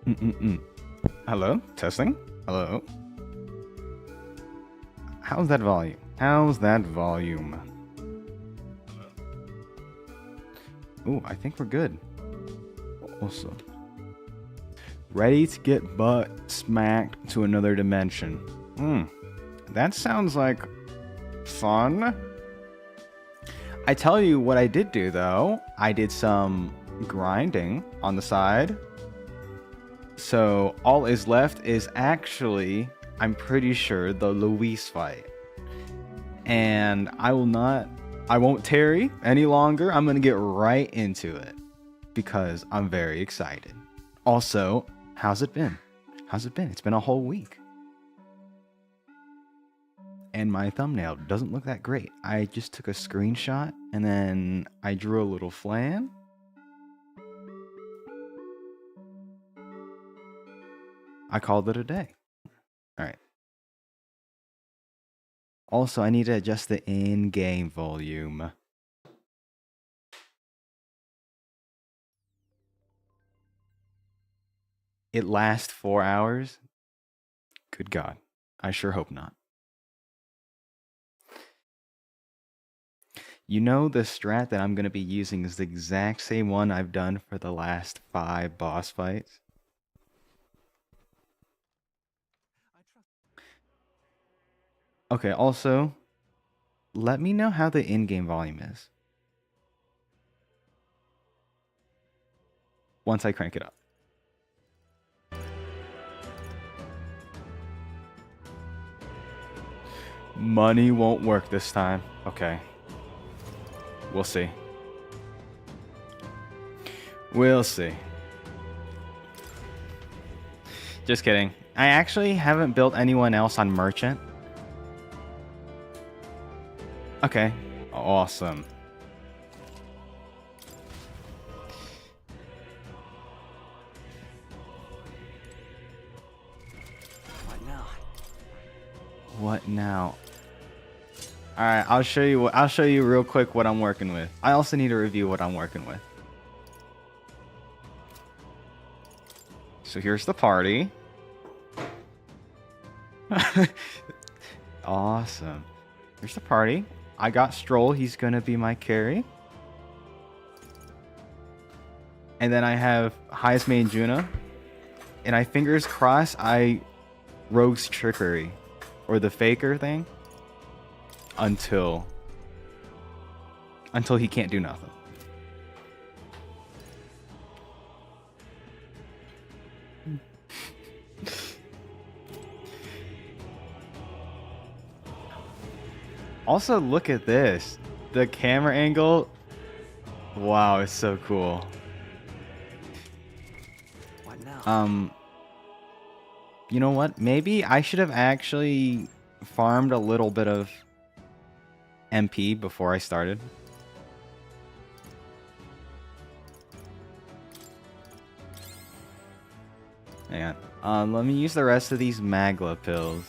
Mm-mm-mm. Hello? Testing? Hello? How's that volume? How's that volume? Ooh, I think we're good. Awesome. Ready to get butt smacked to another dimension. That sounds like fun. I tell you what I did do though. I did some grinding on the side. So all is left is actually, I'm pretty sure, the Luis fight. And I won't tarry any longer. I'm gonna get right into it because I'm very excited. Also, how's it been? How's it been? It's been a whole week. And my thumbnail doesn't look that great. I just took a screenshot and then I drew a little flan. I called it a day. All right. Also, I need to adjust the in-game volume. It lasts 4 hours? Good God. I sure hope not. You know, the strat that I'm going to be using is the exact same one I've done for the last 5 boss fights. Okay, also, let me know how the in-game volume is once I crank it up. Money won't work this time. Okay. We'll see. We'll see. Just kidding. I actually haven't built anyone else on Merchant. Okay. Awesome. What now? What now? All right, I'll show you real quick what I'm working with. I also need to review what I'm working with. So here's the party. Awesome. Here's the party. I got Stroll. He's going to be my carry. And then I have highest main Juna. And I fingers crossed I Rogue's Trickery. Or the Faker thing. Until he can't do nothing. Also, look at this. The camera angle. Wow, it's so cool. What now? You know what? Maybe I should have actually farmed a little bit of MP before I started. Hang on. Let me use the rest of these Magla pills.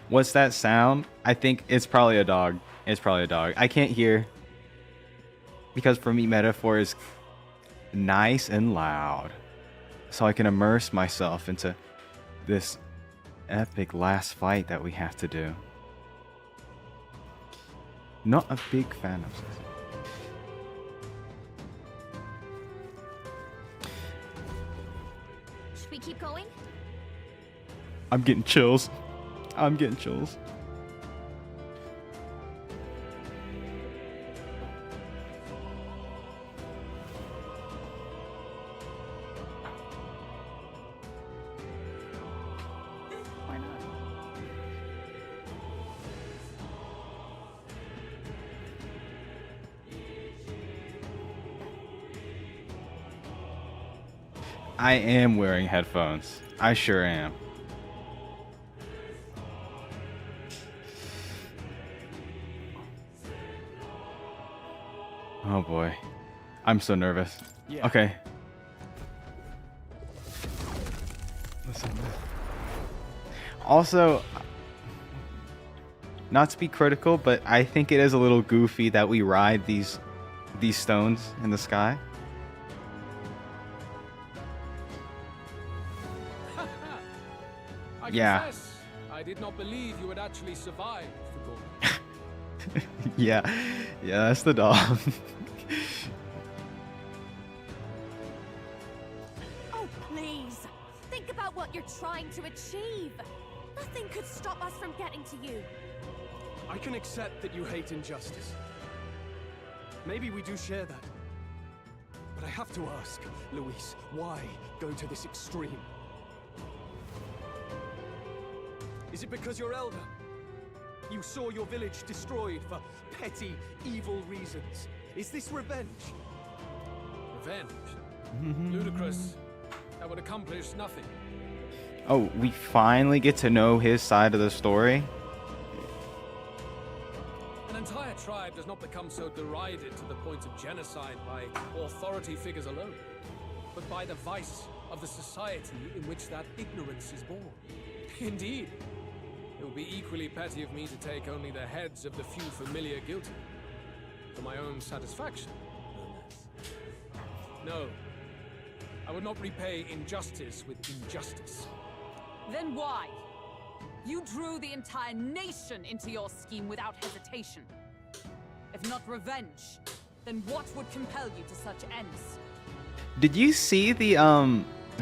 What's that sound? I think it's probably a dog. It's probably a dog. I can't hear. Because for me, metaphor is nice and loud. So I can immerse myself into this epic last fight that we have to do. Not a big fan of this. Should we keep going? I'm getting chills. I'm getting chills. Why not? I am wearing headphones. I sure am. Oh boy. I'm so nervous. Yeah. Okay. Also, not to be critical, but I think it is a little goofy that we ride these stones in the sky. I Yeah. confess, I did not believe you would actually survive the gauntlet. Yeah, that's the dog. Oh, please. Think about what you're trying to achieve. Nothing could stop us from getting to you. I can accept that you hate injustice. Maybe we do share that. But I have to ask, Luis, why go to this extreme? Is it because you're elder? You saw your village destroyed for petty, evil reasons. Is this revenge? Revenge? Ludicrous. That would accomplish nothing. Oh, we finally get to know his side of the story. An entire tribe does not become so derided to the point of genocide by authority figures alone, but by the vice of the society in which that ignorance is born. Indeed, it would be equally petty of me to take only the heads of the few familiar guilty, for my own satisfaction, no less. No, I would not repay injustice with injustice. Then why? You drew the entire nation into your scheme without hesitation. If not revenge, then what would compel you to such ends? Did you see the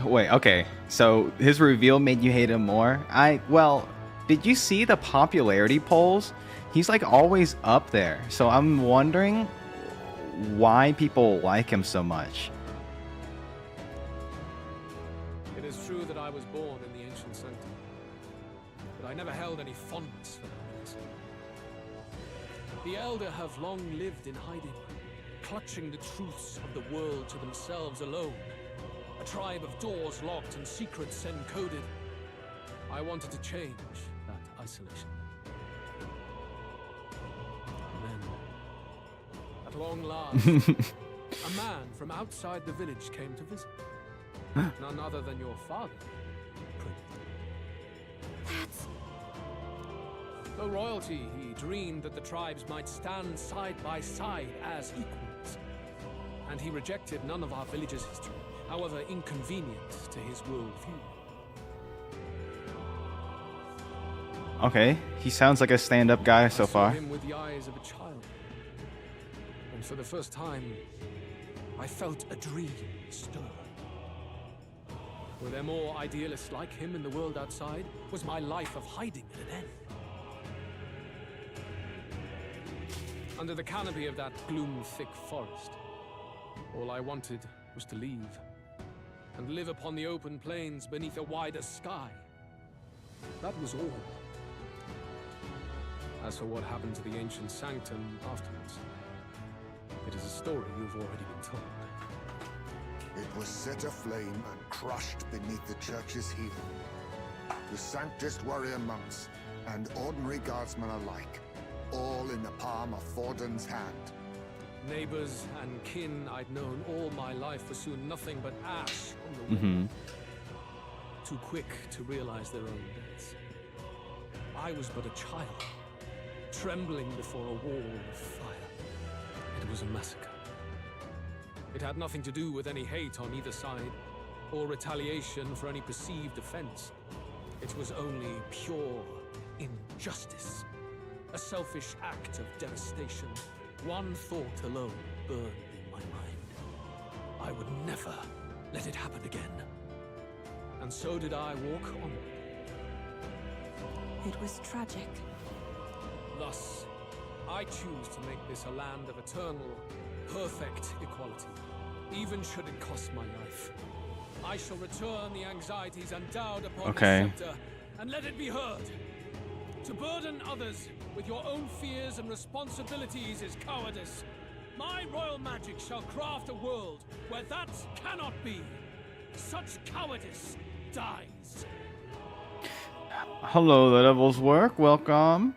wait, okay. So his reveal made you hate him more. Well, did you see the popularity polls? He's like always up there. So I'm wondering why people like him so much. It is true that I was born in the ancient sanctum, but I never held any fondness for that place. The Elder have long lived in hiding, clutching the truths of the world to themselves alone. A tribe of doors locked and secrets encoded. I wanted to change that isolation. And then, at long last, a man from outside the village came to visit. None other than your father, Prince. That's... Though royalty, he dreamed that the tribes might stand side by side as equals. And he rejected none of our village's history, however inconvenient to his worldview. Okay, he sounds like a stand-up guy so I saw far. him with the eyes of a child. And for the first time, I felt a dream stir. Were there more idealists like him in the world outside? Was my life of hiding at an end? Under the canopy of that gloom-thick forest, all I wanted was to leave, and live upon the open plains beneath a wider sky. That was all. As for what happened to the ancient sanctum afterwards, it is a story you've already been told. It was set aflame and crushed beneath the church's heel. The Sanctist warrior monks and ordinary guardsmen alike, all in the palm of Forden's hand. Neighbors and kin I'd known all my life were soon nothing but ash on the wind. Too quick to realize their own deaths. I was but a child, trembling before a wall of fire. It was a massacre. It had nothing to do with any hate on either side, or retaliation for any perceived offense. It was only pure injustice. A selfish act of devastation. One thought alone burned in my mind. I would never let it happen again. And so did I walk onward. It was tragic. Thus, I choose to make this a land of eternal, perfect equality, even should it cost my life. I shall return the anxieties endowed upon Okay. this scepter, and let it be heard. To burden others with your own fears and responsibilities is cowardice. My royal magic shall craft a world where that cannot be. Such cowardice dies. Hello, the Devil's Work. Welcome.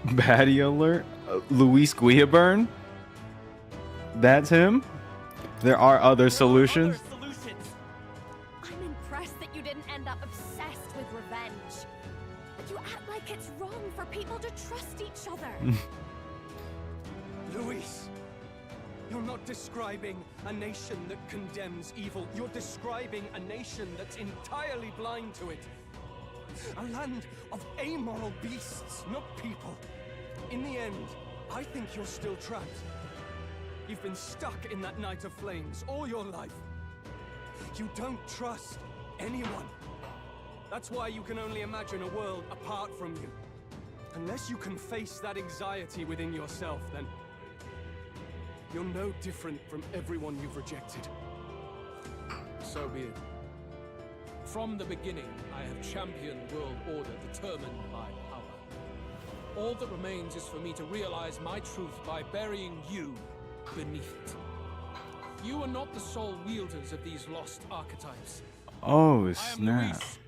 Baddie alert. Luis Guillaburn? That's him? There are other solutions. I'm impressed that you didn't end up obsessed with revenge. But you act like it's wrong for people to trust each other. Luis, you're not describing a nation that condemns evil. You're describing a nation that's entirely blind to it. A land of amoral beasts, not people. In the end, I think you're still trapped. You've been stuck in that night of flames all your life. You don't trust anyone. That's why you can only imagine a world apart from you. Unless you can face that anxiety within yourself, then you're no different from everyone you've rejected. So be it. From the beginning, I have championed world order determined by power. All that remains is for me to realize my truth by burying you beneath it. You are not the sole wielders of these lost archetypes. Oh, I am snap. Luis,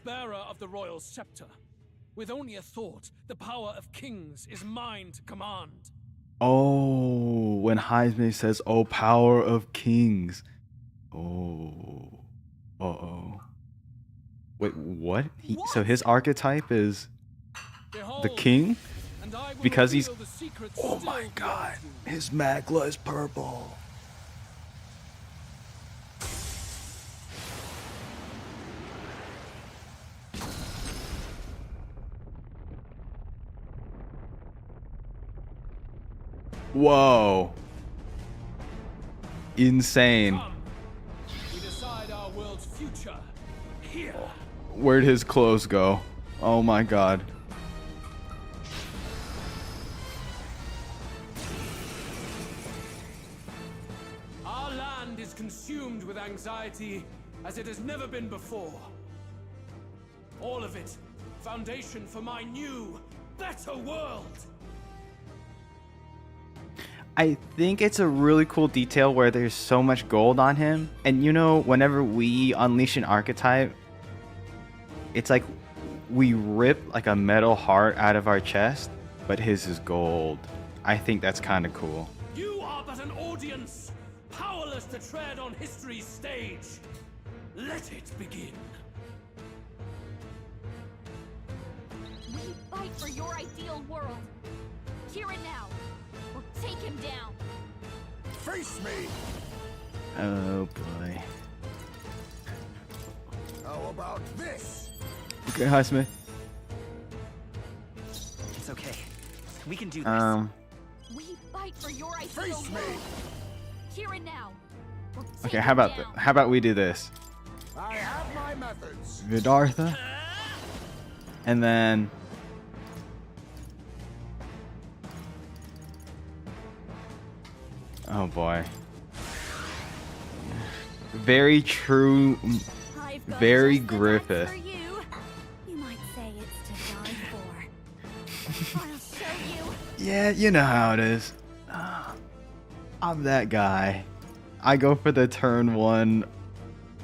bearer of the royal scepter. With only a thought, the power of kings is mine to command. Oh, when Heisman says, "Oh, power of kings." Oh. Uh-oh. Wait, what? So his archetype is Behold, the king? and I will Because he's... reveal the secrets Oh still my beyond god. you. His magla is purple. Whoa. Insane. Come, we decide our world's future here. Where'd his clothes go? Oh my god. Our land is consumed with anxiety as it has never been before. All of it, foundation for my new, better world. I think it's a really cool detail where there's so much gold on him. And you know, whenever we unleash an archetype, it's like we rip like a metal heart out of our chest, but his is gold. I think that's kind of cool. You are but an audience, powerless to tread on history's stage. Let it begin. We fight for your ideal world. Here and now. Or take him down. Face me! Oh boy. How about this? Okay, Heisman. It's okay. We can do this. We fight for your ideal Face me! world. Here and now. Or take Okay, him how about down. how about we do this? I have my methods. Vidartha. And then oh boy. Very true. I've got Very just the Griffith. knife for you. You might say it's to die for. I'll show you. Yeah, you know how it is. I'm that guy. I go for the turn one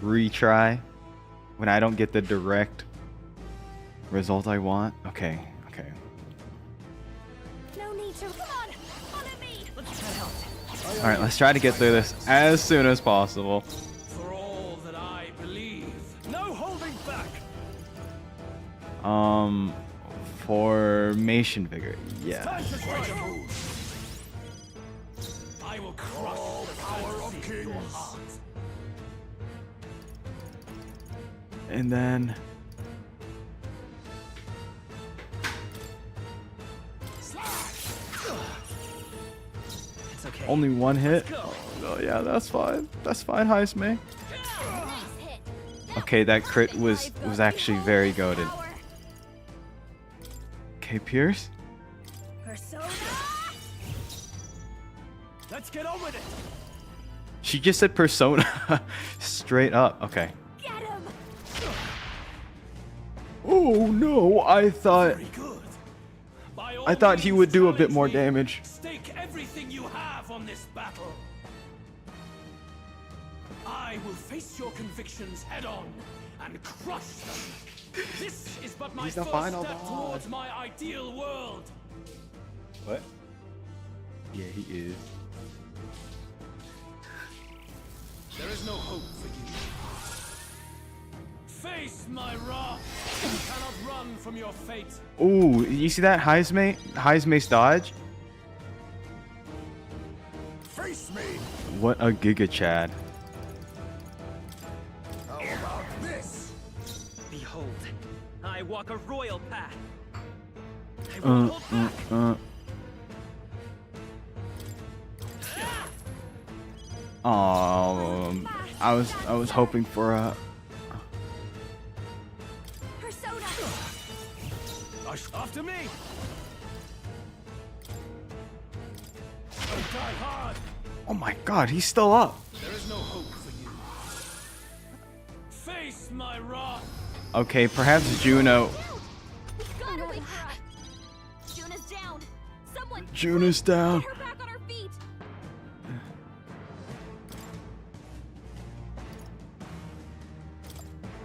retry when I don't get the direct result I want. Okay, okay. No need to. Come on, follow me. Let's try out. All right, let's try to get through this as soon as possible. For all that I believe. No holding back! Formation vigor. Yeah. Time to try to move! I will crush All the power of fantasy in your kings. heart. And then It's okay. only one hit. Go. Oh yeah, that's fine. That's fine, Heisman. Nice hit. Now, Okay, that crit nothing was I've got actually behold very this goated. power. Okay, Pierce. Persona. Let's get on with it! She just said persona straight up. Okay. Get him. Oh no, I thought Very good. By all I thought he means, would do a bit challenge more me. damage. Stake everything you have on this battle. I will face your convictions head on and crush them. This is but my He's the first final step boss. towards my ideal world. What? Yeah, he is. There is no hope for you. Face my wrath. You cannot run from your fate. Ooh, you see that Heisma's dodge? Face me! What a Giga Chad. How about this? Behold, I walk a royal path. I won't hold back. Oh, I was hoping for a. Persona! After me. Die hard. Oh my God, he's still up. There is no hope for you. Face my wrath. Okay, perhaps Juno. Gotta wait for us! Juna's down! Someone! Juno's down. Get her back on her feet!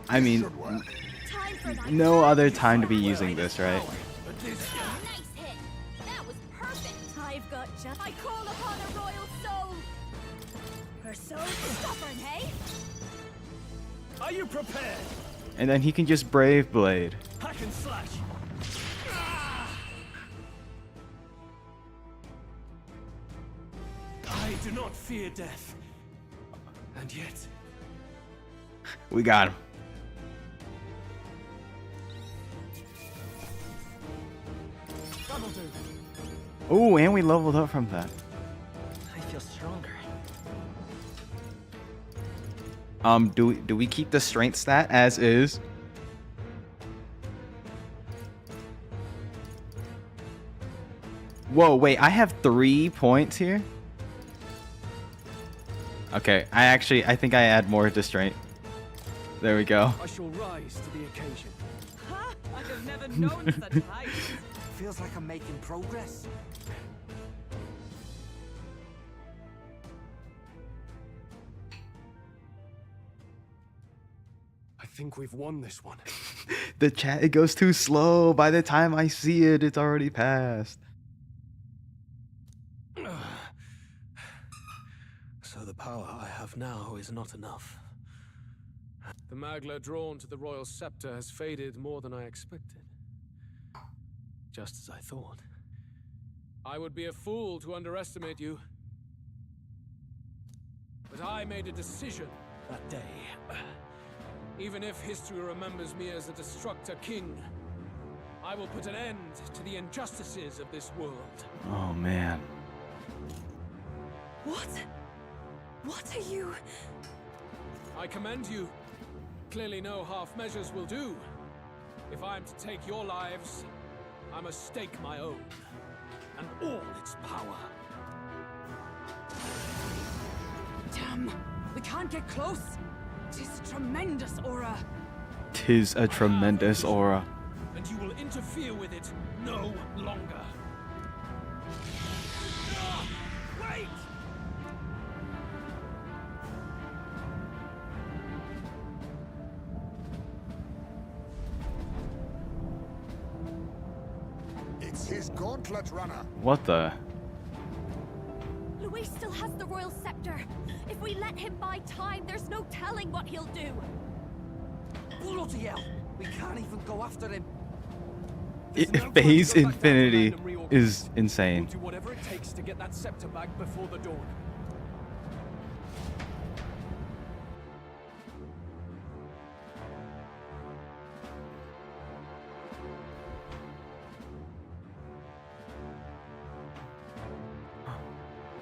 I mean, Should work. Time for that. no other time to be using this, right? Nice hit! That was perfect! I've got just... I call upon a royal soul! Her soul is stubborn, hey? Are you prepared? And then he can just Brave Blade. Hack and slash. I do not fear death. And yet, We got him. that'll do. Ooh, and we leveled up from that. I feel stronger. Do we keep the strength stat as is? Whoa, wait, I have 3 points here? Okay, I think I add more to strength. There we go. I shall rise to the occasion. Ha! I have never known such height. Feels like I'm making progress. I think we've won this one. The chat, it goes too slow. By the time I see it, it's already passed. So the power I have now is not enough. The Magla drawn to the royal scepter has faded more than I expected. Just as I thought. I would be a fool to underestimate you. But I made a decision that day. Even if history remembers me as a destructor king, I will put an end to the injustices of this world. Oh man. What? What are you... I commend you. Clearly no half measures will do. If I am to take your lives, I must stake my own, and all its power. Damn, we can't get close. Tis a tremendous aura. Tis a tremendous aura. And you will interfere with it no longer. Wait! It's his gauntlet runner. What the? Luis still has the royal scepter. If we let him buy time, there's no telling what he'll do. Bloody hell! We can't even go after him. Phase Infinity is insane. We'll do whatever it takes to get that scepter back before the dawn.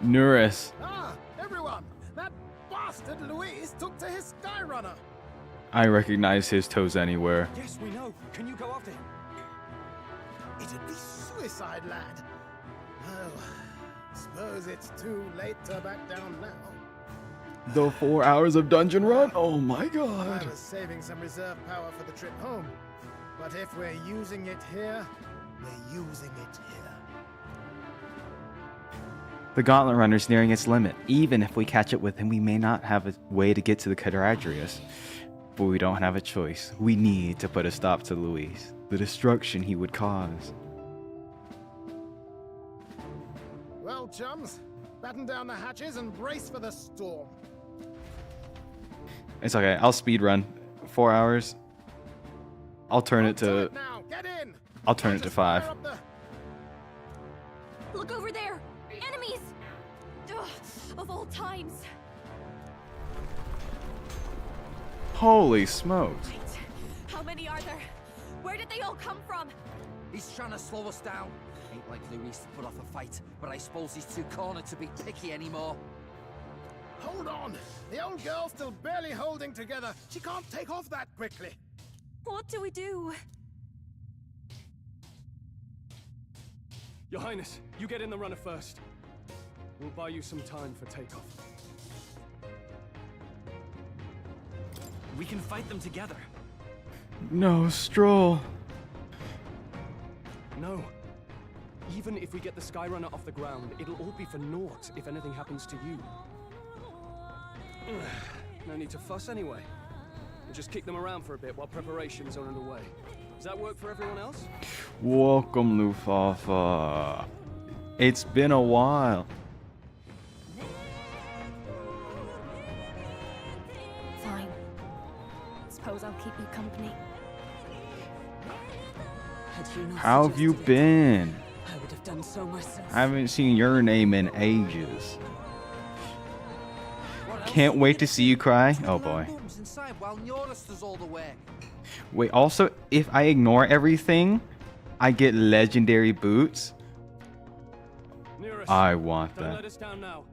Nuris. Ah, everyone! That bastard Luis took to his Skyrunner! I recognize his toes anywhere. Yes, we know. Can you go after him? It'd be suicide, lad. Oh, suppose it's too late to back down now. The 4 hours of dungeon run? Oh my I god. was saving some reserve power for the trip home. But if we're using it here, we're using it here. The Gauntlet Runner's nearing its limit. Even if we catch it with him, we may not have a way to get to the Caradrius. But we don't have a choice. We need to put a stop to Luis. The destruction he would cause. Well, chums. Batten down the hatches and brace for the storm. It's okay. I'll speed run. 4 hours. I'll turn it to. Now, get in. I'll turn it to 5. Look over there! Enemies! Ugh, of all times. Holy smokes. Wait, how many are there? Where did they all come from? He's trying to slow us down. Ain't like Louis to put off a fight, but I suppose he's too cornered to be picky anymore. Hold on. The old girl's still barely holding together. She can't take off that quickly. What do we do? Your Highness, you get in the runner first. We'll buy you some time for takeoff. We can fight them together. No, Stroll. No. Even if we get the Skyrunner off the ground, it'll all be for naught if anything happens to you. No need to fuss anyway. We'll just kick them around for a bit while preparations are underway. Does that work for everyone else? Welcome, Lufafa. It's been a while. Fine. Suppose I'll keep you company. Had you not How have you suggested it, been? I would have done so myself. I haven't seen your name in ages. Can't wait to see you cry. Oh boy. Inside while Norris does all the work. Wait, also, if I ignore everything, I get legendary boots. Nearest. I want Don't let that. us down now.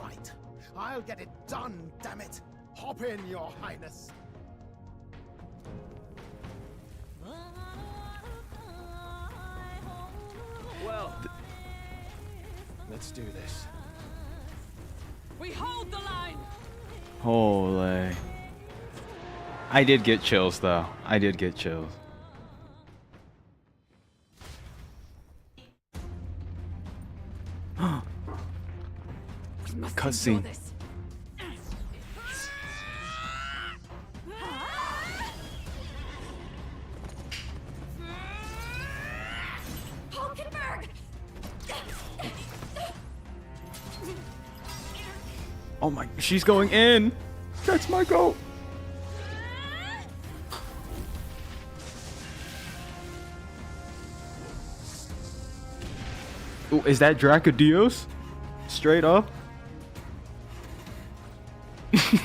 Right. I'll get it done, damn it. Hop in, Your Highness. Well, let's do this. We hold the line! Holy. I did get chills, though. I did get chills. We must Cutscene. endure this. Hulkenberg! Oh my, she's going in. That's my goal. Ooh, is that Dracodios? Straight up?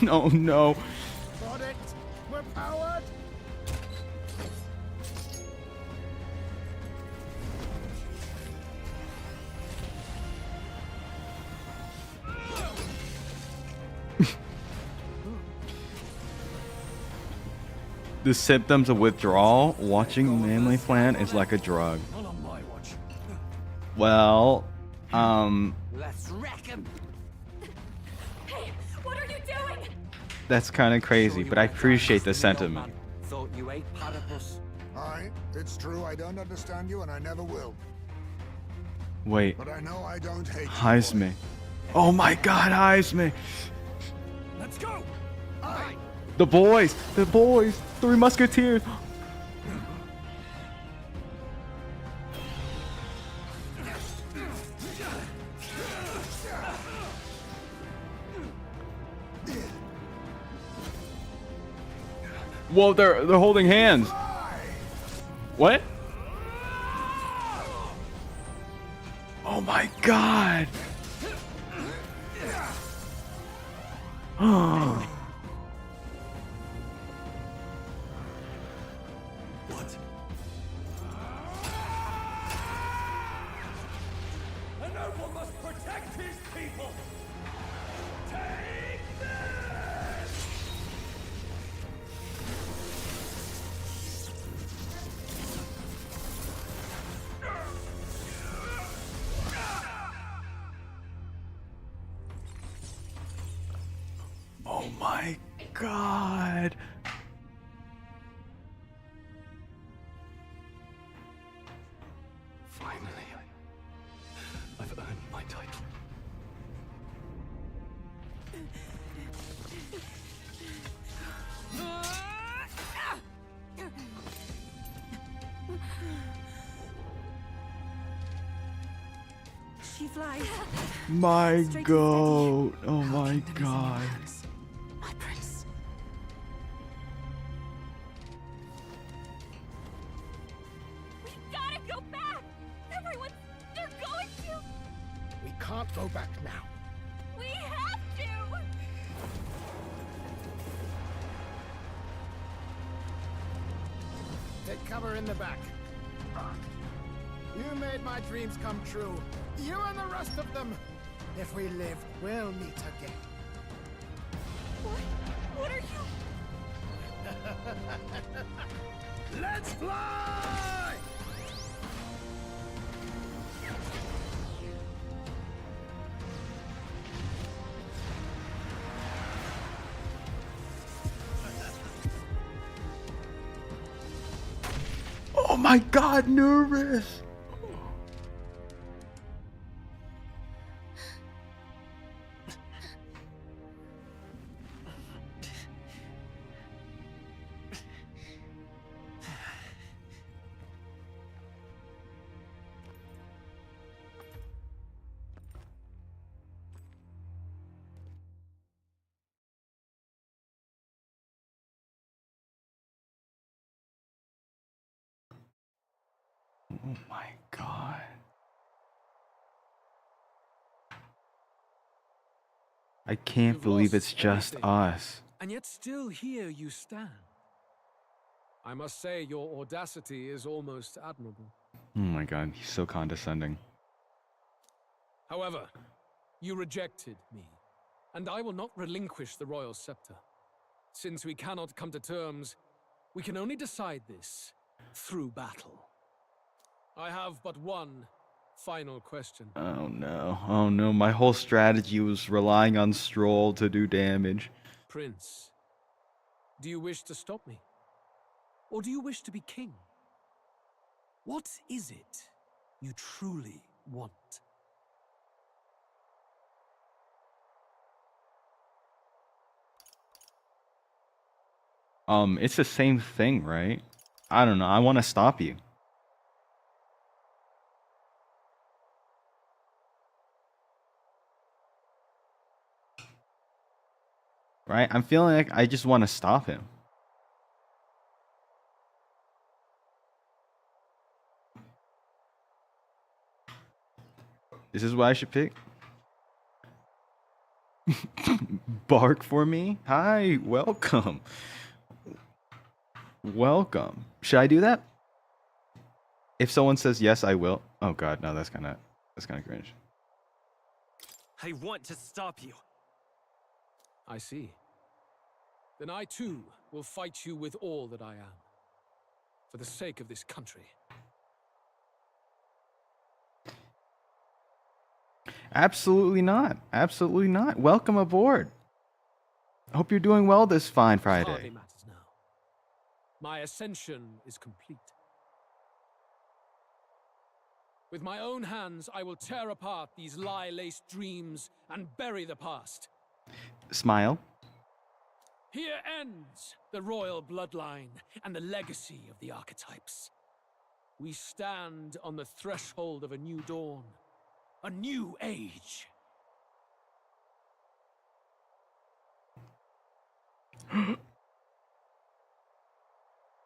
Oh no. Got it. We're powered. The symptoms of withdrawal, watching Manly Plan is like a drug. Not on my watch. Well, Let's wreck him. Hey, what are you doing? that's kind of crazy, but I appreciate the sentiment. Thought you ate platypus. Aye, it's true I don't understand you and I never will. Wait, But I know I don't hate you. Heisme. Oh my god, Heisme. Let's go! Aye. The boys, Three Musketeers. Whoa, they're holding hands. What? Oh my god. Oh. What? A noble must protect his people! Take this! Oh my god. Finally, I've earned my title. She flies. My Straight to goat. Oh Our my kingdom is in your god. hands, my prince. We gotta go back! Everyone, they're going to! We can't go back now. We have to! Take cover in the back. You made my dreams come true. You and the rest of them. If we live, we'll meet again. What are you? Let's fly! Oh my god, nervous. Oh my god. I can't You've believe lost it's just everything, us. and yet still here you stand. I must say your audacity is almost admirable. Oh my god, he's so condescending. However, you rejected me, and I will not relinquish the royal scepter. Since we cannot come to terms, we can only decide this through battle. I have but one final question. Oh no. Oh no, my whole strategy was relying on Stroll to do damage. Prince, do you wish to stop me? Or do you wish to be king? What is it you truly want? It's the same thing, right? I don't know. I want to stop you. Right? I'm feeling like I just want to stop him. This is what I should pick. Bark for me? Hi, welcome. Welcome. Should I do that? If someone says yes, I will. Oh god, no, that's kind of cringe. I want to stop you. I see. Then I too will fight you with all that I am. For the sake of this country. Absolutely not. Absolutely not. Welcome aboard. Hope you're doing well this fine Hardly Friday. matters now. My ascension is complete. With my own hands, I will tear apart these lie-laced dreams and bury the past. Smile. Here ends the royal bloodline and the legacy of the archetypes. We stand on the threshold of a new dawn, a new age.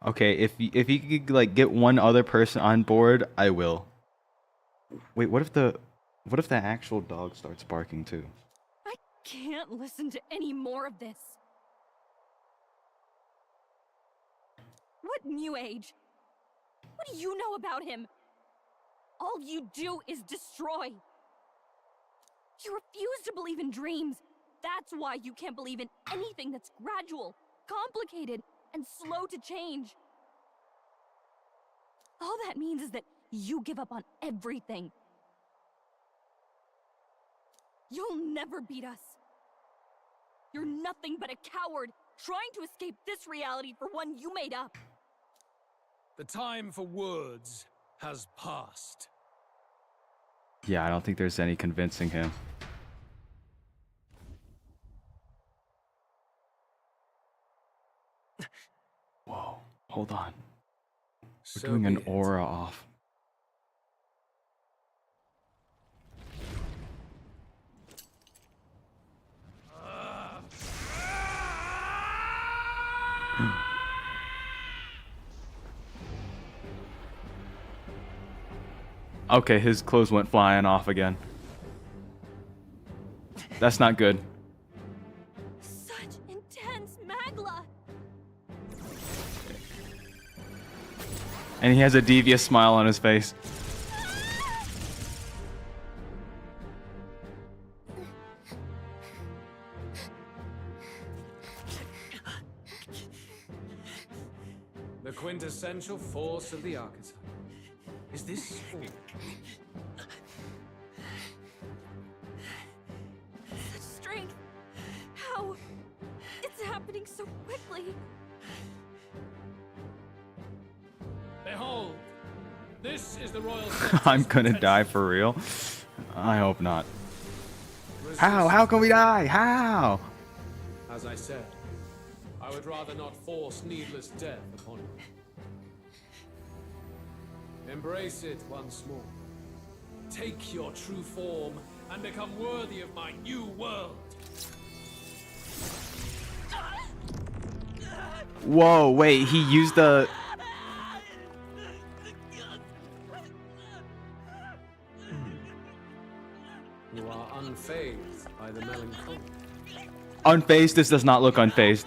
Okay, if you could like get one other person on board, I will. Wait, what if the actual dog starts barking too? I can't listen to any more of this. What new age? What do you know about him? All you do is destroy. You refuse to believe in dreams. That's why you can't believe in anything that's gradual, complicated, and slow to change. All that means is that you give up on everything. You'll never beat us. You're nothing but a coward trying to escape this reality for one you made up. The time for words has passed. Yeah, I don't think there's any convincing him. Whoa, hold on. We're So doing an be it. aura off. Okay, his clothes went flying off again. That's not good. Such intense magla. And he has a devious smile on his face. The quintessential force of the archetype. Is this all? Such strength. How? It's happening so quickly. Behold, this is the royal. I'm gonna die for real. I hope not. How? How can we die? How? As I said, I would rather not force needless death upon you. Embrace it once more. Take your true form and become worthy of my new world. Whoa, wait, he used the... You are unfazed by the melancholy. Unfazed? This does not look unfazed.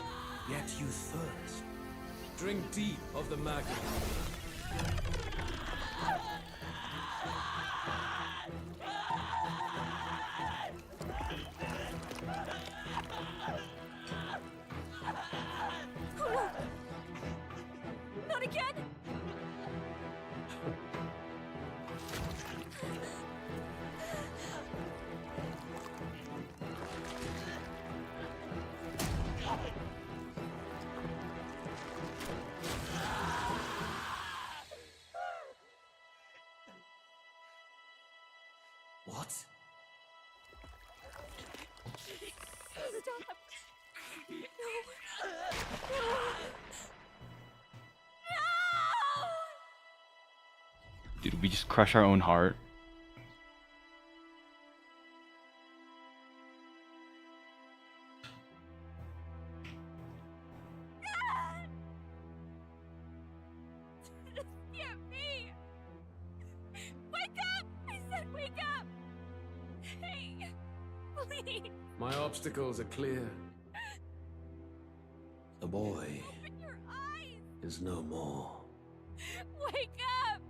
Yet you thirst. Drink deep of the magma. Not again. What? Stop. No. No. Did we just crush our own heart? Get me. Wake up! I said wake up. Hey, please. My obstacles are clear. The boy Open your eyes. is no more. Wake up.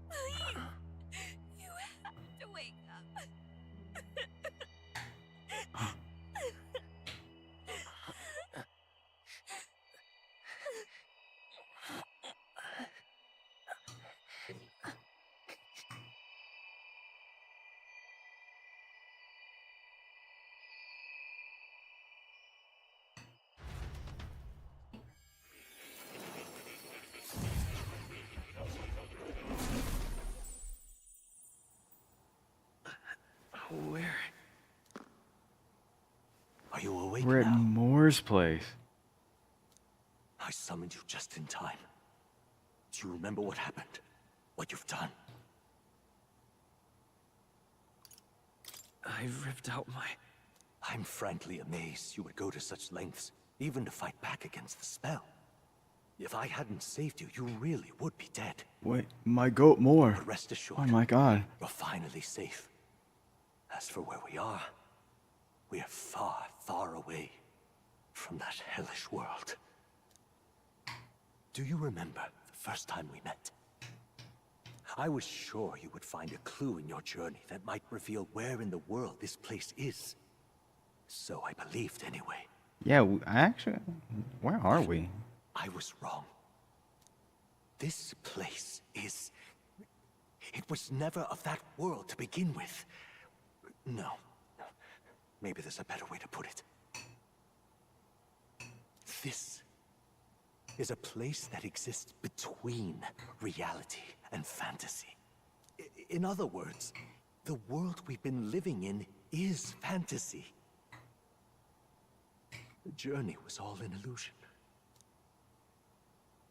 Please. You have to wake up. Where? Are you awake We're at now? Moore's place. I summoned you just in time. Do you remember what happened? What you've done? I ripped out my... I'm frankly amazed you would go to such lengths, even to fight back against the spell. If I hadn't saved you, you really would be dead. Wait, my goat Moore. But rest assured, Oh my god. you're finally safe. As for where we are far, far away from that hellish world. Do you remember the first time we met? I was sure you would find a clue in your journey that might reveal where in the world this place is. So I believed anyway. Yeah, I actually... Where are we? I was wrong. This place is... It was never of that world to begin with. No. Maybe there's a better way to put it. This is a place that exists between reality and fantasy. In other words, the world we've been living in is fantasy. The journey was all an illusion.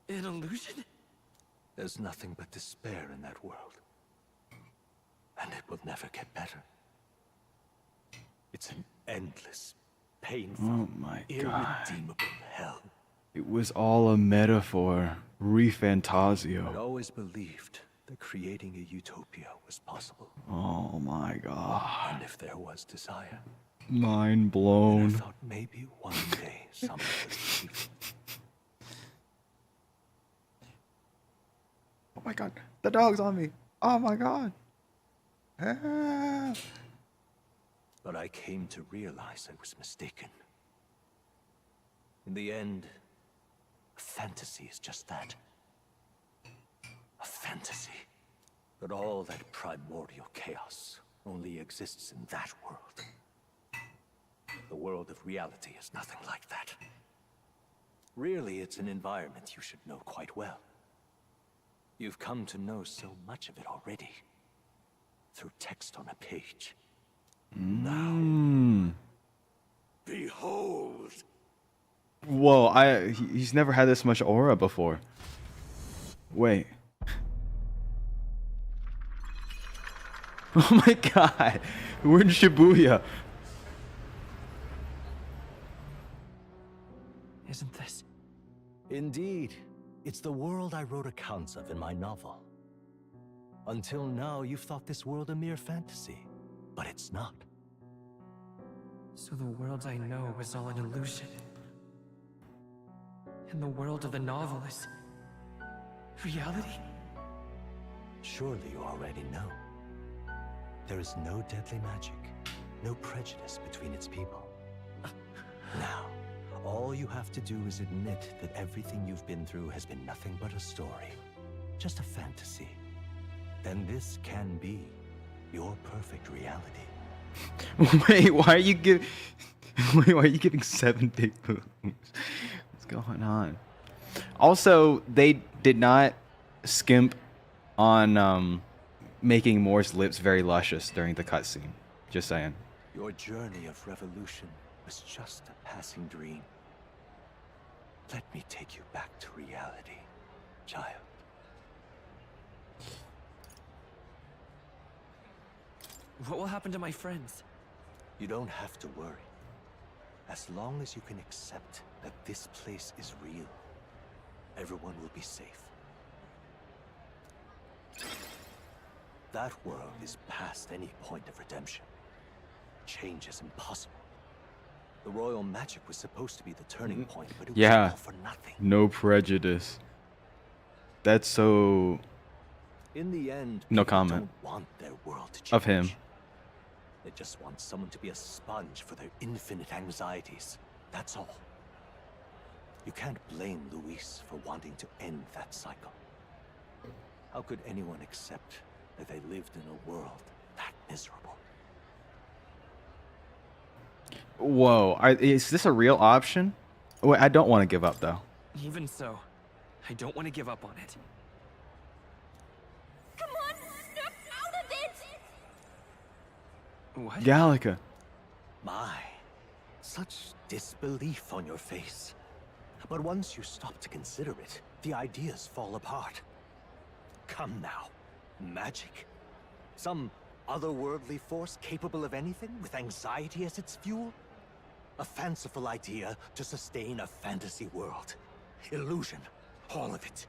An illusion? There's nothing but despair in that world. And it will never get better. It's an endless, painful, Oh my god. irredeemable hell. It was all a metaphor. I'd Refantazio. always believed that creating a utopia was possible. Oh my god. And if there was desire, Mind then I blown. thought maybe one day someone would achieve it. Oh my god. The dog's on me. Oh my god. Ah. But I came to realize I was mistaken. In the end, a fantasy is just that. A fantasy. But all that primordial chaos only exists in that world. The world of reality is nothing like that. Really, it's an environment you should know quite well. You've come to know so much of it already. Through text on a page. Now, behold! Whoa, he's never had this much aura before. Wait. Oh my god. We're in Shibuya. Isn't this? Indeed. It's the world I wrote accounts of in my novel. Until now, you've thought this world a mere fantasy. But it's not. So the world I know is all an illusion. And the world of the novel is reality? Surely you already know. There is no deadly magic, no prejudice between its people. Now, all you have to do is admit that everything you've been through has been nothing but a story, just a fantasy. Then this can be your perfect reality. Wait, why are you giving? Wait, why are you giving 7 big moves? What's going on? Also, they did not skimp on making Moore's lips very luscious during the cutscene. Just saying. Your journey of revolution was just a passing dream. Let me take you back to reality, child. What will happen to my friends? You don't have to worry. As long as you can accept that this place is real, everyone will be safe. That world is past any point of redemption. Change is impossible. The royal magic was supposed to be the turning point, but it was all for nothing. No prejudice. That's so... In the end, no people comment don't want their world to change. of him. They just want someone to be a sponge for their infinite anxieties. That's all. You can't blame Luis for wanting to end that cycle. How could anyone accept that they lived in a world that miserable? Whoa, is this a real option? Wait, I don't want to give up though. Even so, I don't want to give up on it. Come on, snap out of it! What? Gallica. My, such disbelief on your face. But once you stop to consider it, the ideas fall apart. Come now. Magic? Some otherworldly force capable of anything with anxiety as its fuel? A fanciful idea to sustain a fantasy world. Illusion. All of it.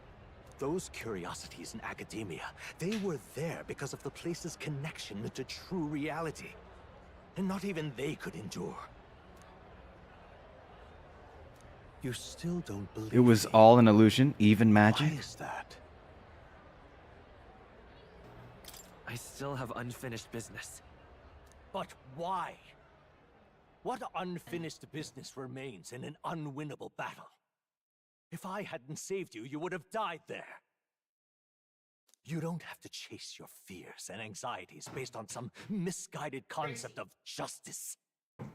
Those curiosities in academia, they were there because of the place's connection to true reality. And not even they could endure. You still don't believe It was me. all an illusion, even magic? Why is that? I still have unfinished business. But why? What unfinished business remains in an unwinnable battle? If I hadn't saved you, you would have died there. You don't have to chase your fears and anxieties based on some misguided concept of justice.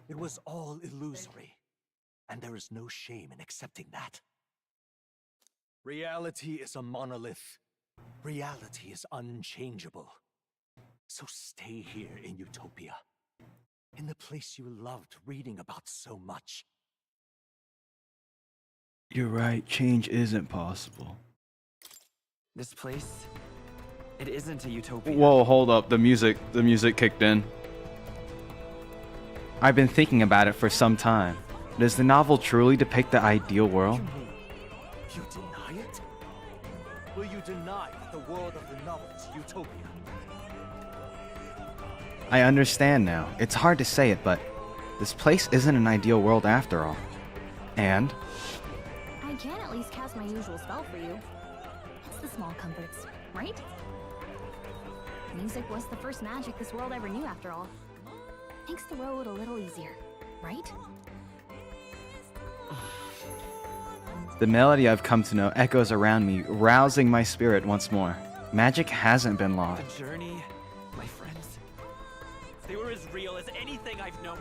It was all illusory, and there is no shame in accepting that. Reality is a monolith. Reality is unchangeable. So stay here in Utopia, in the place you loved reading about so much. You're right, change isn't possible. This place, it isn't a utopia. Whoa, hold up, the music kicked in. I've been thinking about it for some time. Does the novel truly depict the ideal world? You deny it? Will you deny that the world of the novel is utopia? I understand now. It's hard to say it, but this place isn't an ideal world after all. And I can at least cast my usual spell for you. It's the small comforts, right? Music was the first magic this world ever knew after all. Makes the road a little easier, right? the melody I've come to know echoes around me, rousing my spirit once more. Magic hasn't been lost. The journey, my friends, they were as real as anything I've known.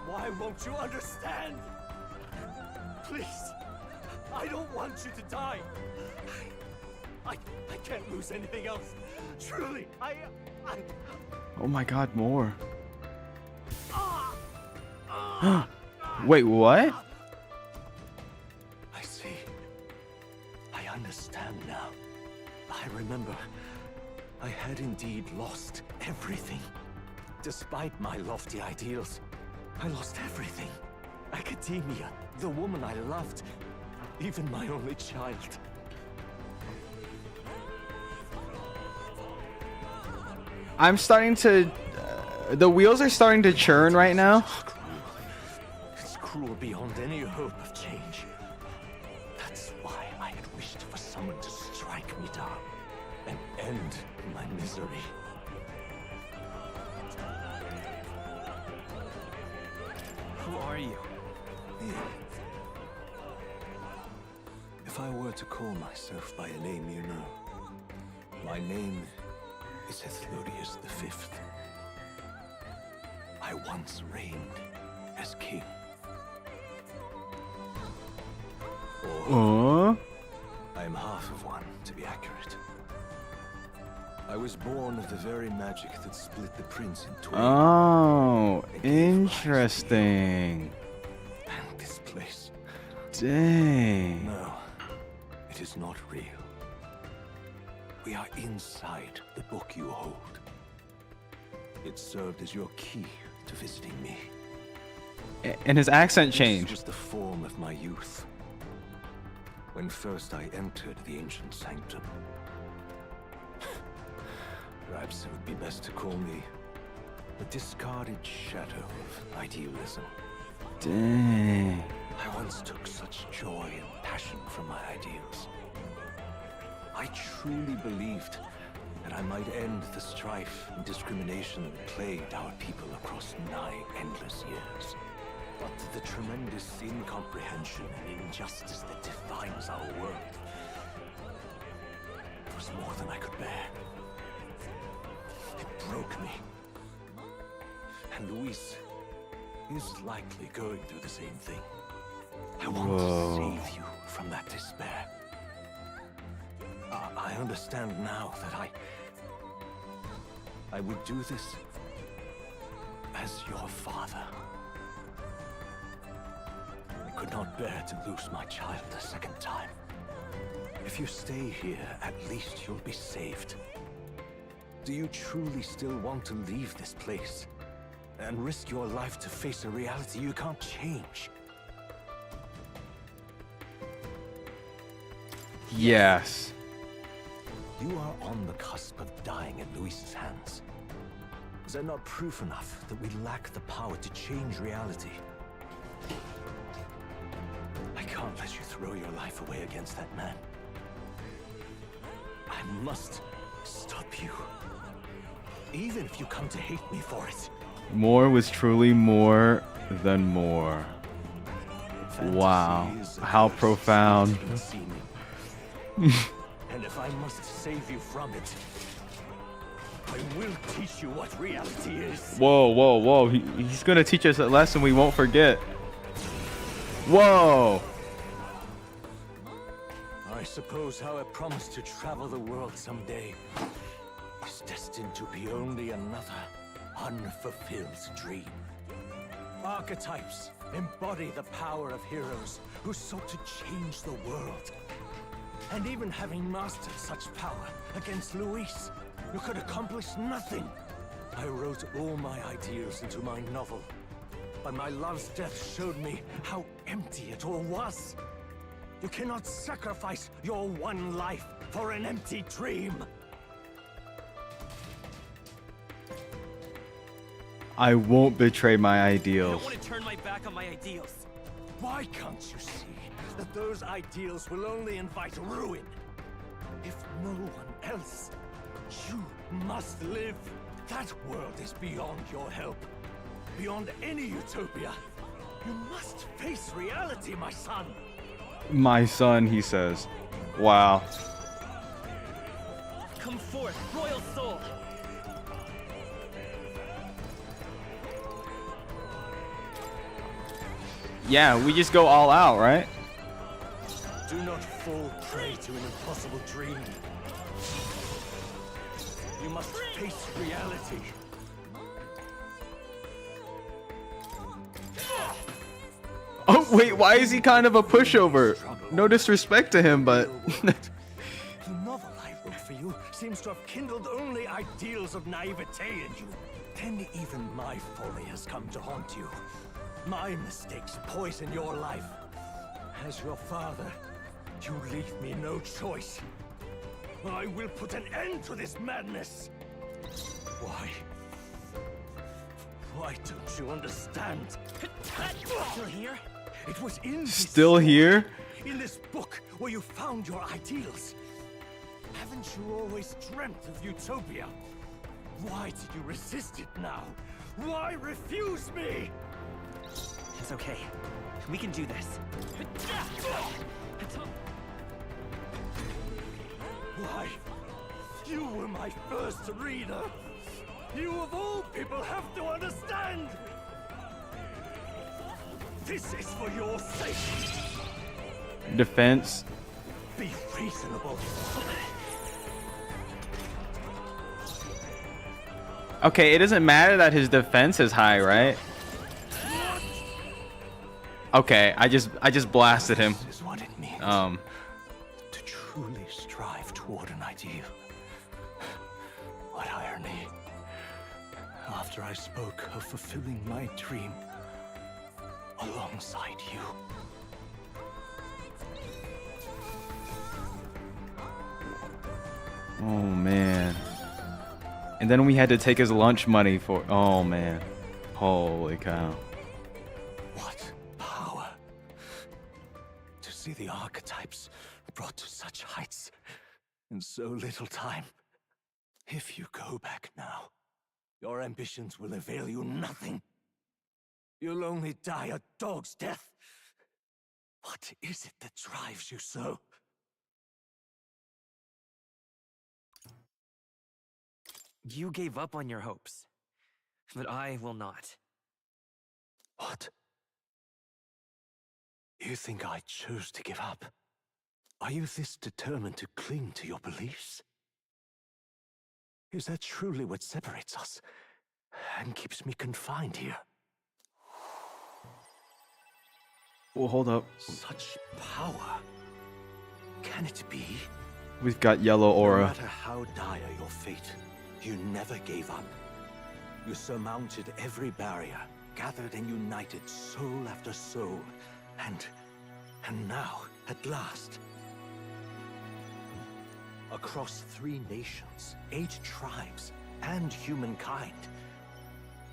Why won't you understand? Please, I don't want you to die. I can't lose anything else. Truly, I... Oh my god, more. Wait, what? I see. I understand now. I remember. I had indeed lost everything. Despite my lofty ideals, I lost everything. Academia, the woman I loved, even my only child. I'm starting to... the wheels are starting to churn right now. It's cruel beyond any hope of change. That's why I had wished for someone to strike me down and end my misery. Who are you? If I were to call myself by a name you know, my name is Hethlodius V. I once reigned as king. Or I'm half of one, to be accurate. I was born of the very magic that split the prince in twain. Oh, interesting. And this place. Dang. No, it is not real. We are inside the book you hold. It served as your key to visiting me. And his accent This changed. was the form of my youth. When first I entered the ancient sanctum. Perhaps it would be best to call me a discarded shadow of idealism. Dang. I once took such joy and passion from my ideals. I truly believed that I might end the strife and discrimination that plagued our people across 9 endless years. But the tremendous incomprehension and injustice that defines our world was more than I could bear. It broke me. And Luis is likely going through the same thing. I want to save you from that despair. I understand now that I would do this as your father. I could not bear to lose my child a second time. If you stay here, at least you'll be saved. Do you truly still want to leave this place and risk your life to face a reality you can't change? Yes. You are on the cusp of dying at Luis's hands. Is that not proof enough that we lack the power to change reality? I can't let you throw your life away against that man. I must stop you. Even if you come to hate me for it. More was truly more than more. Wow. Fantasy is a How curse profound. unseen. And if I must save you from it, I will teach you what reality is. Whoa, whoa, whoa. He's gonna teach us a lesson we won't forget. Whoa. I suppose our promise to travel the world someday is destined to be only another unfulfilled dream. Archetypes embody the power of heroes who sought to change the world. And even having mastered such power against Luis, you could accomplish nothing. I wrote all my ideals into my novel, but my love's death showed me how empty it all was. You cannot sacrifice your one life for an empty dream. I won't betray my I ideals. don't want to turn my back on my ideals. Why can't you see that those ideals will only invite ruin? If no one else, you must live. That world is beyond your help. Beyond any utopia. You must face reality, my son. My son, he says. Wow. Come forth, royal soul. Yeah, we just go all out, right? Do not fall prey to an impossible dream. You must face reality. Oh, wait, why is he kind of a pushover? No disrespect to him, but... The novel I wrote for you seems to have kindled only ideals of naivete in you. Then even my folly has come to haunt you. My mistakes poison your life. As your father, you leave me no choice. I will put an end to this madness. Why? Why don't you understand? Still here? It was in this Still story, here? in this book where you found your ideals. Haven't you always dreamt of utopia? Why did you resist it now? Why refuse me? It's okay. We can do this. Why? You were my first reader. You of all people have to understand. This is for your sake. Defense. Be reasonable. Okay, it doesn't matter that his defense is high, right? Okay, I just blasted him. This is what it means to truly strive toward an ideal. What irony. After I spoke of fulfilling my dream alongside you. Oh man. And then we had to take his lunch money for. Oh man. Holy cow. What power to see the archetypes brought to such heights in so little time. If you go back now, your ambitions will avail you nothing. You'll only die a dog's death. What is it that drives you so? You gave up on your hopes, but I will not. What? You think I chose to give up? Are you this determined to cling to your beliefs? Is that truly what separates us and keeps me confined here? Well, hold up. Such power. Can it be? We've got yellow No aura. matter how dire your fate, you never gave up. You surmounted every barrier, gathered and united soul after soul, and now, at last, across 3 nations, 8 tribes, and humankind,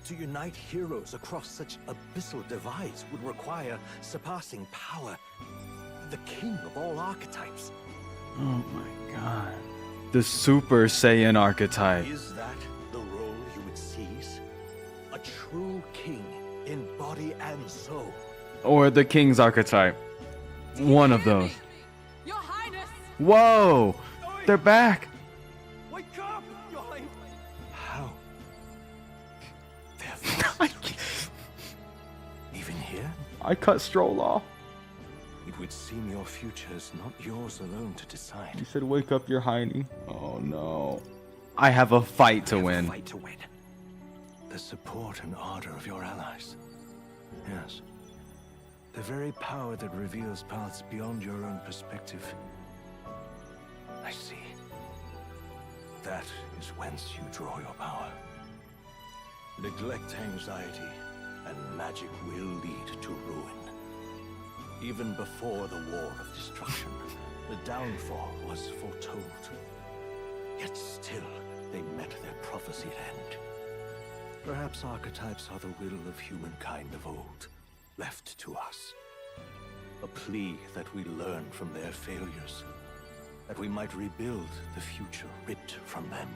to unite heroes across such abyssal divides would require surpassing power. The king of all archetypes. Oh my god. The Super Saiyan archetype. Is that the role you would seize? A true king in body and soul. Or the King's archetype. One of those. Your Highness! Whoa! They're back! Wake up, your Highness! How? They're even here? I cut Stroll off. It would seem your future is not yours alone to He decide. said, wake up your hiney. Oh no. I have a fight to win. Fight to win. The support and ardor of your allies. Yes. The very power that reveals paths beyond your own perspective. I see. That is whence you draw your power. Neglect anxiety, and magic will lead to ruin. Even before the war of destruction, The downfall was foretold. Yet still, they met their prophesied end. Perhaps archetypes are the will of humankind of old, left to us. A plea that we learn from their failures, that we might rebuild the future ripped from them.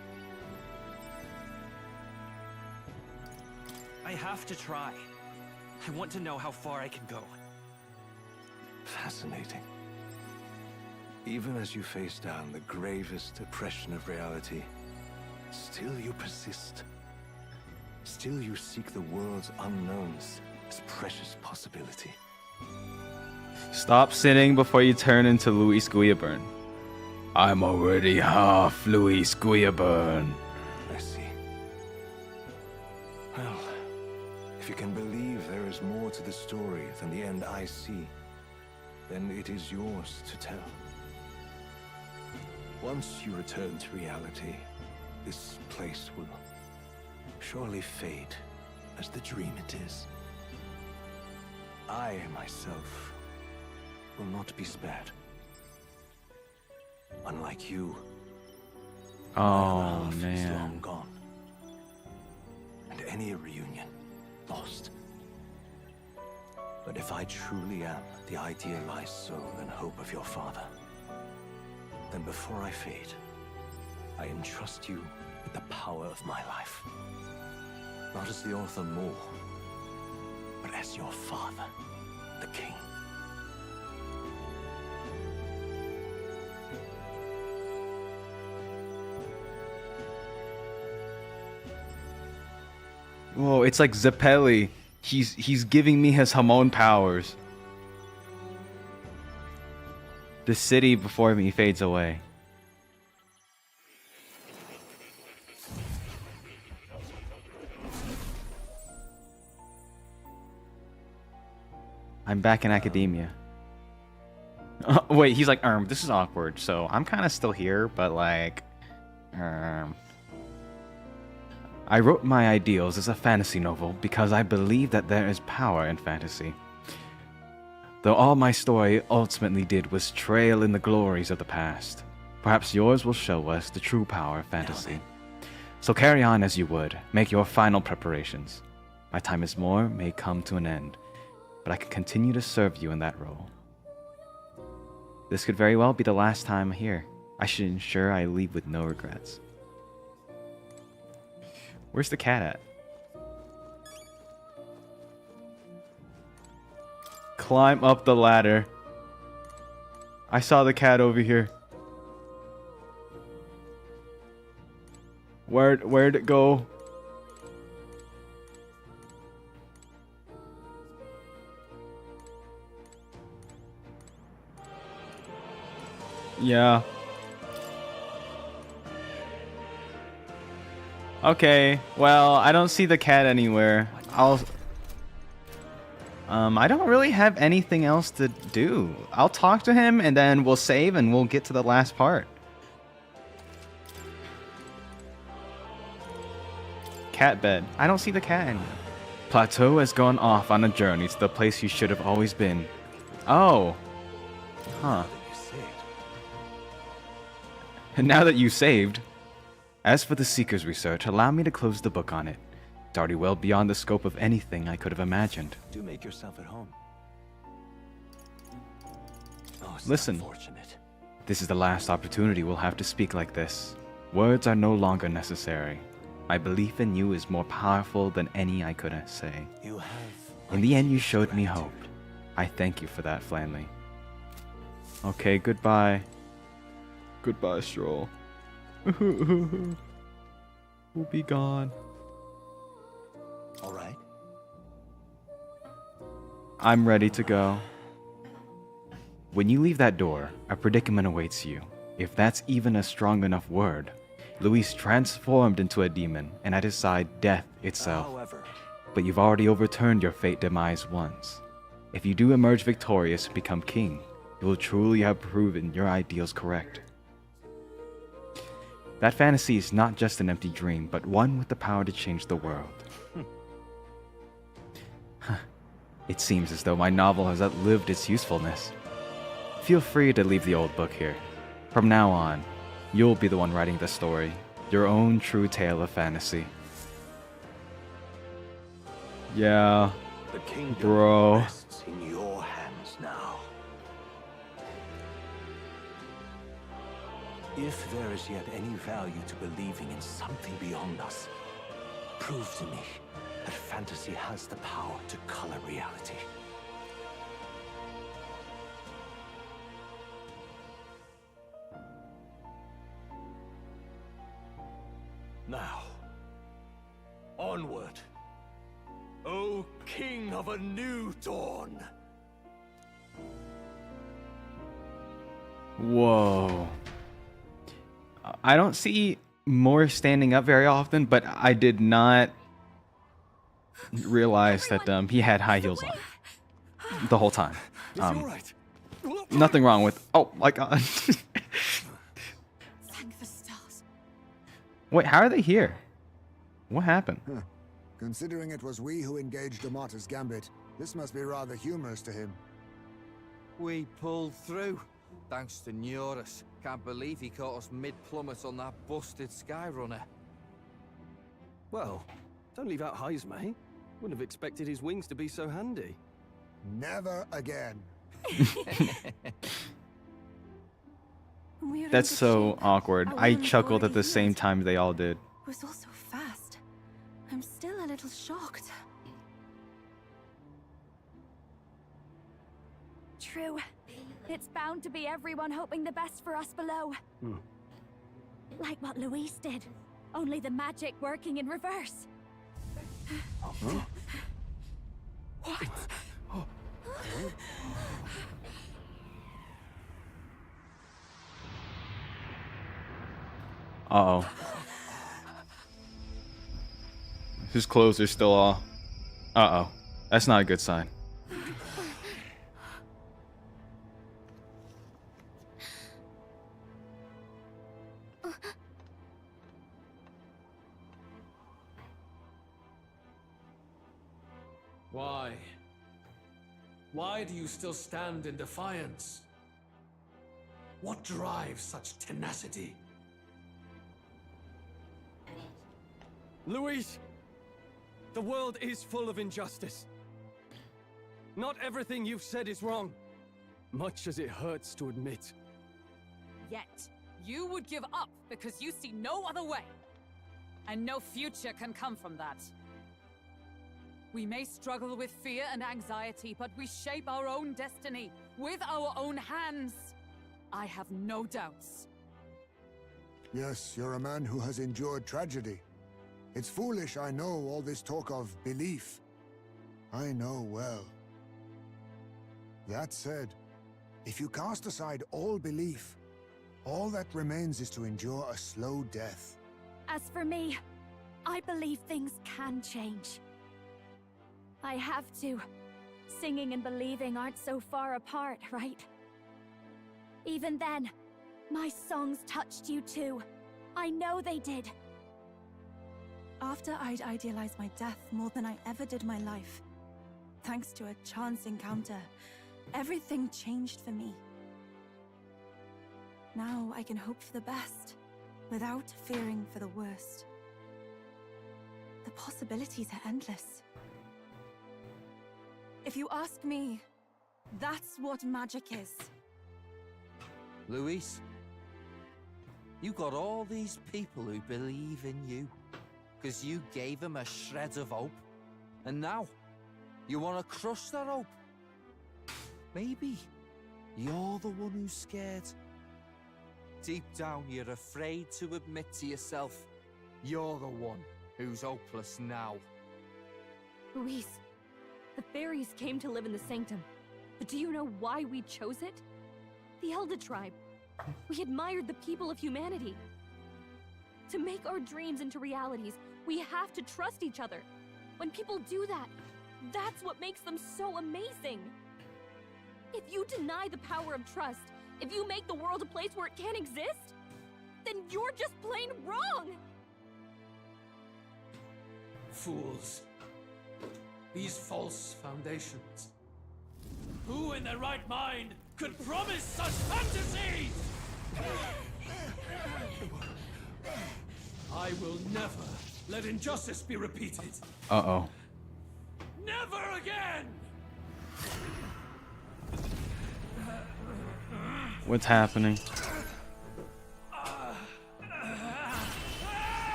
I have to try. I want to know how far I can go. Fascinating. Even as you face down the gravest oppression of reality, still you persist. Still you seek the world's unknowns as precious possibility. Stop sinning before you turn into Louis Guyaburn. I'm already half Louis Guyaburn. I see. Well, if you can believe there is more to the story than the end I see, then it is yours to tell. Once you return to reality, this place will surely fade as the dream it is. I, myself, will not be spared. Unlike you, Oh, is man. long gone. And any reunion, lost. But if I truly am the idealized soul and hope of your father, then before I fade, I entrust you with the power of my life. Not as the author more, but as your father, the king. Whoa, it's like Zeppeli. He's giving me his Hamon powers. The city before me fades away. I'm back in academia. Wait, he's like, this is awkward. So I'm kind of still here, but like, I wrote my ideals as a fantasy novel because I believe that there is power in fantasy. Though all my story ultimately did was trail in the glories of the past, perhaps yours will show us the true power of fantasy. So carry on as you would, make your final preparations. My time is more may come to an end, but I can continue to serve you in that role. This could very well be the last time here. I should ensure I leave with no regrets. Where's the cat at? Climb up the ladder. I saw the cat over here. Where'd it go? Yeah. Okay, well, I don't see the cat anywhere. I don't really have anything else to do. I'll talk to him and then we'll save and we'll get to the last part. Cat bed. I don't see the cat anymore. Plateau has gone off on a journey to the place you should have always been. Oh. Huh. And now that you saved. As for the Seeker's research, allow me to close the book on it. It's already well beyond the scope of anything I could have imagined. Do make yourself at home. Oh, it's Listen, unfortunate. this is the last opportunity we'll have to speak like this. Words are no longer necessary. My belief in you is more powerful than any I could say. You have In the end, you showed me hope. I thank you for that, Flanley. Okay, goodbye. Goodbye, Stroll. We'll be gone. All right. I'm ready to go. When you leave that door, a predicament awaits you. If that's even a strong enough word. Luis transformed into a demon, and at his side, death itself. However, But you've already overturned your fate demise once. If you do emerge victorious and become king, you will truly have proven your ideals correct. That fantasy is not just an empty dream, but one with the power to change the world. It seems as though my novel has outlived its usefulness. feel free to leave the old book here. From now on, you'll be the one writing the story, your own true tale of fantasy. Yeah, The kingdom bro. rests in your hands now. If there is yet any value to believing in something beyond us, prove to me that fantasy has the power to color reality. Now, onward, O King of a new dawn! Whoa. I don't see Moore standing up very often, but I did not realize that he had high heels on the whole time. Nothing wrong with. Oh my god. Thank the stars. Wait, how are they here? What happened? Huh. Considering it was we who engaged Amata's gambit, this must be rather humorous to him. We pulled through, thanks to Neurus. Can't believe he caught us mid-plummet on that busted Skyrunner. Well, don't leave out Heis, mate. Wouldn't have expected his wings to be so handy. Never again. That's so awkward. I chuckled at the same time they all did. It was all so fast. I'm still a little shocked. True. It's bound to be everyone hoping the best for us below. Like what Luis did. Only the magic working in reverse. What? Uh-oh. His clothes are still all... Uh-oh. That's not a good sign. Why? Why do you still stand in defiance? What drives such tenacity? Luis! The world is full of injustice. Not everything you've said is wrong, much as it hurts to admit. Yet, you would give up because you see no other way. And no future can come from that. We may struggle with fear and anxiety, but we shape our own destiny with our own hands. I have no doubts. Yes, you're a man who has endured tragedy. It's foolish, I know, all this talk of belief. I know well. That said, if you cast aside all belief, all that remains is to endure a slow death. As for me, I believe things can change. I have to. Singing and believing aren't so far apart, right? Even then, my songs touched you too. I know they did. After I'd idealized my death more than I ever did my life, thanks to a chance encounter, everything changed for me. Now I can hope for the best, without fearing for the worst. The possibilities are endless. If you ask me, that's what magic is. Luis, you got all these people who believe in you, because you gave them a shred of hope. And now, you want to crush their hope. Maybe you're the one who's scared. Deep down, you're afraid to admit to yourself, you're the one who's hopeless now. Luis, the fairies came to live in the Sanctum. But do you know why we chose it? The Elder Tribe. We admired the people of humanity. To make our dreams into realities, we have to trust each other. When people do that, that's what makes them so amazing. If you deny the power of trust, if you make the world a place where it can't exist, then you're just plain wrong! Fools. These false foundations. Who in their right mind could promise such fantasies! I will never let injustice be repeated. Uh-oh. Never again! What's happening?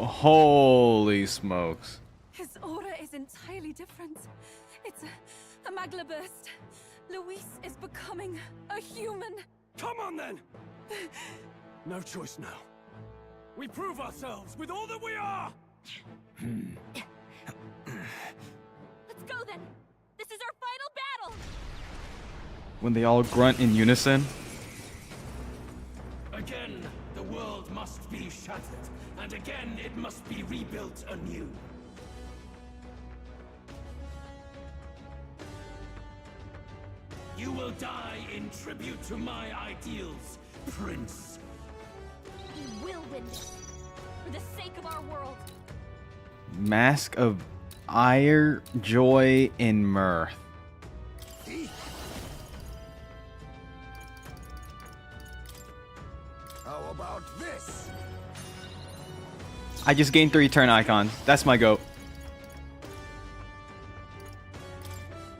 Holy smokes. His aura is entirely different. It's a magla burst. Luis is becoming a human. Come on then! No choice now. We prove ourselves with all that we are! Let's go then. This is our final battle. When they all grunt in unison. Again, the world must be shattered, and again it must be rebuilt anew. You will die in tribute to my ideals, Prince. We will win this. For the sake of our world. Mask of ire, joy, and mirth. How about this? I just gained 3 turn icons. That's my goat.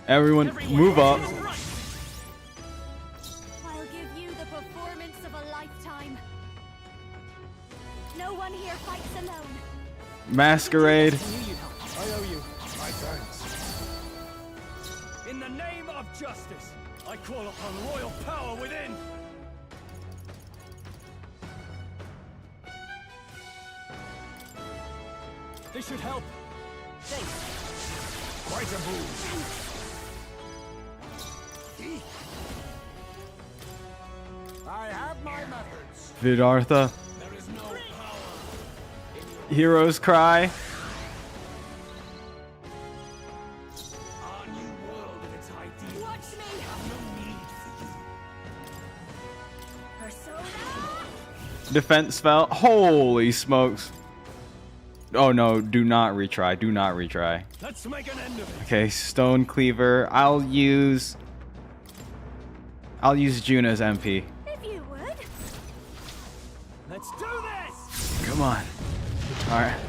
Everyone move up. I'll give you the performance of a lifetime. No one here fights alone. Masquerade. I owe you. My thanks. In the name of justice, I call upon royal power within. This should help. Quite a move. I have my methods. Vidartha. There is no power. Heroes cry. Our new world and its ideals Watch me. have no need for you. Persona. Defense spell. Holy smokes. Oh no, do not retry. Do not retry. Let's make an end of it. Okay, Stone Cleaver. I'll use Juna's MP. If you would. Let's do this! Come on. Alright.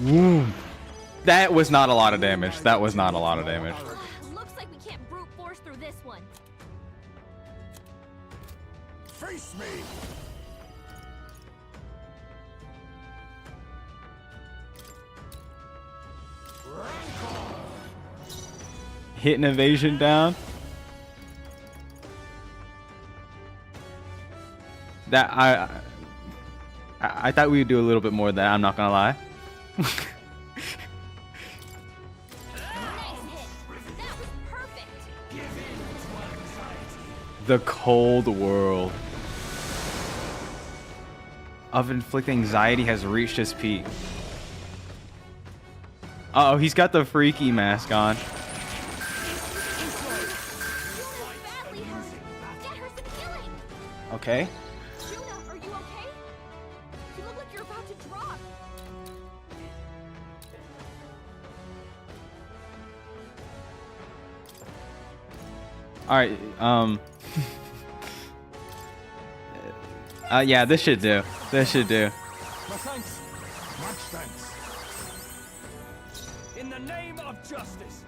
Woo. That was not a lot of damage. That was not a lot of damage. Looks like we can't brute force through this one. Face me. Hit an evasion down. That I thought we would do a little bit more than that, I'm not gonna lie. Nice hit. That was perfect. The cold world of inflicting anxiety has reached its peak. Uh oh, he's got the freaky mask on. Juna's badly hurt. Get her some healing. Okay. Juna, are you okay? You look like you're about to drop. Alright, yeah, this should do. This should do. My thanks. Much thanks. In the name of justice,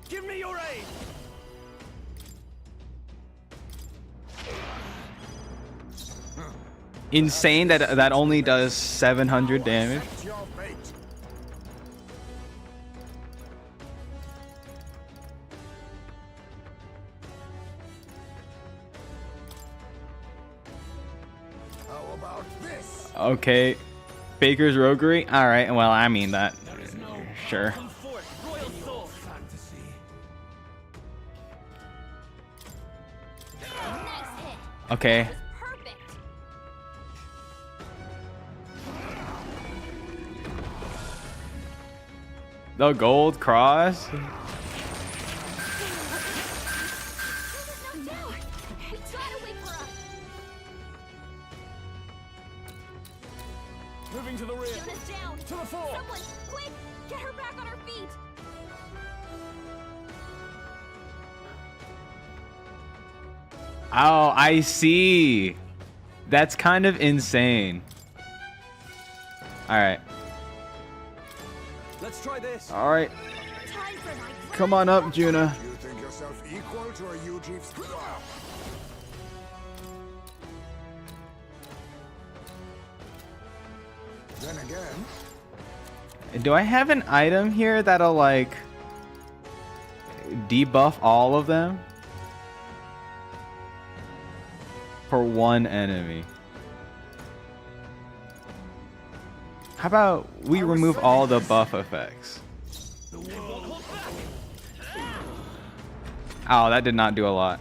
give me your aid. Insane that that only does 700 damage. Accept your fate. How about this? Okay. Baker's roguery? Alright, well, I mean that. There is no Sure. come forth, royal soul fantasy. Nice hit. Okay. That was perfect. The gold cross? this down. To the fore. Someone, quick, get her back on her feet. Oh, I see. That's kind of insane. All right. Let's try this. All right. Time for my Come on up, Juna. You think yourself equal to a Yuji's? Then again, Do I have an item here that'll like debuff all of them for one enemy? How about we remove all the buff effects? Oh, that did not do a lot.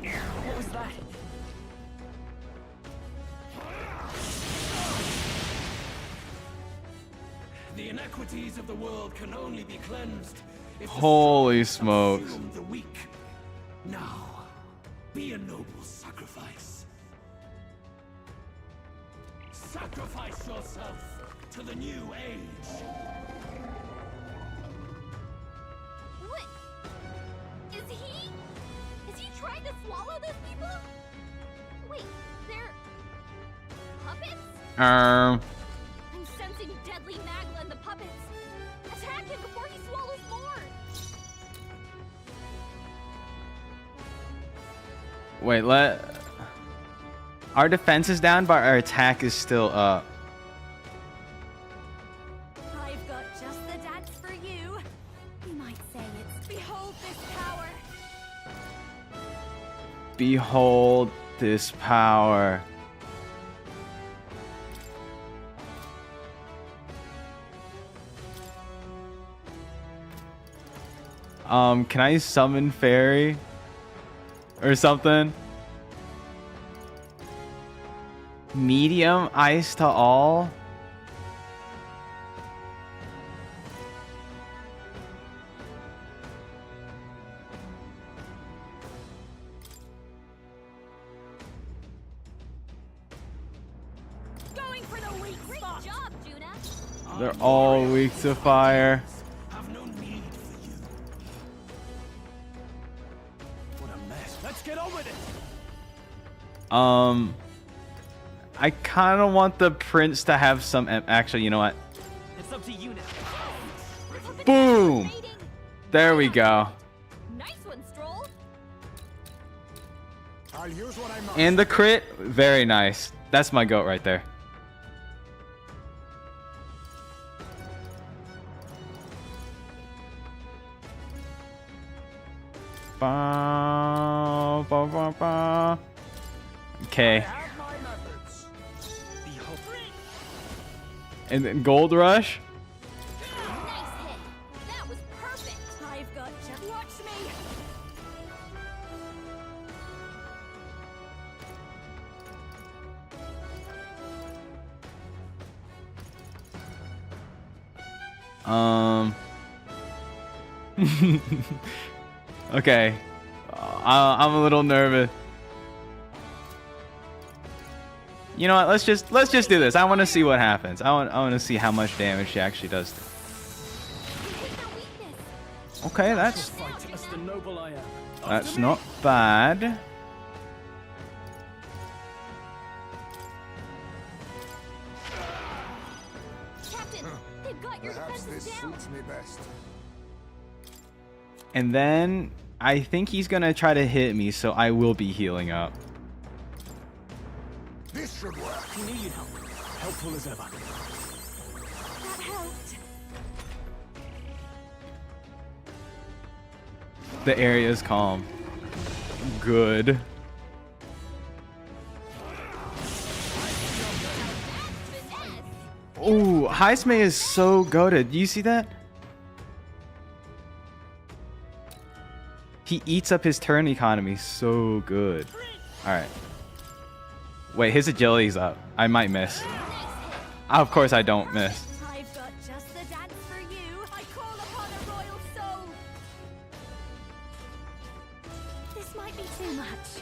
What was that? The inequities of the world can only be cleansed if the Holy strong smokes. subsume the weak. Now, be a noble sacrifice. Sacrifice yourself to the new age. What? Is he trying to swallow those people? Wait, they're puppets? I'm sensing deadly magma in the puppets. Attack him before he swallows more. Wait, our defense is down, but our attack is still up. I've got just the dance for you. You might say it's behold this power. Behold this power. Can I summon fairy or something? Medium ice to all? Going for the weak spot. Great job, Juna. They're all weak to fire. Have no need for you. What a mess. Let's get on with it. I kind of want the prince to have some. Actually, you know what? It's up to you now. Boom! There we go. Nice one, Stroll. I'll use what I must. And the crit, very nice. That's my goat right there. Ba, ba, ba, ba. Okay. Have my methods. Behold. And then Gold Rush. Nice hit. That was perfect. I've got just watch me. Okay. I'm a little nervous. You know what? Let's just do this. I want to see what happens. I want to see how much damage she actually does. Okay, that's Fight as the noble I am. that's not bad. Captain, they've got your Perhaps defenses this down. suits me best. And then I think he's gonna try to hit me, so I will be healing up. This should work. He knew you'd help. Helpful as ever. That helped. The area is calm. Good. Ooh, Heisme is so goated. Do you see that? He eats up his turn economy so good. Alright. Wait, his agility's up. I might miss. Of course I don't miss. I've got just the dance for you. I call upon a royal soul. This might be too much.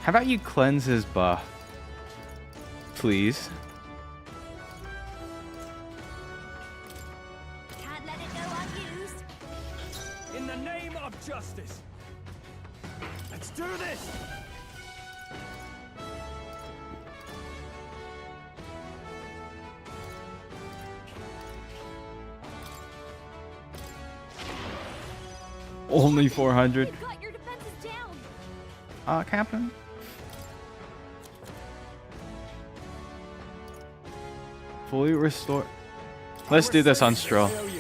How about you cleanse his buff? Please. Can't let it go unused. In the name of justice. Let's do this. Only 400. You've got your defenses down. Captain? Fully restore. Let's do this on Stroll. Behold,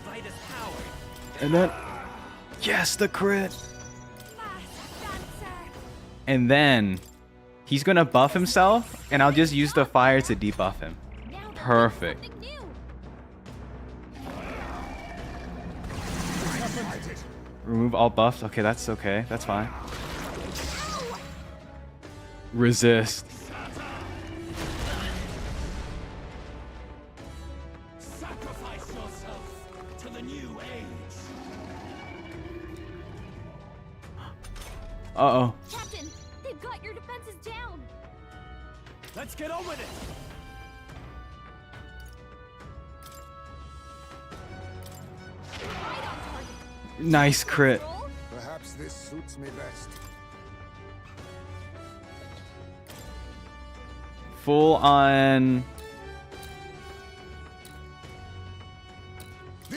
Vitus power. And then... Yes, the crit! And then... He's gonna buff himself, and I'll just use the fire to debuff him. Perfect. Remove all buffs. Okay, that's okay. That's fine. Resist. Sacrifice yourself to the new age. Uh-oh. Captain, they've got your defenses down. Let's get on with it. Right on target. Nice crit. Perhaps this suits me best. Full on...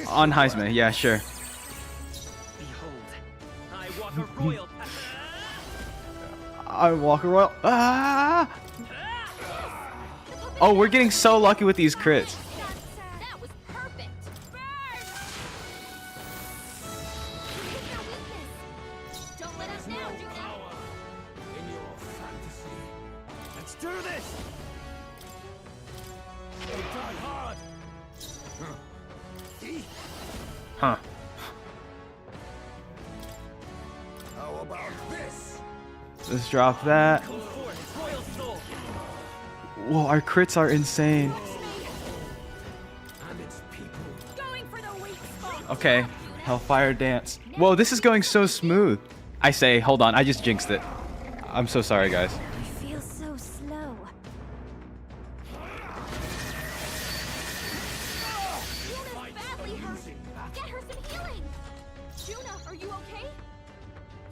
On Heisman. Yeah, sure. Behold, I walk a royal path. I walk a royal... Ah! Oh, we're getting so lucky with these crits. That was perfect. Don't let us down, do that. In your fantasy. Let's do this. We try hard. Huh. How about this? Let's drop that. Come forth, royal soul. Whoa, our crits are insane. And its people. Going for the weak spot. Okay. Hellfire dance. Whoa, this is going so smooth. I say, hold on, I just jinxed it. I'm so sorry, guys. I feel so slow. Juna's badly hurt. Get her some healing. Juna, are you okay?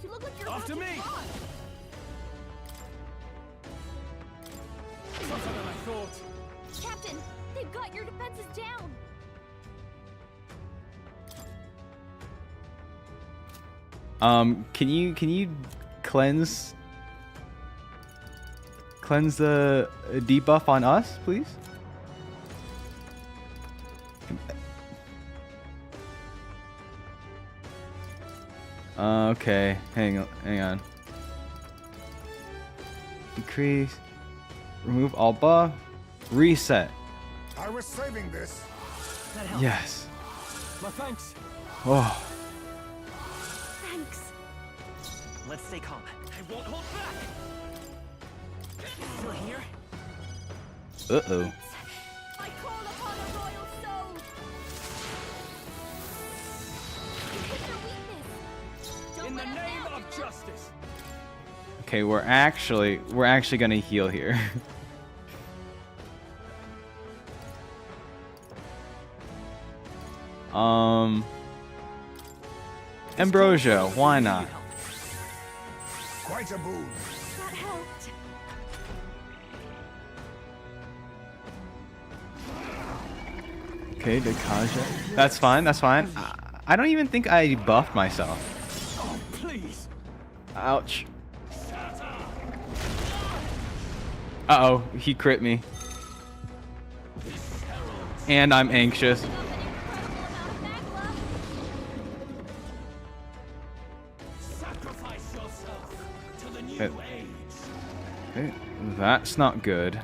You look like you're After about to me. fall. Tougher than I thought. Captain, they've got your defenses down. Can you cleanse the debuff on us, please? Okay, hang on. Decrease. Remove all buff. Reset. I was saving this. That helps. Yes. My thanks. Oh. Thanks. Let's stay calm. I won't hold back. Still here? Uh-oh. I call upon a royal soul. Hit their weakness. Don't In the let us name down, of Juna. justice. Okay, we're actually gonna heal here. Ambrosia, why not? Quite a boon. That helped. Okay, Dekaja. That's fine, that's fine. I don't even think I buffed myself. Oh, please. Ouch. Uh-oh, he crit me. And I'm anxious. An incredible amount of magma. Sacrifice yourself to the new Uh, age. Okay, that's not good.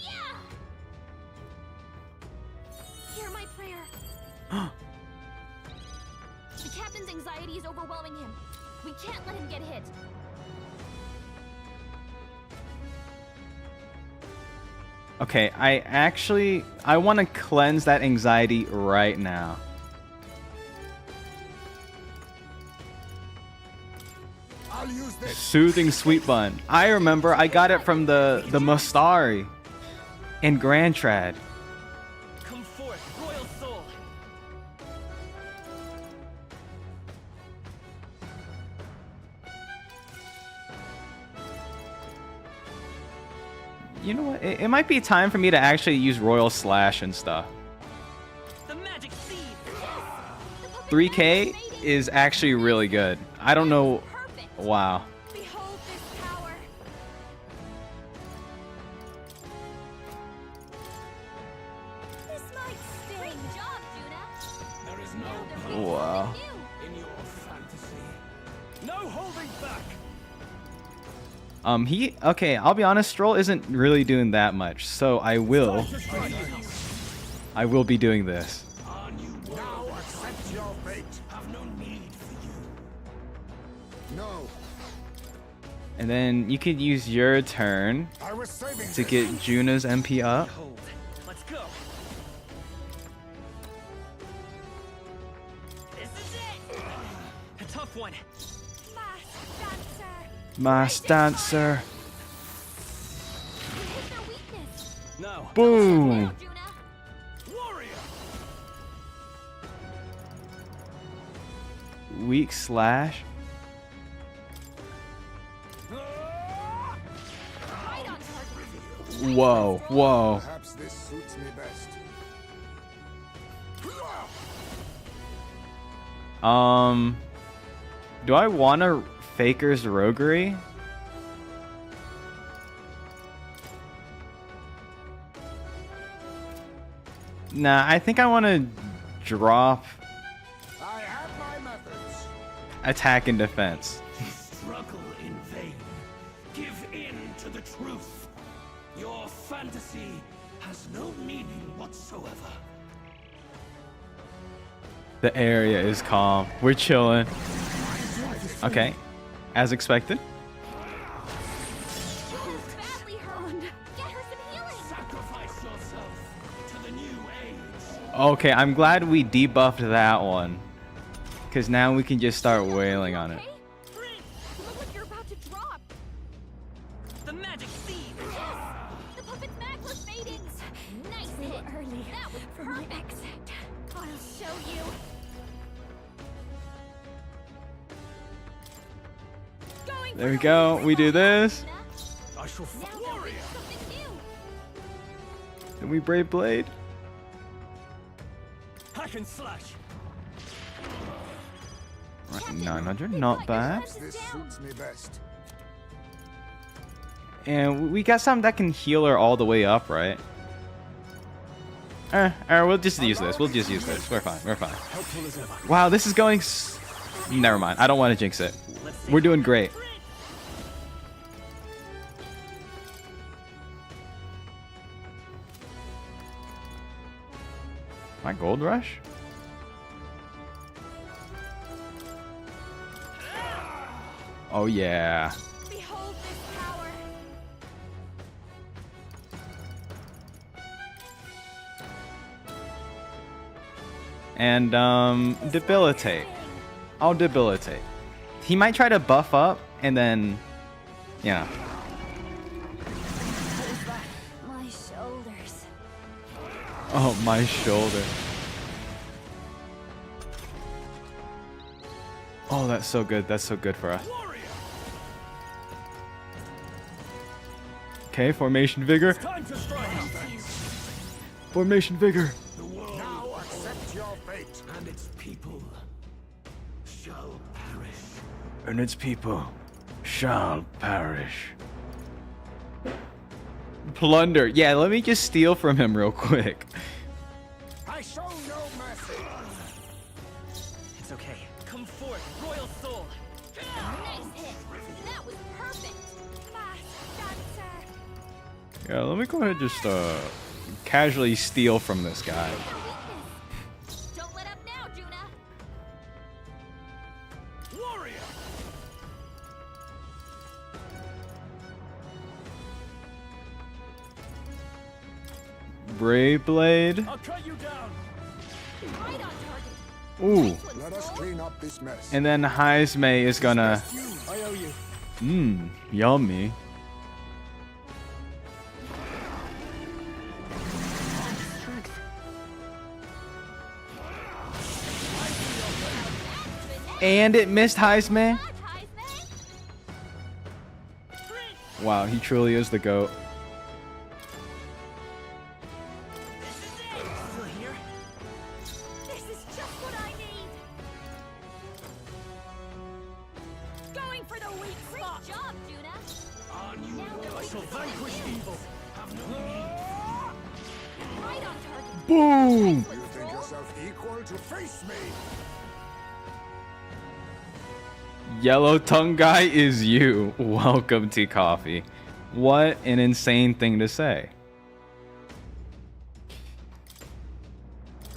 Yeah. Hear my prayer. The captain's anxiety is overwhelming him. We can't let him get hit. Okay, I want to cleanse that anxiety right now. I'll use this. Soothing sweet bun. I remember I got it from the Mustari in Grand Trad. Come forth, royal soul. You know what? It might be time for me to actually use Royal Slash and stuff. The magic seed. 3K is actually really good. I don't know. Wow. Behold this power. This might sting. Great job, Juna. There is no Wow. in your fantasy. No holding back. Okay, I'll be honest, Stroll isn't really doing that much, so I will be doing this. Now accept your fate. Have no need for you. No, And then you could use your turn I was saving to this. get Juna's MP up. Behold. Let's go. This is it. A tough one. Masked dancer. Masked Dancer. You hit their weakness. No. Boom. Now, Juna. Warrior. Weak Slash. Right on target. Whoa, whoa. Perhaps this suits me best. Do I want a Faker's Roguery? Nah, I think I want to drop I have my methods. attack and defense. Struggle in vain. Give in to the truth. Your fantasy has no meaning whatsoever. The area is calm. We're chilling. Okay, as expected. She's badly hurt. Get her some healing. Sacrifice yourself to the new age. Okay, I'm glad we debuffed that one. Because now we can just start wailing on it. Okay? You look like you're about to drop. The magic seed. The puppet's mag was fading. Nice hit. Early. That was perfect. I'll show you. Going There we for go. it. We do this. I shall Now fight. there'll be Warrior. something new. Then we Brave Blade. Hack and slash. Right, 900, not bad. This suits me best. And we got something that can heal her all the way up, right? We'll just use this. We'll just use this. We're fine. We're fine. Helpful as ever. Wow, this is going. Never mind. I don't want to jinx it. We're doing great. My gold rush? Oh yeah. Behold this power. And debilitate. I'll debilitate. He might try to buff up and then, yeah. My shoulders. Oh, my shoulder. Oh, that's so good. That's so good for us. Warrior. Okay, formation vigor. Time to strike. Formation vigor. The world Now accept your fate. and its people shall perish. And its people shall perish. Plunder. Yeah, let me just steal from him real quick. I show no mercy. It's okay. Come forth, royal soul. Nice hit. That was perfect. Masked dancer. Yeah, let me go ahead and just casually steal from this guy. Their weakness. Don't let up now, Juna. Warrior. Brave Blade. I'll cut you down. Right on target. Ooh. Nice one, Let us Soul. clean up this mess. And then Heismay is gonna I owe you. Mmm, yummy. And it missed Heisman. Wow, he truly is the GOAT. This is just what I need. Going for the weak spot. Great job, Juna. On you go. I shall vanquish evil. Have no need. Right on target. Boom! You think yourself equal to face me? Yellow tongue guy is you. Welcome to coffee. What an insane thing to say.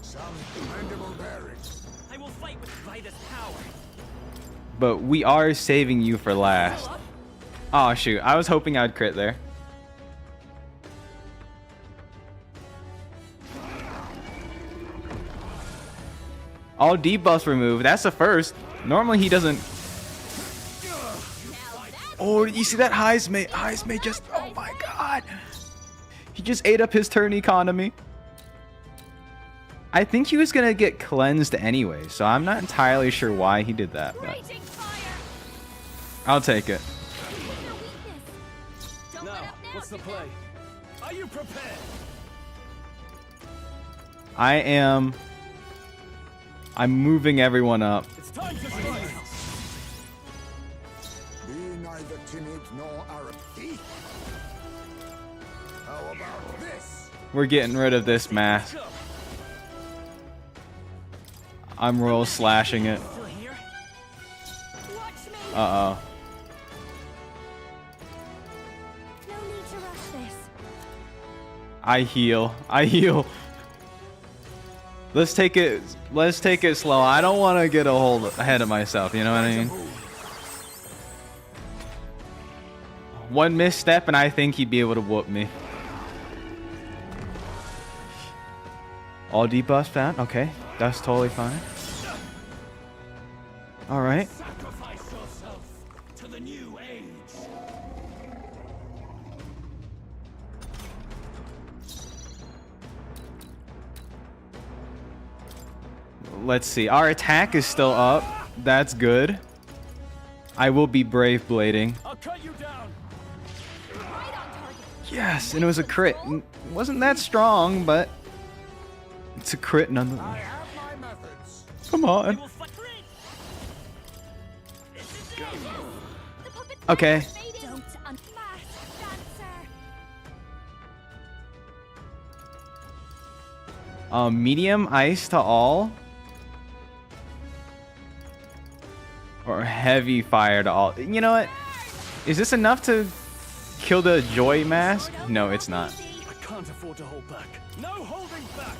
Some commendable bearings. I will fight with Vida's power. But we are saving you for last. Oh shoot, I was hoping I'd crit there. All debuffs removed. That's the first. Normally he doesn't. Oh, did you see that Heisman? Heisman just, oh my god. He just ate up his turn economy. I think he was going to get cleansed anyway, so I'm not entirely sure why he did that. But I'll take it. Now, what's the play? Are you prepared? I'm moving everyone up. It's time to strike. Be neither timid nor arrogant. How about this? We're getting rid of this mask. I'm royal slashing it. Still here? Uh-oh. No need to rush this. I heal. Let's take it slow. I don't want to get ahead of myself, you know what I mean? One misstep and I think he'd be able to whoop me. All debuffs found? Okay, that's totally fine. Alright. Sacrifice yourself to the new age. Let's see. Our attack is still up. That's good. I will be brave blading. I'll cut you down. Yes, and it was a crit. It wasn't that strong, but it's a crit I nonetheless. have my methods. Come on. We'll fight. Okay. Don't unmask, dancer. Medium ice to all. Or heavy fire to all. You know what? Is this enough to kill the joy mask? No, it's not. I can't afford to hold back. No holding back.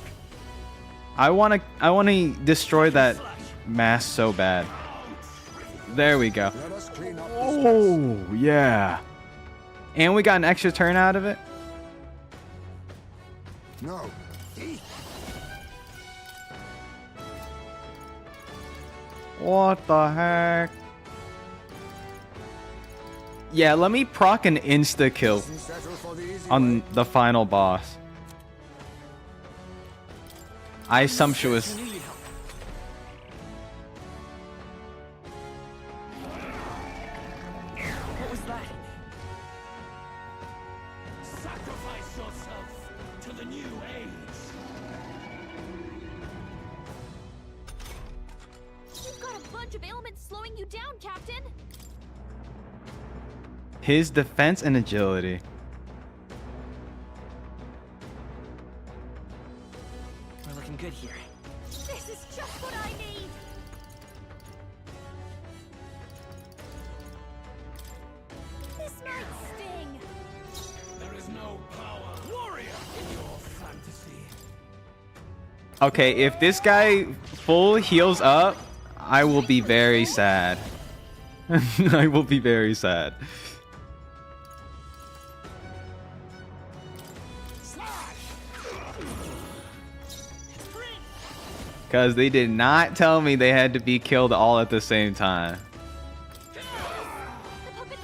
I wanna destroy that mask so bad. There we go. Let us clean up this Oh, yeah. And we got an extra turn out of it. No. What the heck? Yeah, let me proc an insta kill Settle for the easy on way. the final boss. I sumptuous. What was that? Sacrifice yourself to the new age. You've got a bunch of ailments slowing you down, Captain. His defense and agility. We're looking good here. This is just what I need. This might sting. There is no power, warrior, in your fantasy. Okay, if this guy full heals up, I will be very sad. I will be very sad. Because they did not tell me they had to be killed all at the same time. The puppet's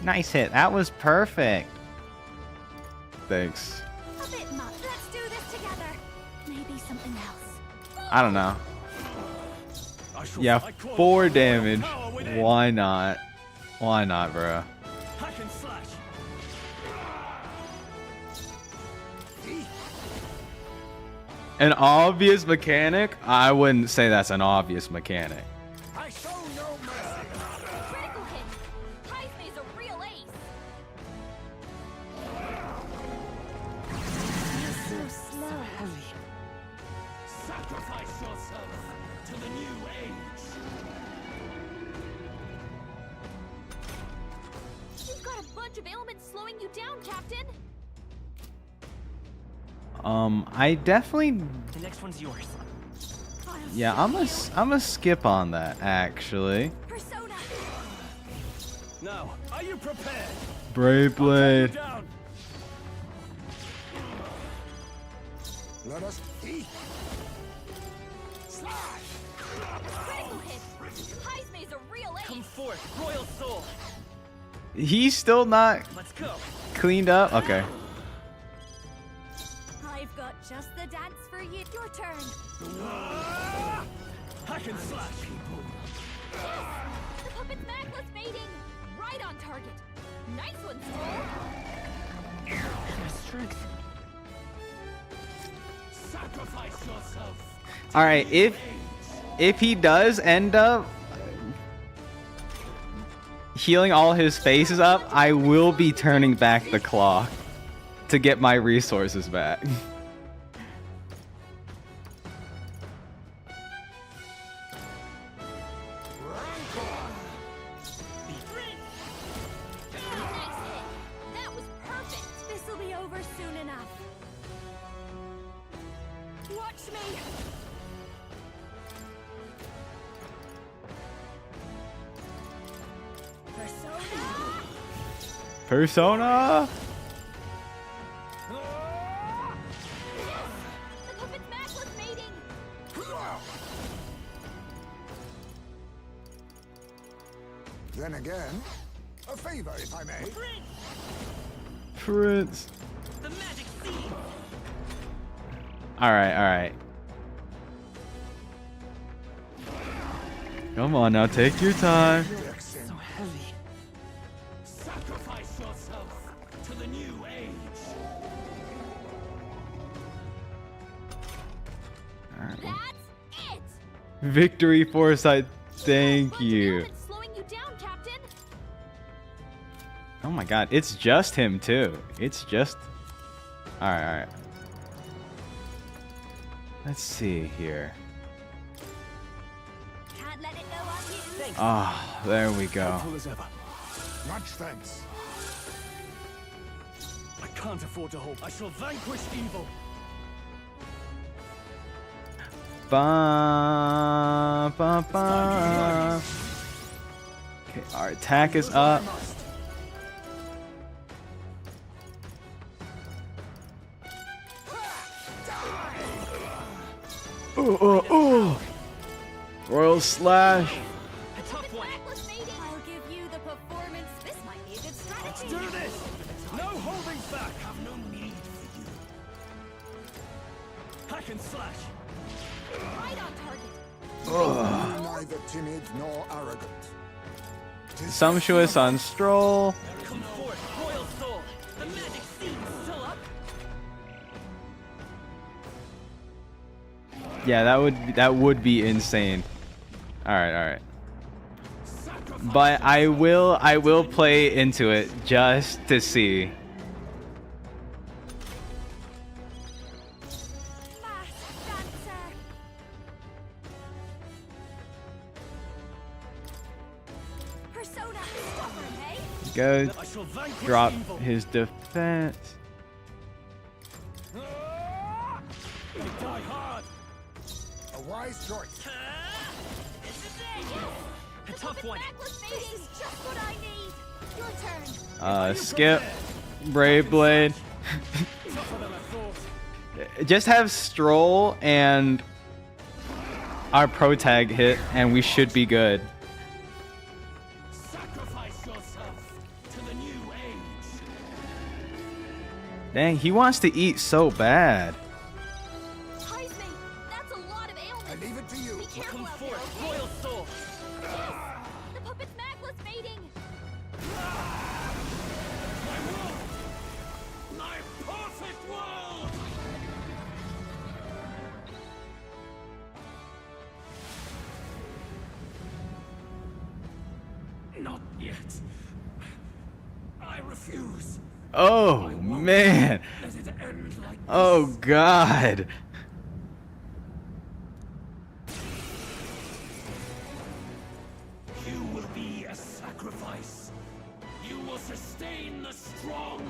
Nice hit. That was perfect. Thanks. A bit much. Let's do this together. Maybe something else. I don't know. I shall Yeah, fight for 4 royal damage. power within. Why not? Why not, bro? Hack and slash. An obvious mechanic? I wouldn't say that's an obvious mechanic. I show no mercy. Critical hit. Hype's a real ace. You're so slow. Sacrifice yourself to the new age. You've got a bunch of ailments slowing you down, Captain. I definitely, The next one's yours. yeah, I'm gonna skip on that actually. Persona. Now, are you prepared? Brave Blade. Down. Let us eat. Critical hit. Hype's a real ace. Come forth, royal soul. He's still not Let's go. cleaned up. Okay. I've got just the dance for you. Your turn. Hack and slash. The puppet's necklace mating. Right on target. Nice one, Stroll. My strength. Sacrifice yourself. All right. If he does end up healing all his faces up, I will be turning back the clock to get my resources back. Nice hit. That was perfect. This'll be over soon enough. Watch me. Persona. Persona. The puppet's necklace mating. Then again, a favor, if I may. Prince. The magic seed. All right. All right. Come on now, take your time. So heavy. Sacrifice yourself to the new age. That's it. Victory Foresight. Thank you. Ailments slowing you down, Captain. Oh my god, it's just him too. It's just... Alright, alright. Let's see here. Can't let it go unused. Ah, there we go. Full as ever. Much thanks. I can't afford to hope. I shall vanquish evil. Ba, ba, ba. Okay, our attack is up. Oh. Royal Slash. A tough one. Necklace mating. I'll give you the performance. This might be a good Let's strategy. do this. No holding back. Have no need for you. Hack and slash. Right on target. Neither timid nor arrogant. Sumptuous on Stroll. Come forth, royal soul. The magic seed is still up. Yeah, that would be insane. All right. But I will play into it just to see. Fast dancer. Persona. Stubborn, hey? Go I shall vanquish drop evil. his defense. They die hard. A wise choice. This is it. A tough one. Necklace mating is just what I need. Your turn. Skip. Brave Blade. Tougher than I thought. Just have Stroll and our pro tag hit, and we should be good. Sacrifice yourself to the new Dang, he wants to eat so bad. Heismate, that's a lot of ailments. I leave it to you. Be careful Come out there, forth, okay? royal soul. The puppet's magless mating. My perfect world! Not yet. I refuse. Oh man. Let it end like Oh god. You will be a sacrifice. You will sustain the strong.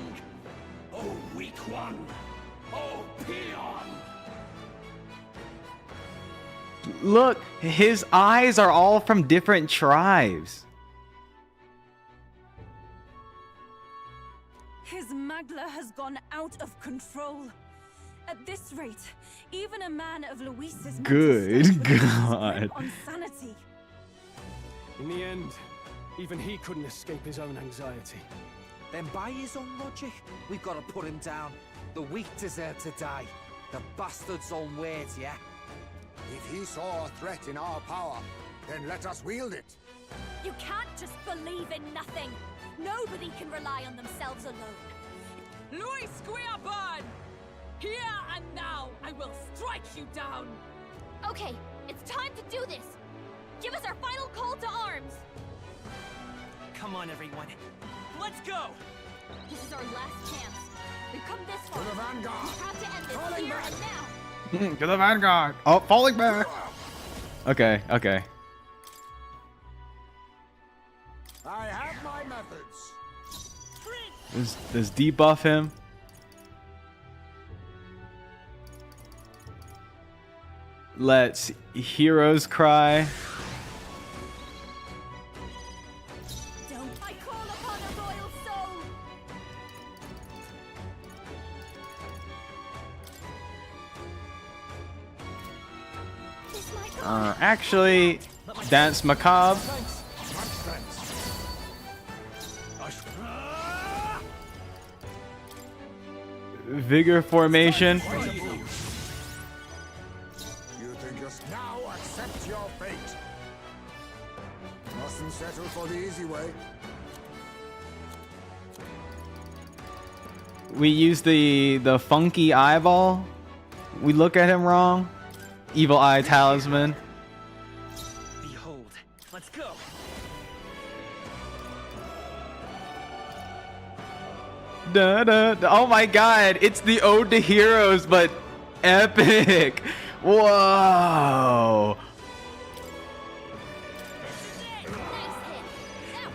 Oh, weak one. Oh, peon. Look, his eyes are all from different tribes. His magla has gone out of control. At this rate, even a man of Luis's Good God. on sanity. In the end, even he couldn't escape his own anxiety. Then by his own logic, we've got to put him down. The weak deserve to die. The bastard's own words, yeah? If he saw a threat in our power, then let us wield it. You can't just believe in nothing. Nobody can rely on themselves alone. Luis Guiaban! Here and now, I will strike you down! Okay, it's time to do this. Give us our final call to arms. Come on, everyone. Let's go! This is our last chance. We've come this far. To the vanguard. We have to end this Falling here back. and now. To the vanguard. Oh, falling back. Okay, okay. I have my methods. Does debuff him? Let's heroes cry. Don't I call upon a royal soul? This might go. Actually, Dance Macabre. Vigor formation. You think you're now accept your fate. Mustn't settle for the easy way. We use the funky eyeball. We look at him wrong. Evil eye talisman. Behold, let's go. Da, da, da. Oh my god, it's the Ode to Heroes, but epic. Whoa.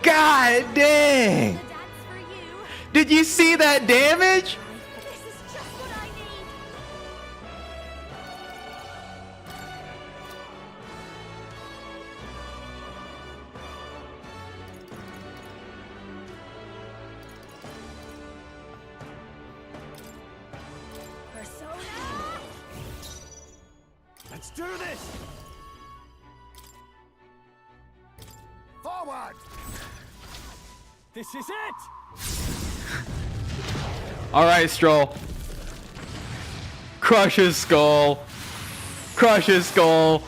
God dang. The dance for you. Did you see that damage? This is just what I need. Persona. Let's do this! Forward! This is it! All right, Stroll. Crush his skull. Crush his skull.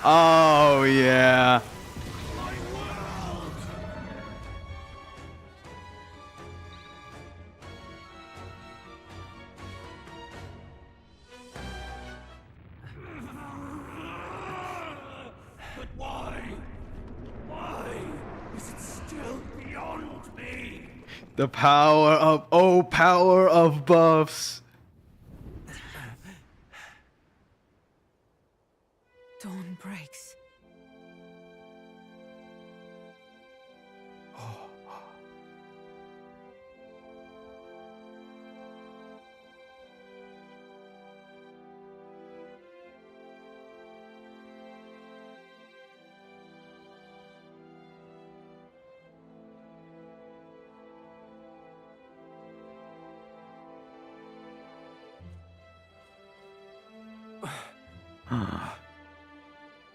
Oh yeah. But why? Why is it still beyond me? The power of buffs. Dawn breaks.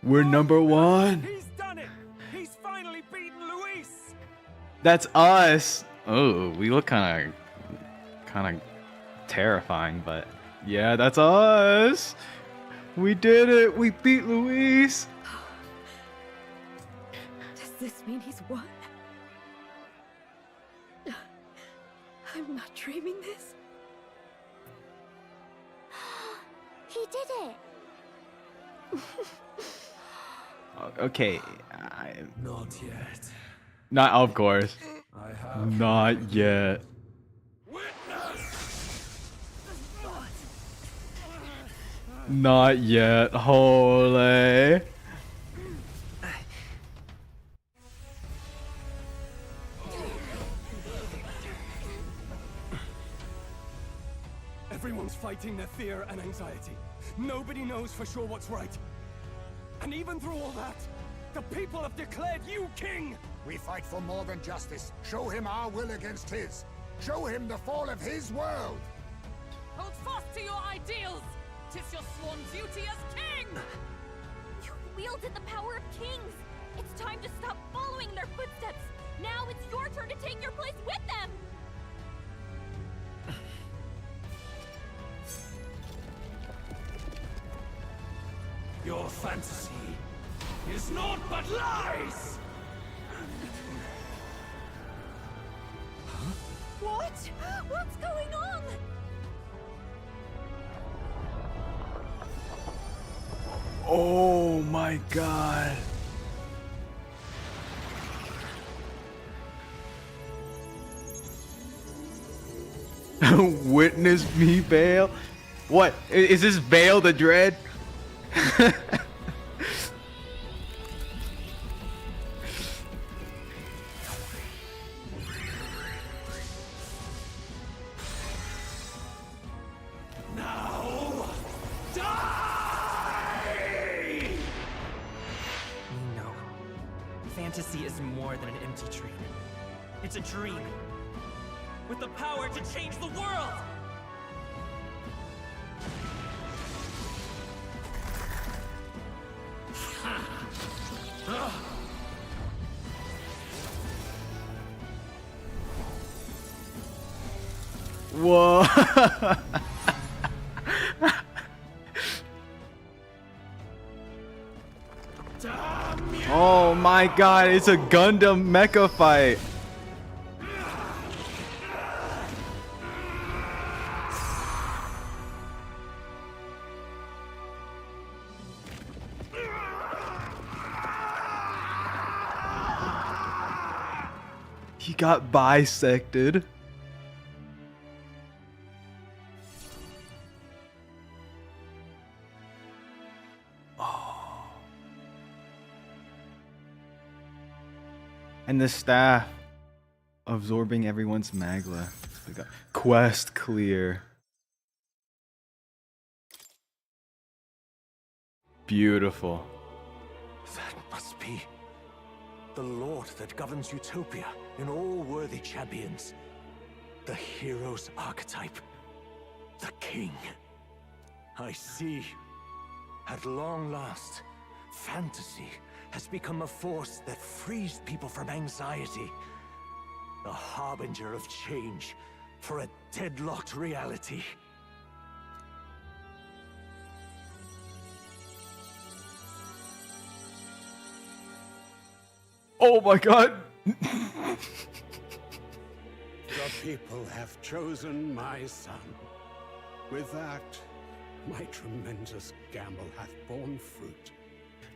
We're number one. He's done it! He's finally beaten Luis! That's us. Oh, we look kind of terrifying, but yeah, that's us. We did it. We beat Luis. Does this mean he's won? I'm not dreaming this. He did it! Okay. Not yet. Not, of course. I have Not yet. Not yet. Holy. Everyone's fighting their fear and anxiety. Nobody knows for sure what's right. And even through all that, the people have declared you king! We fight for more than justice. Show him our will against his. Show him the fall of his world. Hold fast to your ideals! 'Tis your sworn duty as king! You wielded the power of kings! It's time to stop following their footsteps! Now it's your turn to take your place with them! Your fantasy is naught but lies! What? What's going on? Oh my god. Witness me, Vale. What? Is this Vale the Dread? Now, die! No. Fantasy is more than an empty dream. It's a dream with the power to change the world! Whoa. Oh my god, it's a Gundam mecha fight. He got bisected. And the staff absorbing everyone's magla. We got quest clear. Beautiful. That must be the Lord that governs Utopia in all worthy champions. The hero's archetype. The king. I see. At long last, fantasy has become a force that frees people from anxiety. A harbinger of change for a deadlocked reality. Oh my god! The people have chosen my son. With that, my tremendous gamble hath borne fruit.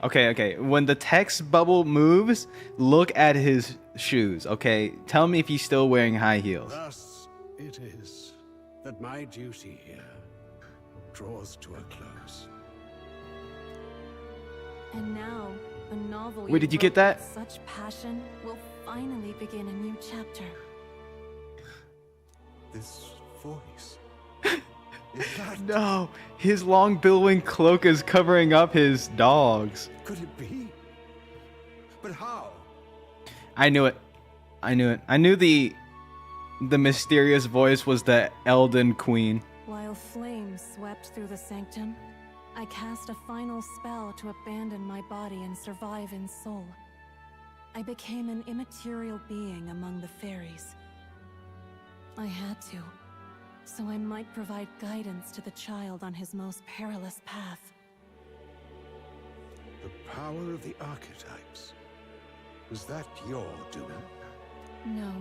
Okay. When the text bubble moves, look at his shoes, okay? Tell me if he's still wearing high heels. Thus it is that my duty here draws to a close. And now, a novel Wait, did you get that? with such passion will finally begin a new chapter. This voice. Is that... No, his long billowing cloak is covering up his dogs. Could it be? But how? I knew it. I knew the mysterious voice was the Elden Queen. While flames swept through the sanctum, I cast a final spell to abandon my body and survive in soul. I became an immaterial being among the fairies, I had to, so I might provide guidance to the child on his most perilous path. The power of the archetypes. Was that your doing? No.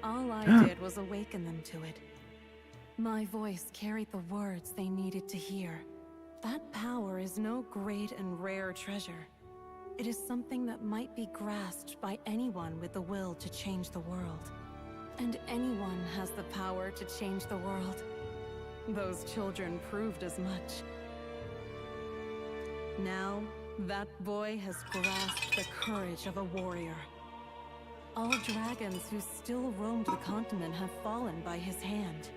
All I did was awaken them to it. My voice carried the words they needed to hear. That power is no great and rare treasure. It is something that might be grasped by anyone with the will to change the world. And anyone has the power to change the world. Those children proved as much. Now, that boy has grasped the courage of a warrior. All dragons who still roamed the continent have fallen by his hand.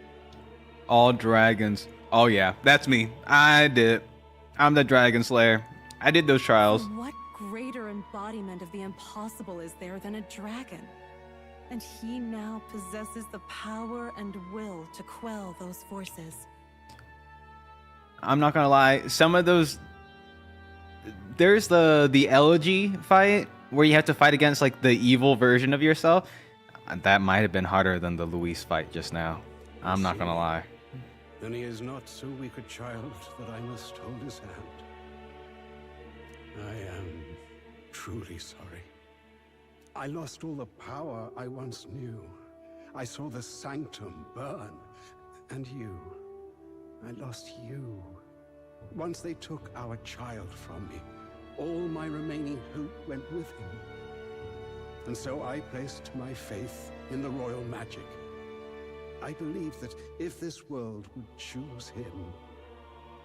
All dragons. Oh yeah, that's me. I did. I'm the dragon slayer. I did those trials. What greater embodiment of the impossible is there than a dragon? And he now possesses the power and will to quell those forces. I'm not gonna lie. Some of those. There's the elegy fight where you have to fight against like the evil version of yourself. That might have been harder than the Luis fight just now. I'm not gonna lie. Then he is not so weak a child that I must hold his hand. I am truly sorry. I lost all the power I once knew. I saw the sanctum burn. And you. I lost you. Once they took our child from me, all my remaining hope went with him. And so I placed my faith in the royal magic. I believed that if this world would choose him,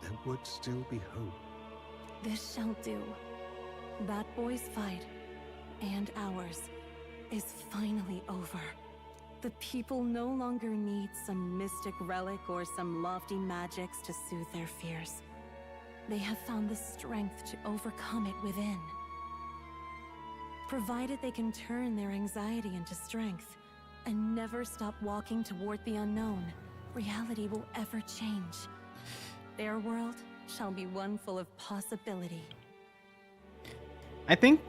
there would still be hope. This shall do. That boy's fight, and ours, is finally over. The people no longer need some mystic relic or some lofty magics to soothe their fears. They have found the strength to overcome it within. Provided they can turn their anxiety into strength, and never stop walking toward the unknown, reality will ever change. Their world shall be one full of possibility. I think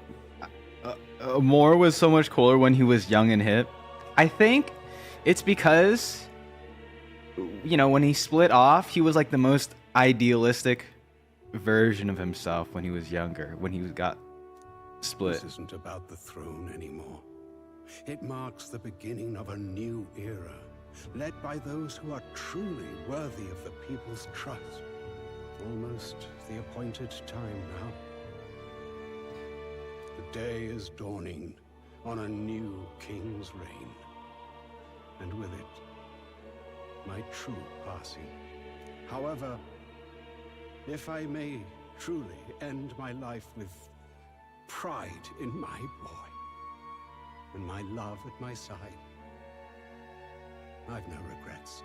Moore was so much cooler when he was young and hip. I think it's because, you know, when he split off, he was like the most idealistic version of himself when he was younger, when he got split. This isn't about the throne anymore. It marks the beginning of a new era, led by those who are truly worthy of the people's trust. Almost the appointed time now. The day is dawning on a new king's reign. And with it, my true passing. However, if I may truly end my life with pride in my boy, and my love at my side, I've no regrets.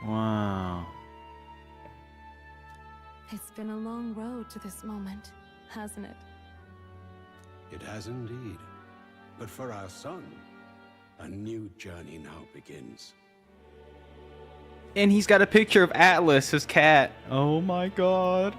Wow. It's been a long road to this moment, hasn't it? It has indeed. But for our son, a new journey now begins. And he's got a picture of Atlas, his cat. Oh my god.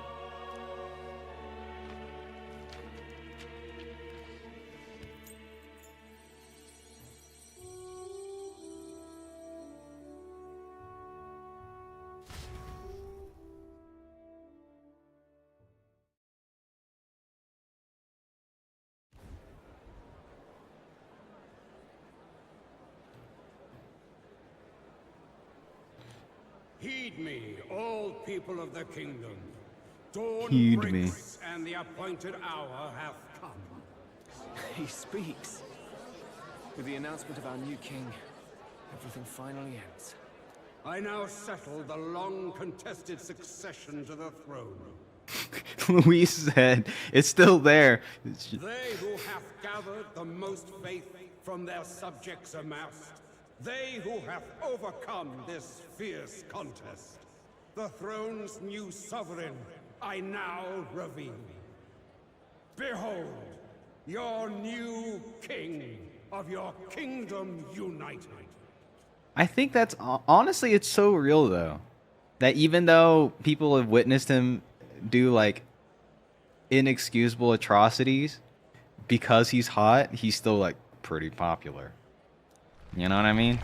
Heed me, all people of the kingdom. Dawn Heed breaks, and the appointed hour hath come. He speaks. With the announcement of our new king, everything finally ends. I now settle the long-contested succession to the throne. Luis said, it's still there. They who have gathered the most faith from their subjects amassed, they who have overcome this fierce contest, the throne's new sovereign, I now reveal. Behold, your new king of your kingdom united. I think that's honestly, it's so real though, that even though people have witnessed him do like inexcusable atrocities, because he's hot, he's still like pretty popular. You know what I mean?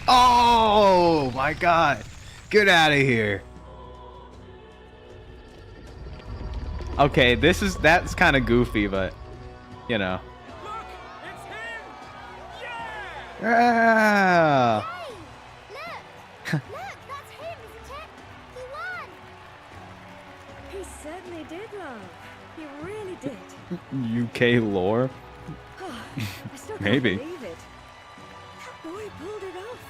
Oh my god! Get out of here! Okay, that's kind of goofy, but you know. Look, it's him! Yeah! Yeah! Look, that's him, isn't it? He won! He certainly did, love. He really did. UK lore? I still can't Maybe. believe it. That boy pulled it off.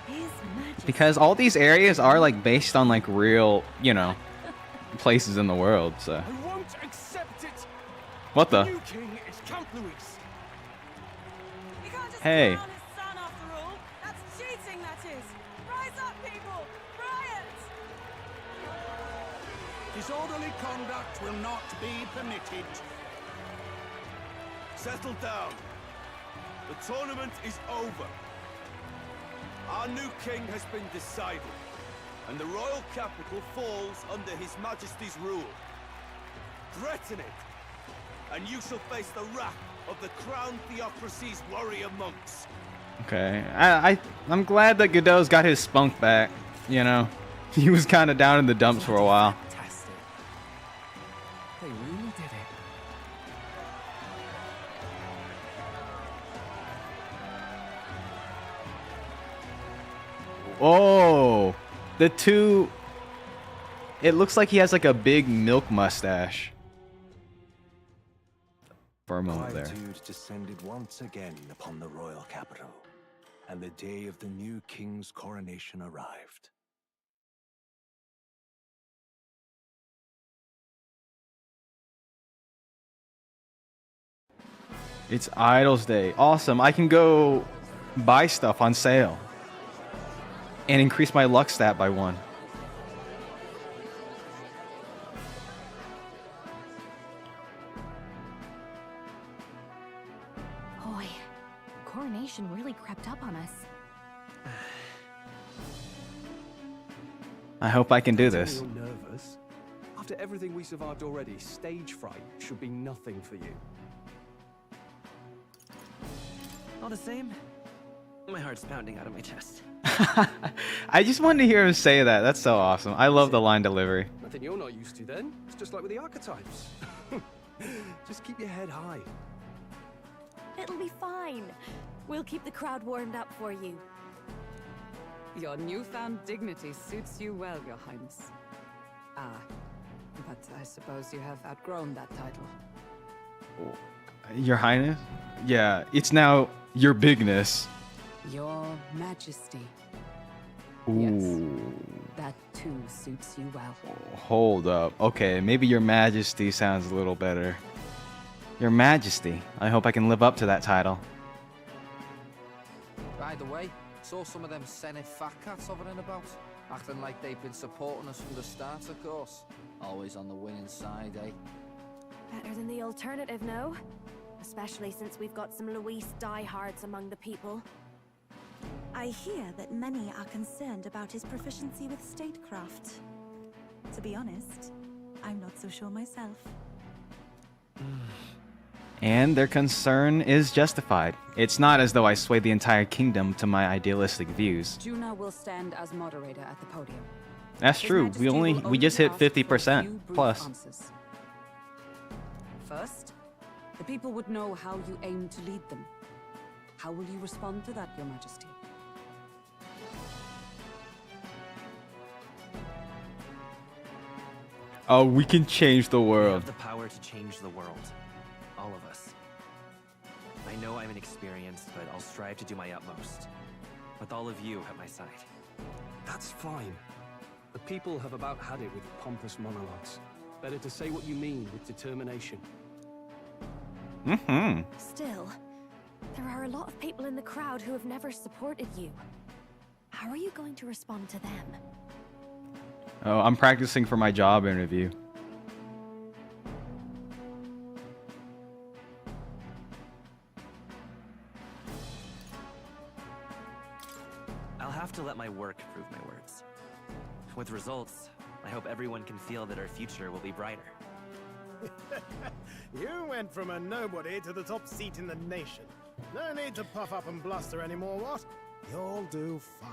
His Majesty. Because all these areas are like based on like real, you know, places in the world. So I won't accept it. what the? New king is Count Luis. You can't just Hey. crown his son after all. That's cheating, that is. Rise up, people! Riot! Disorderly conduct will not be permitted. Settle down. The tournament is over. Our new king has been decided, and the royal capital falls under His Majesty's rule. Threaten it, and you shall face the wrath of the Crown Theocracy's warrior monks. Okay, I'm glad that Godot's got his spunk back. You know, he was kind of down in the dumps for a while. Fantastic. They really did it. Oh, the two. It looks like he has like a big milk mustache. For a moment there. Quietude descended once again upon the royal capital, and the day of the new king's coronation arrived. It's Idols Day. Awesome. I can go buy stuff on sale and increase my luck stat by 1. Boy, coronation really crept up on us. I hope I can do Tell me this. You're nervous. After everything we survived already, stage fright should be nothing for you. All the same, my heart's pounding out of my chest. I just wanted to hear him say that. That's so awesome. I love the line delivery. Nothing you're not used to then. It's just like with the archetypes. Just keep your head high. It'll be fine. We'll keep the crowd warmed up for you. Your newfound dignity suits you well, Your Highness. Ah, but I suppose you have outgrown that title. Your Highness? Yeah, it's now Your Bigness. Your Majesty. Ooh. That too suits you well. Hold up. Okay, maybe Your Majesty sounds a little better. Your Majesty. I hope I can live up to that title. By the way, saw some of them Senate fat cats hovering about, acting like they've been supporting us from the start, of course. Always on the winning side, eh? Better than the alternative, no? Especially since we've got some Luis diehards among the people. I hear that many are concerned about his proficiency with statecraft. To be honest, I'm not so sure myself. And their concern is justified. It's not as though I sway the entire kingdom to my idealistic views. Juna will stand as moderator at the podium. That's His true. Majesty We will just hit ask for a few 50% brief plus. answers. First, the people would know how you aim to lead them. How will you respond to that, Your Majesty? Oh, we can change the We world. have the power to change the world. All of us. I know I'm inexperienced, but I'll strive to do my utmost. With all of you at my side. That's fine. The people have about had it with pompous monologues. Better to say what you mean with determination. Mm-hmm. Still, there are a lot of people in the crowd who have never supported you. How are you going to respond to them? Oh, I'm practicing for my job interview. I'll have to let my work prove my words. With results, I hope everyone can feel that our future will be brighter. You went from a nobody to the top seat in the nation. No need to puff up and bluster anymore, what? You'll do fine.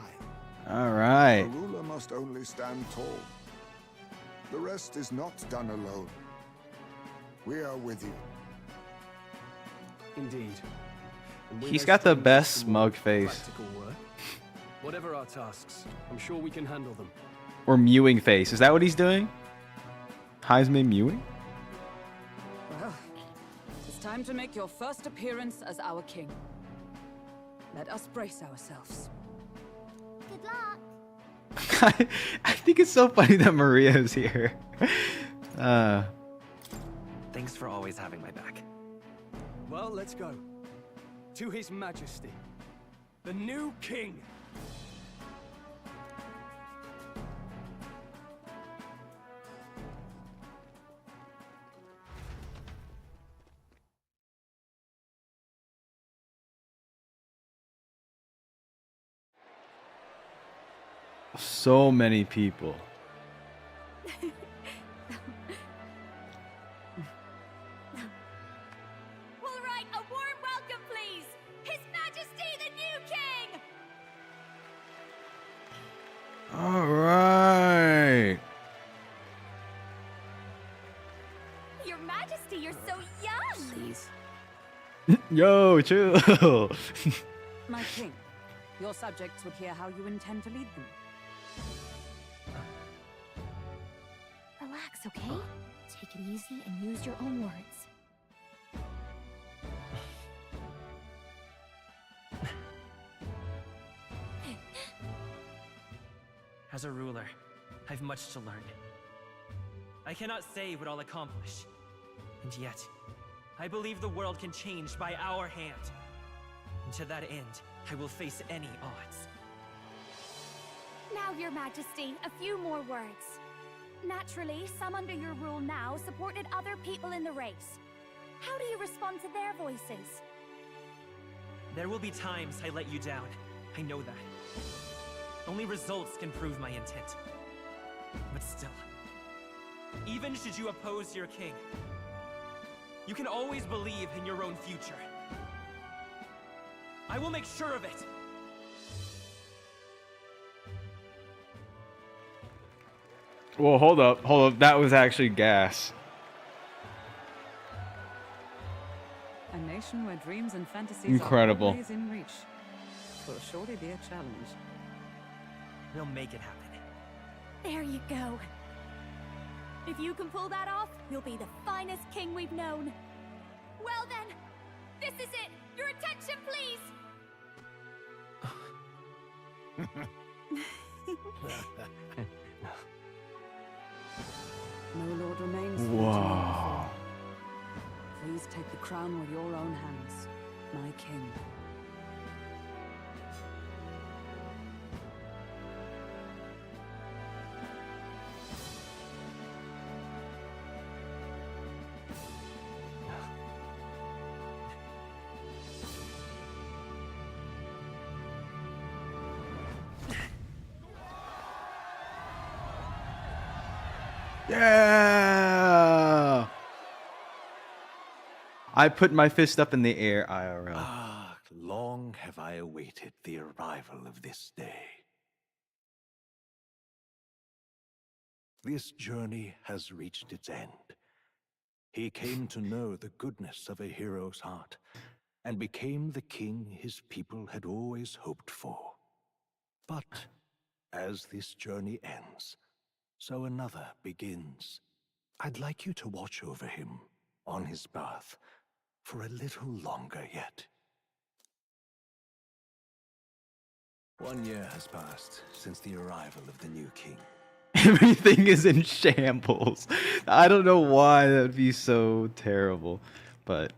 All right. A ruler must only stand tall. The rest is not done alone. We are with you. Indeed. And we He's may got the strain best some more smug face. practical work. Whatever our tasks, I'm sure we can handle them. Or mewing face. Is that what he's doing? Heisman mewing? Well, it's time to make your first appearance as our king. Let us brace ourselves. Good luck. I think it's so funny that Maria is here. Thanks for always having my back. Well, let's go. To His Majesty, the new king. So many people. All right, a warm welcome, please. His Majesty, the new king. All right. Your Majesty, you're so young. Please. Yo, chill. My king, your subjects would hear how you intend to lead them. Relax, okay? Take it easy and use your own words. As a ruler, I've much to learn. I cannot say what I'll accomplish. And yet, I believe the world can change by our hand. And to that end, I will face any odds. Now, Your Majesty, a few more words. Naturally, some under your rule now supported other people in the race. How do you respond to their voices? There will be times I let you down. I know that. Only results can prove my intent. But still, even should you oppose your king, you can always believe in your own future. I will make sure of it. Well, hold up. That was actually gas. A nation where dreams and fantasies Incredible. are always in reach. Will surely be a challenge. We'll make it happen. There you go. If you can pull that off, you'll be the finest king we've known. Well then, this is it. Your attention, please. No lord remains. Whoa. Please take the crown with your own hands, my king. Yeah. I put my fist up in the air, IRL. Ah, long have I awaited the arrival of this day. This journey has reached its end. He came to know the goodness of a hero's heart, and became the king his people had always hoped for. But as this journey ends, so another begins. I'd like you to watch over him on his path for a little longer yet. 1 year has passed since the arrival of the new king. Everything is in shambles. I don't know why that would be so terrible, but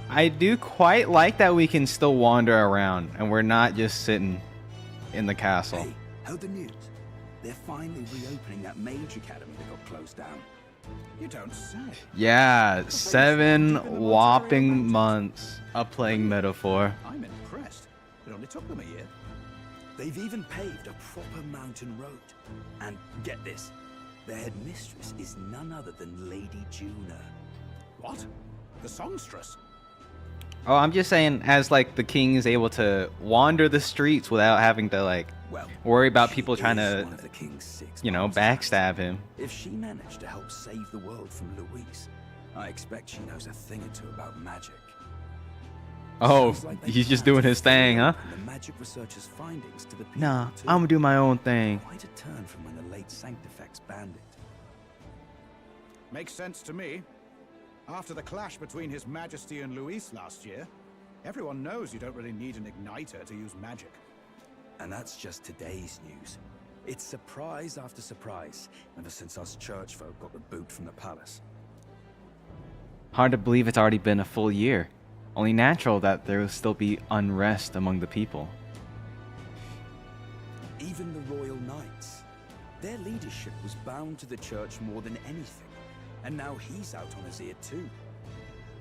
I do quite like that we can still wander around and we're not just sitting in the castle. Hey, heard the news? They're finally reopening that mage academy that got closed down. You don't say. Yeah, 7 whopping months of playing Metaphor. I'm impressed. It only took them a year. They've even paved a proper mountain road. And get this, their headmistress is none other than Lady Juna. What? The songstress? Oh, I'm just saying, as like the king is able to wander the streets without having to like worry about people trying to, you know, backstab him. If she managed to help save the world from Louise, I expect she knows a thing or two about magic. Oh, he's just doing his thing, huh? The magic researcher's findings to the people Nah, too. I'm gonna do my own thing. Quite a turn from when the late Sanctifex banned it. Makes sense to me. After the clash between His Majesty and Luis last year, everyone knows you don't really need an igniter to use magic. And that's just today's news. It's surprise after surprise, ever since us church folk got the boot from the palace. Hard to believe it's already been a full year. Only natural that there will still be unrest among the people. Even the royal knights. Their leadership was bound to the church more than anything. And now he's out on his ear too.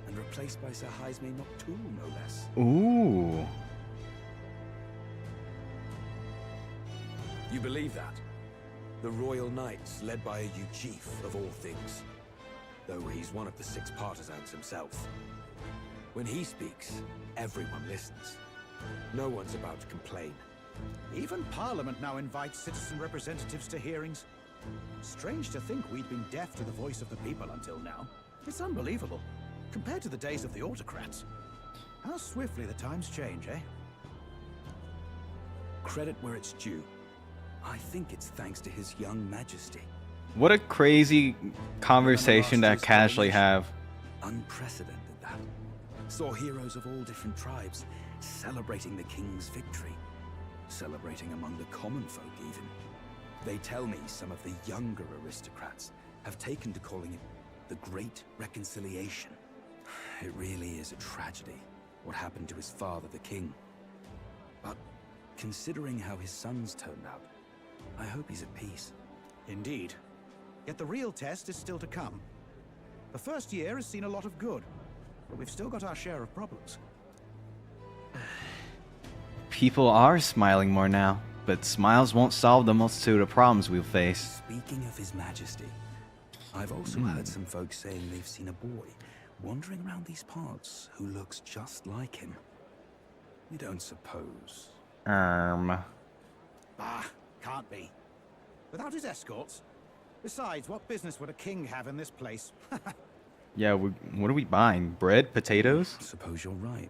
And replaced by Sir Heisme Noctul, no less. Ooh. You believe that? The royal knights, led by a Uchief of all things. Though he's one of the 6 partisans himself. When he speaks, everyone listens. No one's about to complain. Even Parliament now invites citizen representatives to hearings. Strange to think we'd been deaf to the voice of the people until now. It's unbelievable, compared to the days of the autocrats. How swiftly the times change, eh? Credit where it's due. I think it's thanks to His young majesty. What a crazy conversation to casually have. Unprecedented, that. Saw heroes of all different tribes celebrating the king's victory. Celebrating among the common folk, even. They tell me some of the younger aristocrats have taken to calling it the Great Reconciliation. It really is a tragedy, what happened to his father, the king. But considering how his sons turned out, I hope he's at peace. Indeed. Yet the real test is still to come. The first year has seen a lot of good, but we've still got our share of problems. People are smiling more now, but smiles won't solve the multitude of problems we'll face. Speaking of His Majesty, I've also heard some folks saying they've seen a boy wandering around these parts who looks just like him. You don't suppose? Ah, can't be. Without his escorts? Besides, what business would a king have in this place? Yeah, what are we buying? Bread? Potatoes? Suppose you're right.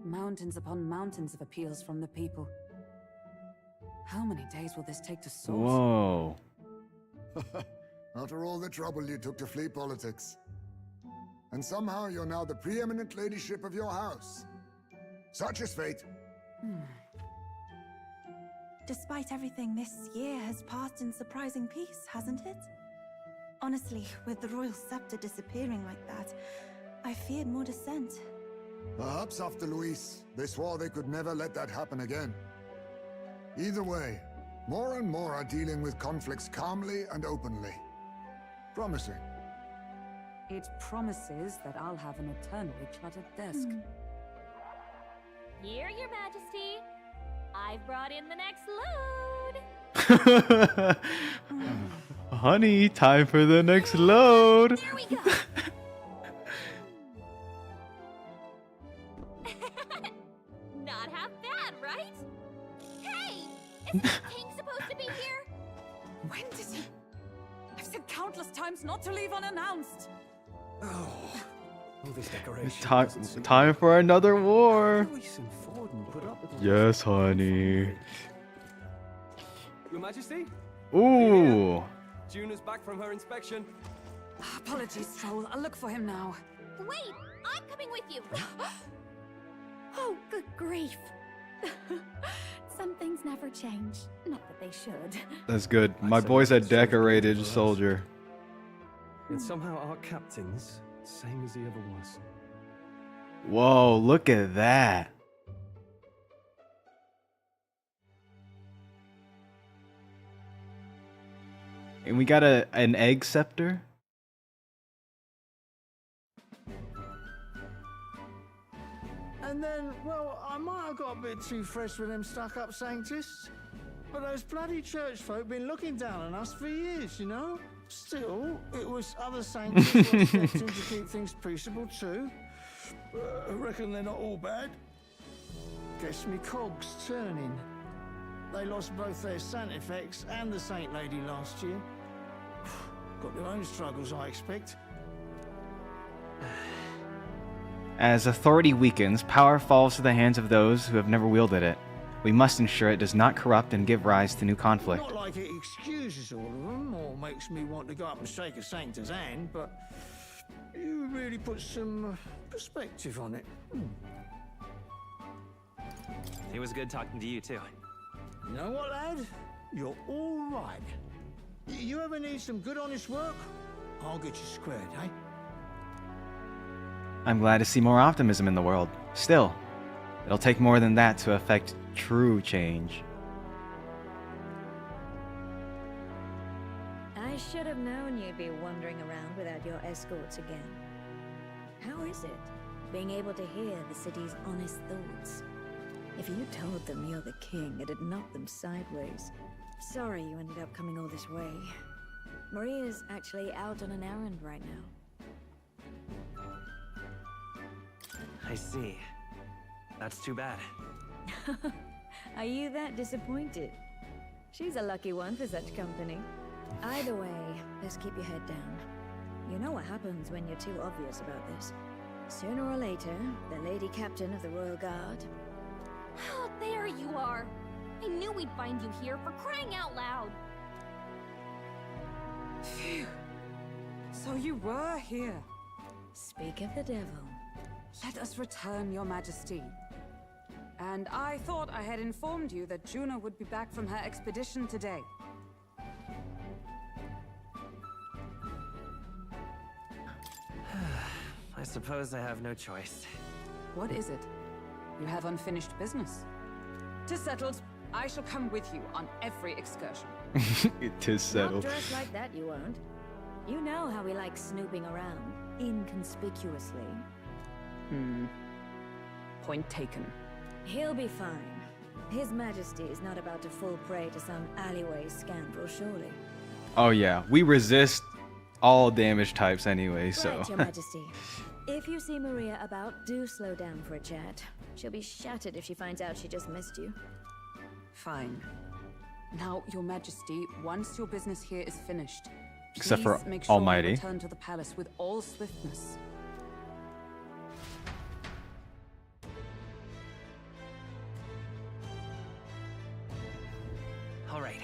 Mountains upon mountains of appeals from the people. How many days will this take to sort? Whoa. After all the trouble you took to flee politics. And somehow you're now the preeminent ladyship of your house. Such is fate. Despite everything, this year has passed in surprising peace, hasn't it? Honestly, with the royal scepter disappearing like that, I feared more dissent. Perhaps after Luis, they swore they could never let that happen again. Either way, more and more are dealing with conflicts calmly and openly. Promising. It promises that I'll have an eternally cluttered desk. Here, Your Majesty. I've brought in the next load. Honey, time for the next load. There we go. Not half bad, right? Hey, is the king supposed to be here? When did he? I've said countless times not to leave unannounced. Oh, all this decoration. It's time for another war. Luis and Forden put up with all Yes, honey. Your Majesty? Ooh. Juna's back from her inspection. Apologies, Troll. I'll look for him now. Wait, I'm coming with you. Oh, good grief. Some things never change. Not that they should. That's good. My boy's a decorated soldier. And somehow our captain's same as he ever was. Whoa, look at that. And we got an egg scepter. And then, well, I might have got a bit too fresh with them stuck-up sanctists. But those bloody church folk been looking down on us for years, you know? Still, it was other sanctists who were expecting to keep things peaceable too. I reckon they're not all bad. Guess me cogs turning. They lost both their Santifex and the Saint Lady last year. Got their own struggles, I expect. As authority weakens, power falls to the hands of those who have never wielded it. We must ensure it does not corrupt and give rise to new conflict. Not like it excuses all of them, or makes me want to go up and shake a sanctor's hand, but you really put some perspective on it. It was good talking to you, too. You know what, lad? You're all right. You ever need some good, honest work? I'll get you squared, eh? I'm glad to see more optimism in the world. Still, it'll take more than that to affect true change. I should have known you'd be wandering around without your escorts again. How is it, being able to hear the city's honest thoughts? If you told them you're the king, it'd knock them sideways. Sorry you ended up coming all this way. Maria's actually out on an errand right now. I see. That's too bad. Are you that disappointed? She's a lucky one for such company. Either way, best keep your head down. You know what happens when you're too obvious about this. Sooner or later, the Lady Captain of the Royal Guard... Oh, there you are! I knew we'd find you here, for crying out loud! Phew. So you were here. Speak of the devil. Let us return, Your Majesty. And I thought I had informed you that Juno would be back from her expedition today. I suppose I have no choice. What is it? You have unfinished business. 'Tis settled. I shall come with you on every excursion. It is settled. Not dressed like that, you won't. You know how we like snooping around, inconspicuously. Point taken. He'll be fine. His Majesty is not about to fall prey to some alleyway scoundrel, surely. Oh yeah, we resist all damage types anyway, so... Right, Your Majesty. If you see Maria about, do slow down for a chat. She'll be shattered if she finds out she just missed you. Fine. Now, Your Majesty, once your business here is finished, Except for please make sure Almighty. you return to the palace with all swiftness. All right.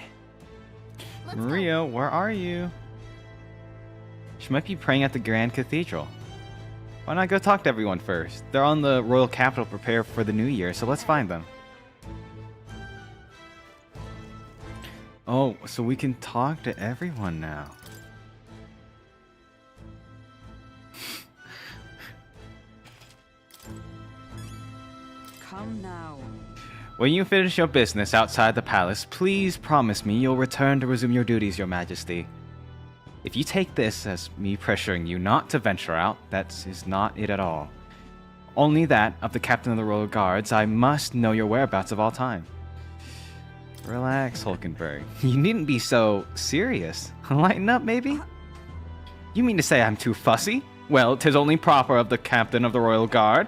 Maria, where are you? She might be praying at the Grand Cathedral. Why not go talk to everyone first? They're on the royal capital prepare for the new year, so let's find them. Oh, so we can talk to everyone now. Come now. When you finish your business outside the palace, please promise me you'll return to resume your duties, Your Majesty. If you take this as me pressuring you not to venture out, that is not it at all. Only that of the Captain of the Royal Guards, I must know your whereabouts of all time. Relax, Hulkenberg. You needn't be so serious. Lighten up, maybe? You mean to say I'm too fussy? Well, 'tis only proper of the Captain of the Royal Guard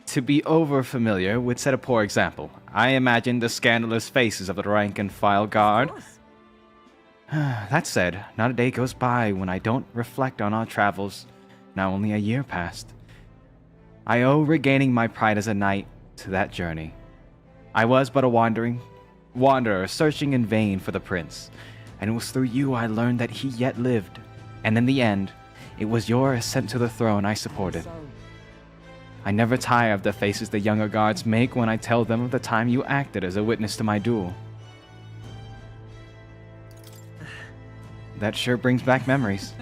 to be over-familiar would set a poor example. I imagine the scandalous faces of the rank-and-file guard. That said, not a day goes by when I don't reflect on our travels, now only a year past. I owe regaining my pride as a knight to that journey. I was but a wanderer searching in vain for the prince, and it was through you I learned that he yet lived, and in the end, it was your ascent to the throne I supported. I never tire of the faces the younger guards make when I tell them of the time you acted as a witness to my duel. That sure brings back memories.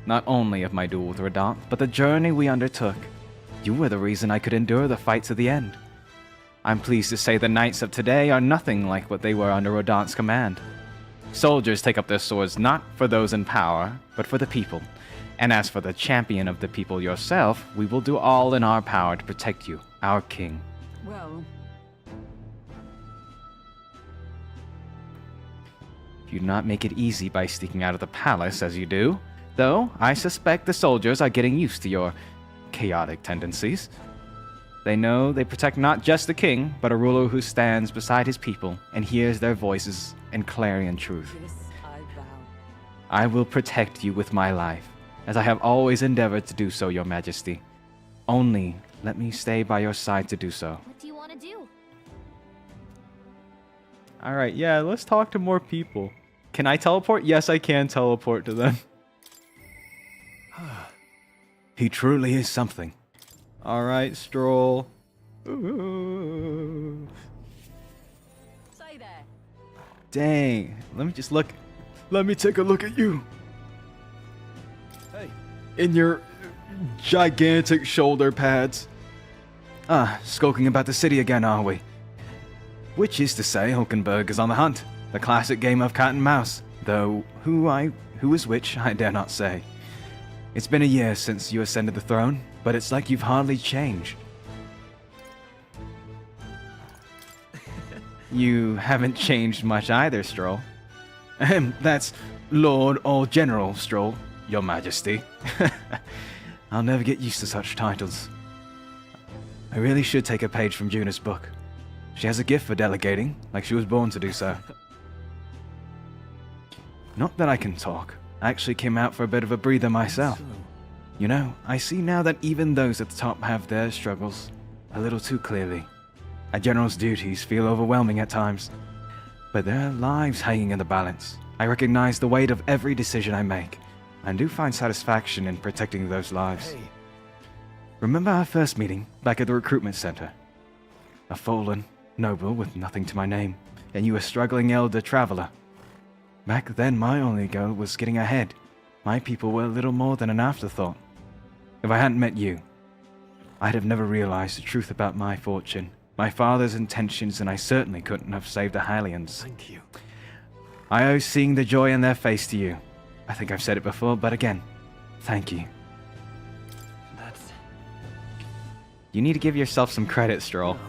Not only of my duel with Redant, but the journey we undertook. You were the reason I could endure the fight to the end. I'm pleased to say the knights of today are nothing like what they were under Rodant's command. Soldiers take up their swords not for those in power, but for the people. And as for the champion of the people yourself, we will do all in our power to protect you, our king. Well, You do not make it easy by sneaking out of the palace as you do, though I suspect the soldiers are getting used to your chaotic tendencies. They know they protect not just the king, but a ruler who stands beside his people and hears their voices in clarion truth. this I vow. I will protect you with my life, as I have always endeavored to do so, your majesty. Only let me stay by your side to do so. What do you want to do? Alright, yeah, let's talk to more people. Can I teleport? Yes, I can teleport to them. He truly is something. Alright, Stroll. Ooh. Stay there. Dang. Let me just look. Let me take a look at you. Hey. In your gigantic shoulder pads. Skulking about the city again, are we? Which is to say, Hulkenberg is on the hunt. The classic game of cat and mouse. Though who is which, I dare not say. It's been a year since you ascended the throne, but it's like you've hardly changed. You haven't changed much either, Stroll. That's Lord or General Stroll, your majesty. I'll never get used to such titles. I really should take a page from Juna's book. She has a gift for delegating, like she was born to do so. Not that I can talk. I actually came out for a bit of a breather myself. You know, I see now that even those at the top have their struggles a little too clearly. A general's duties feel overwhelming at times, but there are lives hanging in the balance. I recognize the weight of every decision I make, and do find satisfaction in protecting those lives. Hey. Remember our first meeting back at the recruitment center? A fallen noble with nothing to my name, and you a struggling elder traveler. Back then, my only goal was getting ahead. My people were little more than an afterthought. If I hadn't met you, I'd have never realized the truth about my fortune, my father's intentions, and I certainly couldn't have saved the Hylians. Thank you. I owe seeing the joy in their face to you. I think I've said it before, but again, thank you. You need to give yourself some credit, Stroll. No.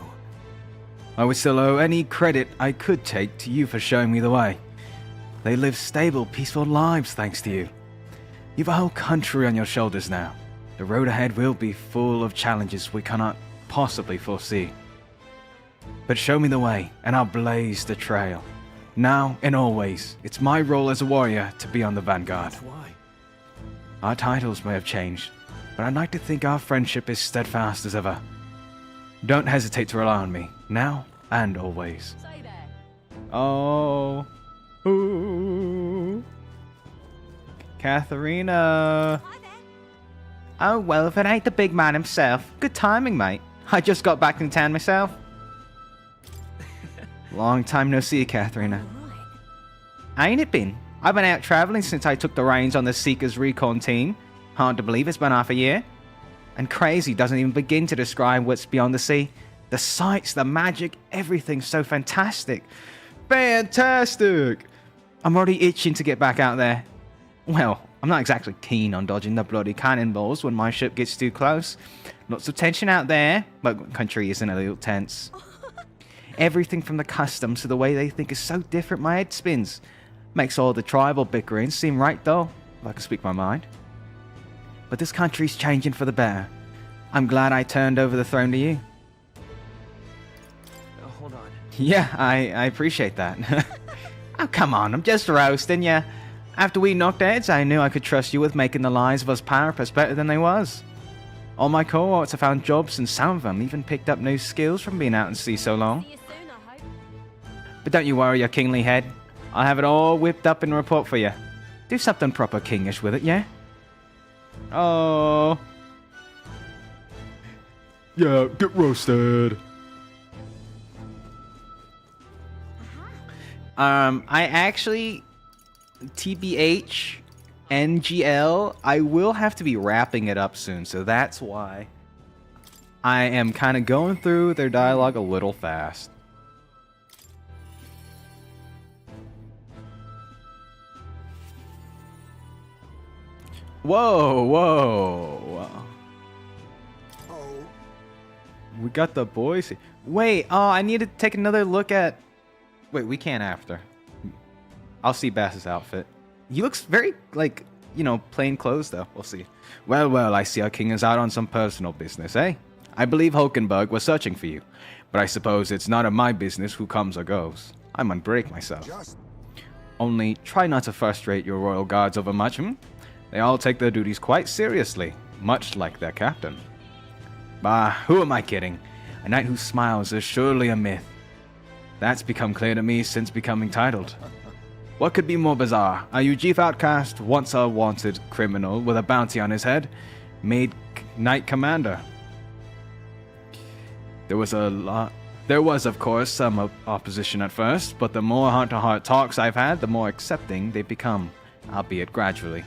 I would still owe any credit I could take to you for showing me the way. They live stable, peaceful lives thanks to you. You've a whole country on your shoulders now. The road ahead will be full of challenges we cannot possibly foresee. But show me the way, and I'll blaze the trail. Now and always, it's my role as a warrior to be on the vanguard. That's why. Our titles may have changed, but I'd like to think our friendship is steadfast as ever. Don't hesitate to rely on me, now and always. Stay there. Oh. Ooh. Katharina. Oh, well, if it ain't the big man himself. Good timing, mate. I just got back in town myself. Long time no see, Katharina. Ain't it been? I've been out traveling since I took the reins on the Seekers recon team. Hard to believe it's been half a year. And crazy doesn't even begin to describe what's beyond the sea. The sights, the magic, everything's so fantastic. Fantastic! I'm already itching to get back out there. Well, I'm not exactly keen on dodging the bloody cannonballs when my ship gets too close. Lots of tension out there, but country isn't a little tense. Everything from the customs to the way they think is so different my head spins. Makes all the tribal bickering seem right though, if I can speak my mind. But this country's changing for the better. I'm glad I turned over the throne to you. Hold on. Yeah, I appreciate that. Oh, come on, I'm just roasting ya. After we knocked heads, I knew I could trust you with making the lives of us Powerpuffs better than they was. All my cohorts have found jobs, and some of them even picked up new skills from being out in sea so long. See you soon, I hope. But don't you worry your kingly head. I'll have it all whipped up in a report for you. Do something proper kingish with it, yeah? Oh. Yeah, get roasted. I actually, TBH, NGL, I will have to be wrapping it up soon, so that's why I am kind of going through their dialogue a little fast. Whoa, whoa. We got the boys. Wait, oh, I need to take another look at... Wait, we can't after. I'll see Bass's outfit. He looks very, like, you know, plain clothes, though. We'll see. Well, well, I see our king is out on some personal business, eh? I believe Hulkenberg was searching for you, but I suppose it's none of my business who comes or goes. I'm on break myself. Only try not to frustrate your royal guards overmuch, hmm? They all take their duties quite seriously, much like their captain. Bah, who am I kidding? A knight who smiles is surely a myth. That's become clear to me since becoming titled. What could be more bizarre? A chief outcast, once a wanted criminal with a bounty on his head, made knight commander. There was, of course, some opposition at first, but the more heart-to-heart talks I've had, the more accepting they've become, albeit gradually.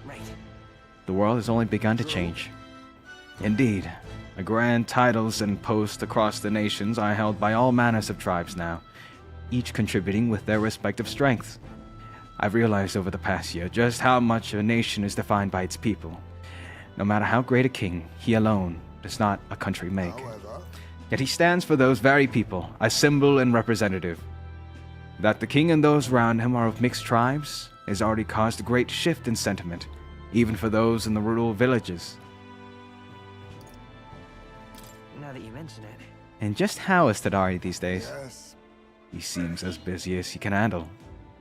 Right. The world has only begun to change. Indeed, the grand titles and posts across the nations are held by all manners of tribes now, each contributing with their respective strengths. I've realized over the past year just how much a nation is defined by its people. No matter how great a king, he alone does not a country make. Yet he stands for those very people, a symbol and representative. That the king and those around him are of mixed tribes has already caused a great shift in sentiment, even for those in the rural villages. Now that you mention it. And just how is Tadari these days? Yes. He seems as busy as he can handle.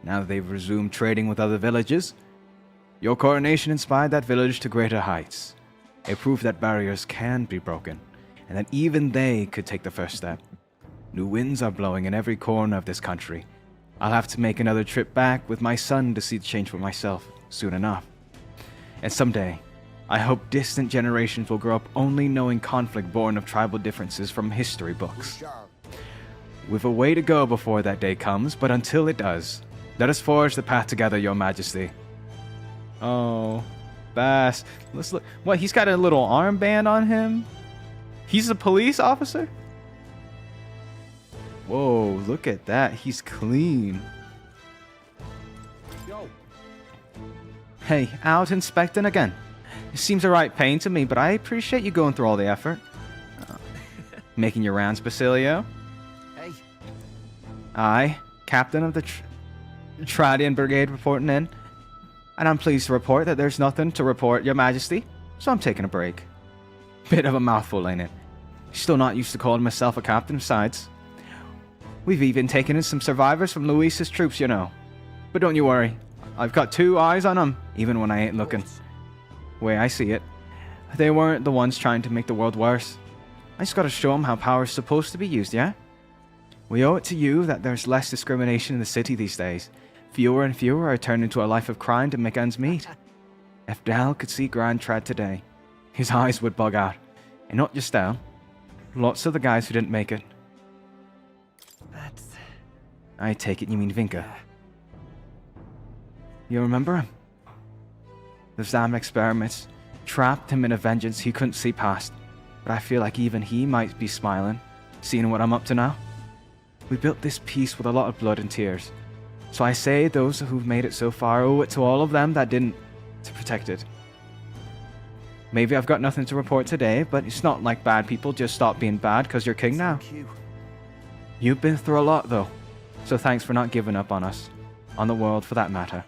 Now that they've resumed trading with other villages, your coronation inspired that village to greater heights. A proof that barriers can be broken, and that even they could take the first step. New winds are blowing in every corner of this country. I'll have to make another trip back with my son to see the change for myself soon enough. And someday, I hope distant generations will grow up only knowing conflict born of tribal differences from history books. We've a way to go before that day comes, but until it does, let us forge the path together, Your Majesty. Oh, Bass. Let's look. What, he's got a little armband on him? He's a police officer? Whoa, look at that. He's clean. Yo. Hey, out inspecting again. It seems a right pain to me, but I appreciate you going through all the effort. Making your rounds, Basilio? Hey. Aye, captain of the Tradian Brigade reporting in. And I'm pleased to report that there's nothing to report, Your Majesty, so I'm taking a break. Bit of a mouthful, ain't it? Still not used to calling myself a captain, besides. We've even taken in some survivors from Luis's troops, you know. But don't you worry, I've got 2 eyes on them, even when I ain't looking. Way I see it, they weren't the ones trying to make the world worse. I just gotta show them how power's supposed to be used, yeah? We owe it to you that there's less discrimination in the city these days. Fewer and fewer are turned into a life of crime to make ends meet. If Dal could see Grand Trad today, his eyes would bug out. And not just Dal. Lots of the guys who didn't make it. That's... I take it you mean Vinka. You remember him? The Zam experiments trapped him in a vengeance he couldn't see past. But I feel like even he might be smiling, seeing what I'm up to now. We built this peace with a lot of blood and tears. So I say those who've made it so far owe it to all of them that didn't to protect it. Maybe I've got nothing to report today, but it's not like bad people just stop being bad because you're king now. You've been through a lot though, so thanks for not giving up on us. On the world for that matter.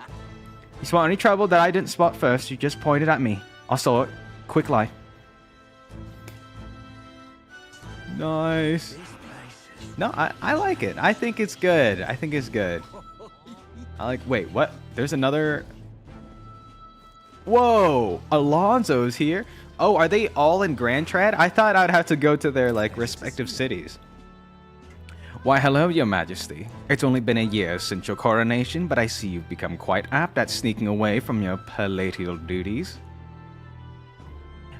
You spot any trouble that I didn't spot first, you just pointed at me. I saw it. Quick lie. Nice. No, I like it. I think it's good. I think it's good. I like... Wait, what? There's another... Whoa! Alonso's here? Oh, are they all in Grand Trad? I thought I'd have to go to their, like, respective cities. Why, hello, Your Majesty. It's only been a year since your coronation, but I see you've become quite apt at sneaking away from your palatial duties.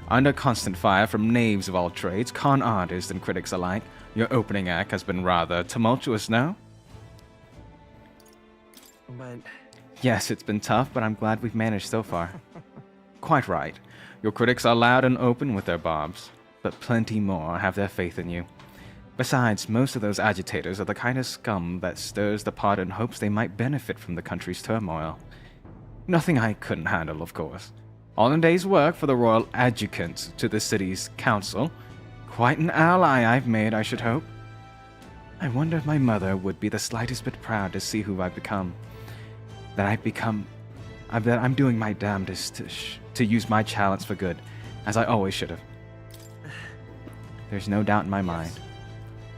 Under constant fire from knaves of all trades, con artists and critics alike, your opening act has been rather tumultuous now. But... Yes, it's been tough, but I'm glad we've managed so far. Quite right. Your critics are loud and open with their barbs. but plenty more have their faith in you. Besides, most of those agitators are the kind of scum that stirs the pot in hopes they might benefit from the country's turmoil. Nothing I couldn't handle, of course. All in a day's work for the royal adjutant to the city's council. Quite an ally I've made, I should hope. I wonder if my mother would be the slightest bit proud to see who I've become. That I'm doing my damnedest to use my talents for good, as I always should have. There's no doubt in my mind.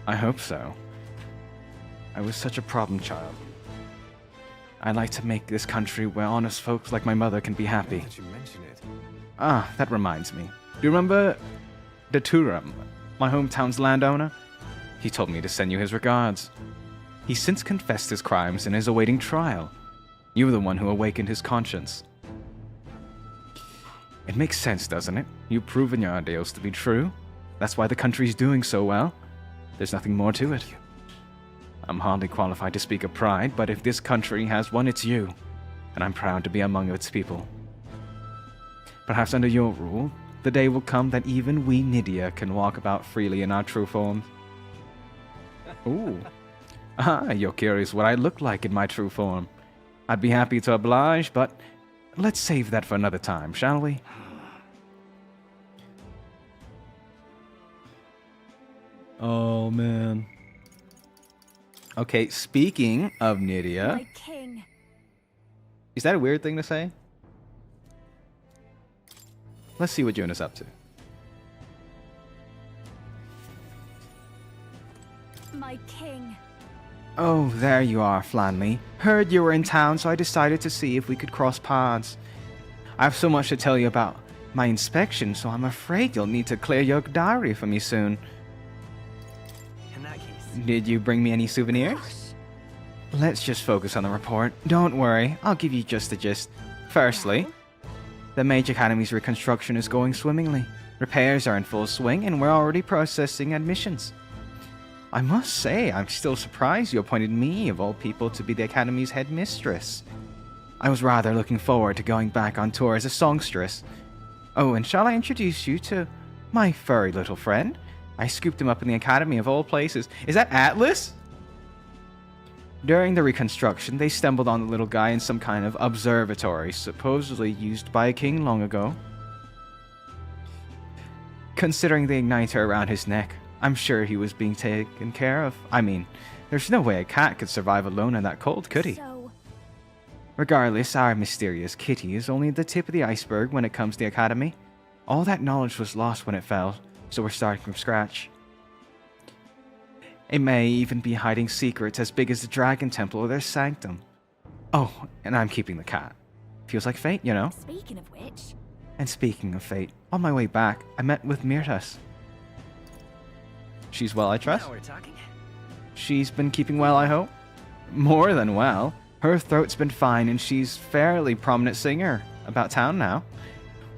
I hope so. I was such a problem child. I'd like to make this country where honest folks like my mother can be happy. That you mention it. Ah, that reminds me. Do you remember Turam, my hometown's landowner? He told me to send you his regards. He's since confessed his crimes and is awaiting trial. You were the one who awakened his conscience. It makes sense, doesn't it? You've proven your ideals to be true. That's why the country's doing so well. There's nothing more to it. I'm hardly qualified to speak of pride, but if this country has one, it's you, and I'm proud to be among its people. Perhaps under your rule, the day will come that even we Nydia can walk about freely in our true form. Ooh. Ah, you're curious what I look like in my true form. I'd be happy to oblige, but let's save that for another time, shall we? Oh, man. Okay, speaking of Nydia... My king. Is that a weird thing to say? Let's see what Jonas up to. My king. Oh, there you are, Flanley. Heard you were in town, so I decided to see if we could cross paths. I have so much to tell you about my inspection, so I'm afraid you'll need to clear your diary for me soon. In that case... Did you bring me any souvenirs? Let's just focus on the report. Don't worry, I'll give you just the gist. Firstly, the Mage Academy's reconstruction is going swimmingly. Repairs are in full swing, and we're already processing admissions. I must say, I'm still surprised you appointed me, of all people, to be the Academy's headmistress. I was rather looking forward to going back on tour as a songstress. Oh, and shall I introduce you to my furry little friend? I scooped him up in the Academy of all places. Is that Atlas? During the reconstruction, they stumbled on the little guy in some kind of observatory, supposedly used by a king long ago. Considering the igniter around his neck, I'm sure he was being taken care of. I mean, there's no way a cat could survive alone in that cold, could he? Regardless, our mysterious kitty is only the tip of the iceberg when it comes to the Academy. All that knowledge was lost when it fell, so we're starting from scratch. It may even be hiding secrets as big as the Dragon Temple or their sanctum. Oh, and I'm keeping the cat. Feels like fate, you know? Speaking of which... And speaking of fate, on my way back, I met with Myrtas. She's well, I trust? Now we're talking. She's been keeping well, I hope? More than well. Her throat's been fine and she's fairly prominent singer about town now.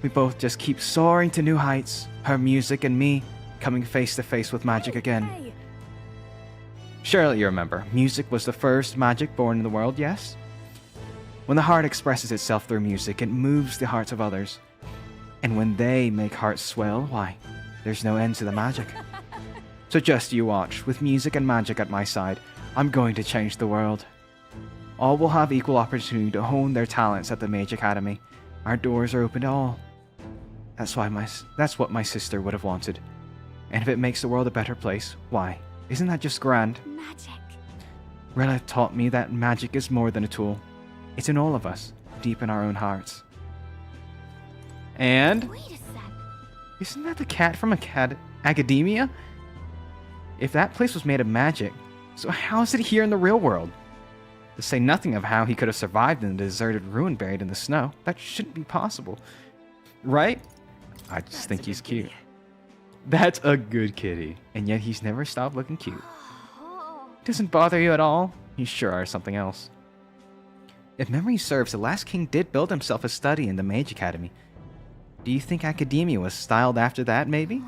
We both just keep soaring to new heights. Her music and me coming face to face with magic again. Hey. Surely you remember, music was the first magic born in the world, yes? When the heart expresses itself through music, it moves the hearts of others. And when they make hearts swell, why, there's no end to the magic. So just you watch, with music and magic at my side, I'm going to change the world. All will have equal opportunity to hone their talents at the Mage Academy. Our doors are open to all. That's what my sister would have wanted. And if it makes the world a better place, why, isn't that just grand? Magic. Rella taught me that magic is more than a tool. It's in all of us, deep in our own hearts. And... Wait a sec. Isn't that the cat from Academia? If that place was made of magic, so how is it here in the real world? To say nothing of how he could have survived in a deserted ruin buried in the snow. That shouldn't be possible. Right? I just think he's cute. That's a good kitty. And yet he's never stopped looking cute. Doesn't bother you at all? You sure are something else. If memory serves, the last king did build himself a study in the Mage Academy. Do you think Academia was styled after that, maybe?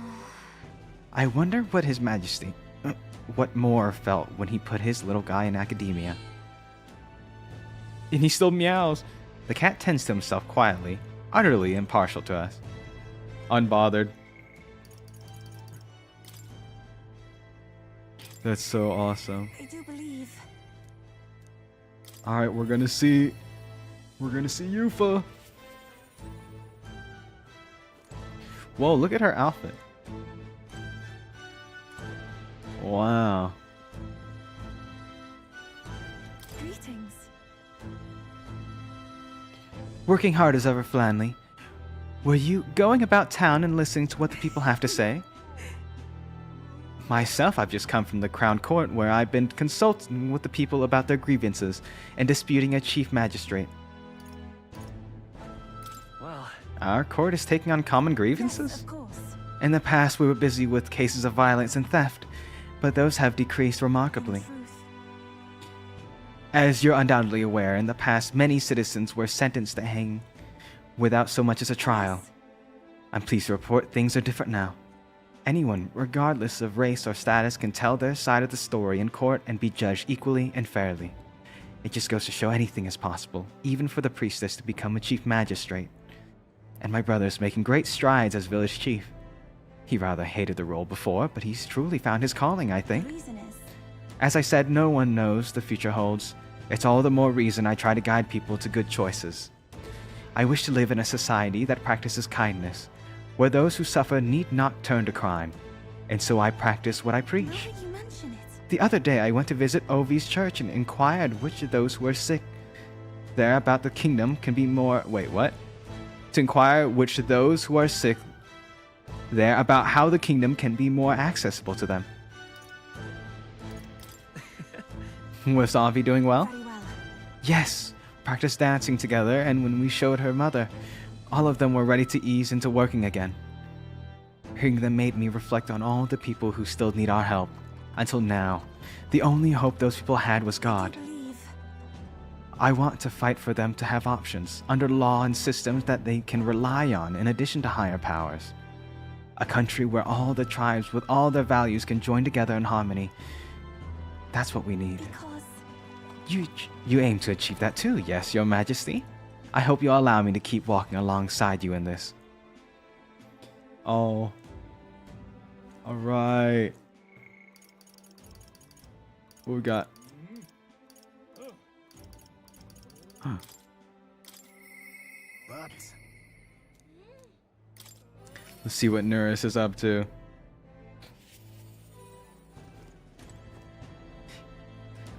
I wonder what His Majesty, what Moore felt when he put his little guy in Academia. And he still meows. The cat tends to himself quietly, utterly impartial to us. Unbothered. That's so awesome. I do believe. Alright, we're gonna see Yufa. Whoa, look at her outfit. Wow. Greetings. Working hard as ever, Flanley. Were you going about town and listening to what the people have to say? Myself, I've just come from the Crown Court, where I've been consulting with the people about their grievances and disputing a chief magistrate. Well, our court is taking on common grievances? Yes, of course. In the past, we were busy with cases of violence and theft, but those have decreased remarkably. As you're undoubtedly aware, in the past, many citizens were sentenced to hang without so much as a trial. I'm pleased to report things are different now. Anyone, regardless of race or status, can tell their side of the story in court and be judged equally and fairly. It just goes to show anything is possible, even for the priestess to become a chief magistrate. And my brother is making great strides as village chief. He rather hated the role before, but he's truly found his calling, I think. The reason is... As I said, no one knows the future holds. It's all the more reason I try to guide people to good choices. I wish to live in a society that practices kindness, where those who suffer need not turn to crime, and so I practice what I preach. Now that you mention it... The other day I went to visit Ovi's church and inquired which of those who are sick there about the kingdom can be more... Wait, what? To inquire which of those who are sick there about how the kingdom can be more accessible to them. Was Avi doing well? Very well. Yes, practiced dancing together, and when we showed her mother, all of them were ready to ease into working again. Hearing them made me reflect on all the people who still need our help. Until now, the only hope those people had was God. I want to fight for them to have options, under law and systems that they can rely on in addition to higher powers. A country where all the tribes with all their values can join together in harmony. That's what we need. Because... You aim to achieve that too, yes, Your Majesty? I hope you'll allow me to keep walking alongside you in this. Oh. Alright. What we got? Huh. But... Let's see what Nuris is up to.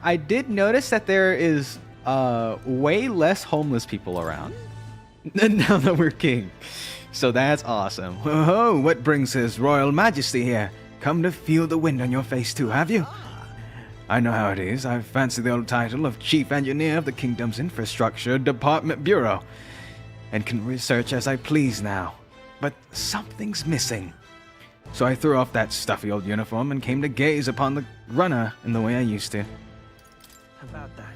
I did notice that there is way less homeless people around now that we're king. So that's awesome. Oh, what brings His Royal Majesty here? Come to feel the wind on your face too, have you? I know how it is. I fancy the old title of Chief Engineer of the Kingdom's Infrastructure Department Bureau, and can research as I please now. But something's missing. So I threw off that stuffy old uniform and came to gaze upon the runner in the way I used to. About that.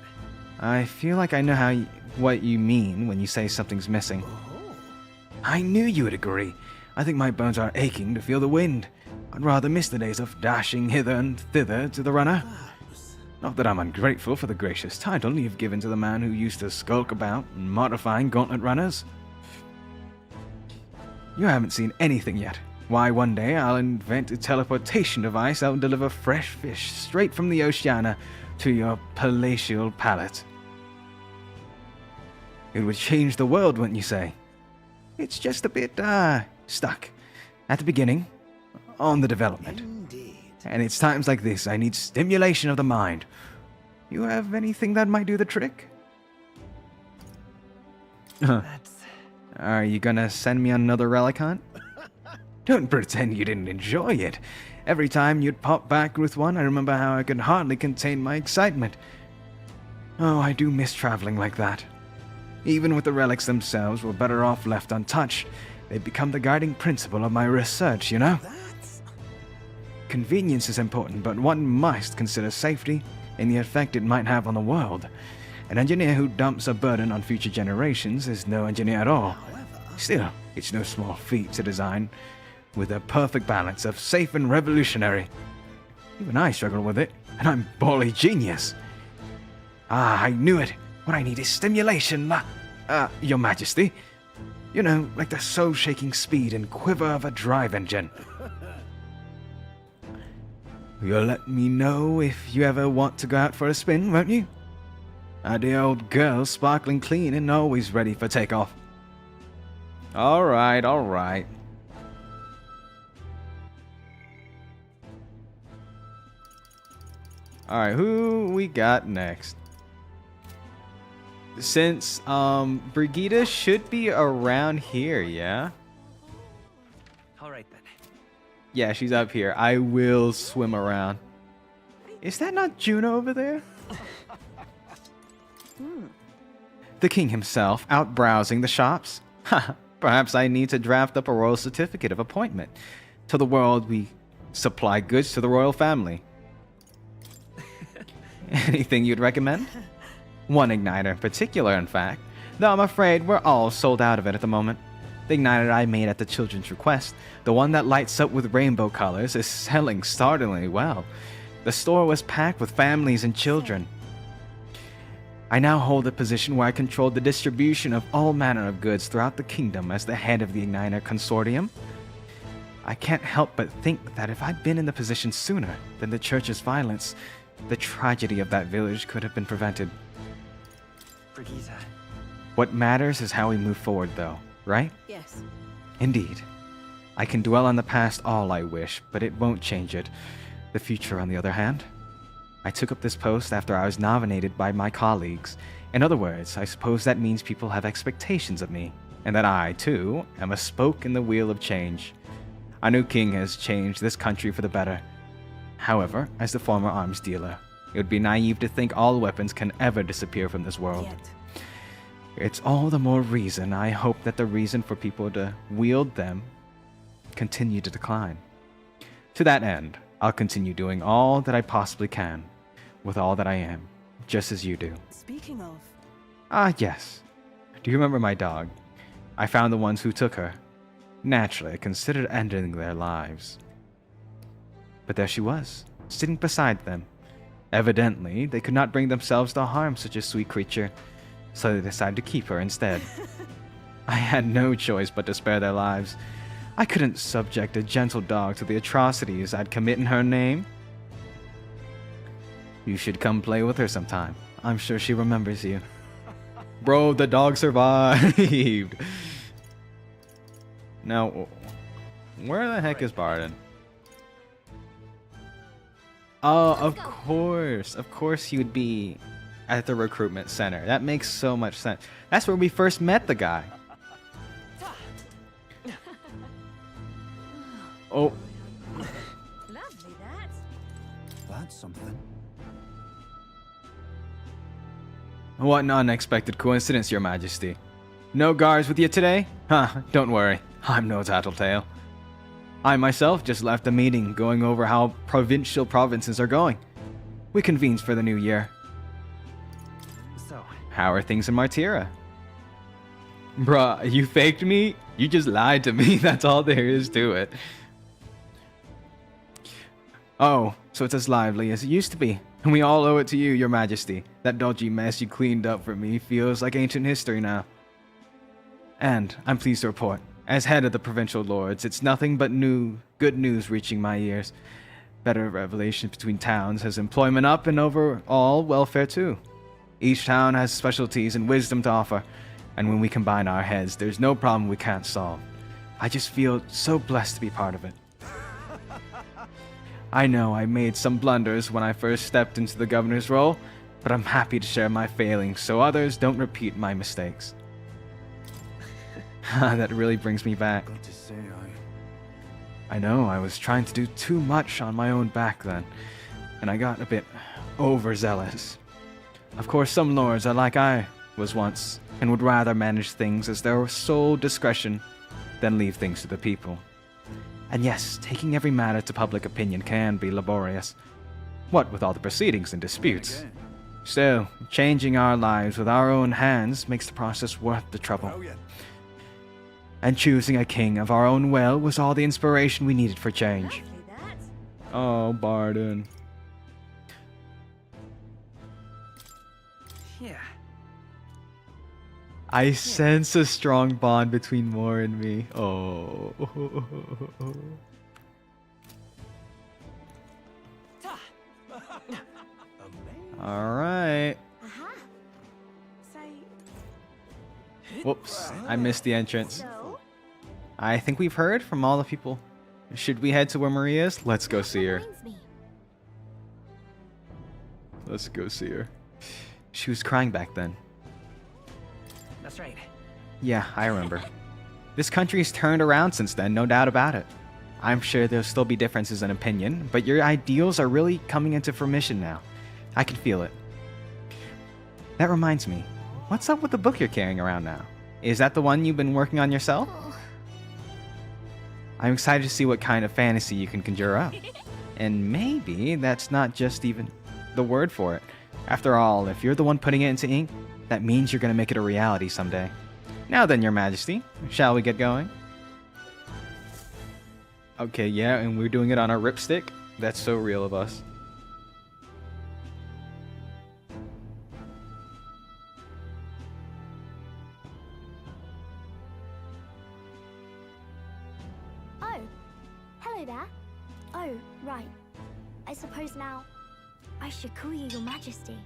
I feel like I know what you mean when you say something's missing. I knew you would agree. I think my bones are aching to feel the wind. I'd rather miss the days of dashing hither and thither to the runner. Not that I'm ungrateful for the gracious title you've given to the man who used to skulk about modifying gauntlet runners. You haven't seen anything yet. Why, one day I'll invent a teleportation device that'll deliver fresh fish straight from the Oceana to your palatial palate. It would change the world, wouldn't you say? It's just a bit, stuck at the beginning on the development. Indeed. And it's times like this I need stimulation of the mind. You have anything that might do the trick? Are you gonna send me on another relic hunt? Don't pretend you didn't enjoy it. Every time you'd pop back with one, I remember how I could hardly contain my excitement. Oh, I do miss traveling like that. Even with the relics themselves, we're better off left untouched. They've become the guiding principle of my research, you know? Convenience is important, but one must consider safety and the effect it might have on the world. An engineer who dumps a burden on future generations is no engineer at all. Still, it's no small feat to design with a perfect balance of safe and revolutionary. Even I struggle with it, and I'm barely genius. Ah, I knew it. What I need is stimulation, Your Majesty. You know, like the soul-shaking speed and quiver of a drive engine. You'll let me know if you ever want to go out for a spin, won't you? A dear old girl, sparkling clean and always ready for takeoff. Alright, alright. Alright, who we got next? Since, Brigida should be around here, yeah? Alright then. Yeah, she's up here. I will swim around. Is that not Juno over there? The king himself, out browsing the shops? Ha! Perhaps I need to draft up a royal certificate of appointment. To the world, we supply goods to the royal family. Anything you'd recommend? One igniter in particular, in fact. Though I'm afraid we're all sold out of it at the moment. The igniter I made at the children's request, the one that lights up with rainbow colors, is selling startlingly well. The store was packed with families and children. I now hold a position where I control the distribution of all manner of goods throughout the kingdom as the head of the Igniter Consortium. I can't help but think that if I'd been in the position sooner than the church's violence, the tragedy of that village could have been prevented. Brigitte. What matters is how we move forward, though, right? Yes. Indeed. I can dwell on the past all I wish, but it won't change it. The future, on the other hand. I took up this post after I was nominated by my colleagues. In other words, I suppose that means people have expectations of me, and that I, too, am a spoke in the wheel of change. Our new king has changed this country for the better. However, as the former arms dealer, it would be naive to think all weapons can ever disappear from this world. Yet. It's all the more reason I hope that the reason for people to wield them continue to decline. To that end, I'll continue doing all that I possibly can, with all that I am, just as you do. Speaking of... Ah, yes. Do you remember my dog? I found the ones who took her. Naturally, I considered ending their lives. But there she was, sitting beside them. Evidently, they could not bring themselves to harm such a sweet creature, so they decided to keep her instead. I had no choice but to spare their lives. I couldn't subject a gentle dog to the atrocities I'd commit in her name. You should come play with her sometime. I'm sure she remembers you. Bro, the dog survived. Now, where the heck is Barden? Oh, of course. Of course he would be at the recruitment center. That makes so much sense. That's where we first met the guy. Oh. Lovely, that. That's something. What an unexpected coincidence, Your Majesty. No guards with you today? Huh, don't worry. I'm no tattletale. I myself just left a meeting going over how provincial provinces are going. We convened for the new year. So, how are things in Martira? Bruh, you faked me? You just lied to me. That's all there is to it. Oh, so it's as lively as it used to be. And we all owe it to you, Your Majesty. That dodgy mess you cleaned up for me feels like ancient history now. And I'm pleased to report, as head of the provincial lords, it's nothing but good news reaching my ears. Better relations between towns has employment up and overall welfare too. Each town has specialties and wisdom to offer, and when we combine our heads, there's no problem we can't solve. I just feel so blessed to be part of it. I know I made some blunders when I first stepped into the governor's role, but I'm happy to share my failings so others don't repeat my mistakes. That really brings me back. Got to say, I know I was trying to do too much on my own back then, and I got a bit overzealous. Of course, some lords are like I was once, and would rather manage things as their sole discretion than leave things to the people. And yes, taking every matter to public opinion can be laborious. What with all the proceedings and disputes. So, changing our lives with our own hands makes the process worth the trouble. And choosing a king of our own will was all the inspiration we needed for change. Oh, Barden. yeah. I sense a strong bond between Moore and me. Oh. All right. Aha. So, Whoops, I missed the entrance. so I think we've heard from all the people. Should we head to where Maria is? Let's go see her. reminds me. Let's go see her. She was crying back then. That's right. Yeah, I remember. This country's turned around since then, no doubt about it. I'm sure there'll still be differences in opinion, but your ideals are really coming into fruition now. I can feel it. That reminds me, what's up with the book you're carrying around now? Is that the one you've been working on yourself? I'm excited to see what kind of fantasy you can conjure up. And maybe that's not just even the word for it. After all, if you're the one putting it into ink, that means you're gonna make it a reality someday. Now then, Your Majesty, shall we get going? Okay, yeah, and we're doing it on our ripstick? That's so real of us. Oh, hello there. Oh, right. I suppose now I should call you Your Majesty.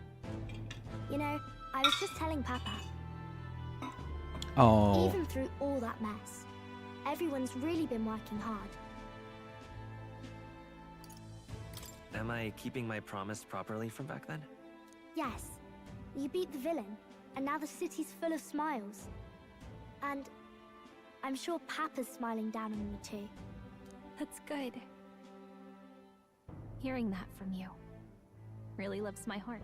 You know, I was just telling Papa. Oh. Even through all that mess, everyone's really been working hard. Am I keeping my promise properly from back then? Yes, you beat the villain, and now the city's full of smiles. And I'm sure Papa's smiling down on you too. That's good. Hearing that from you really lifts my heart.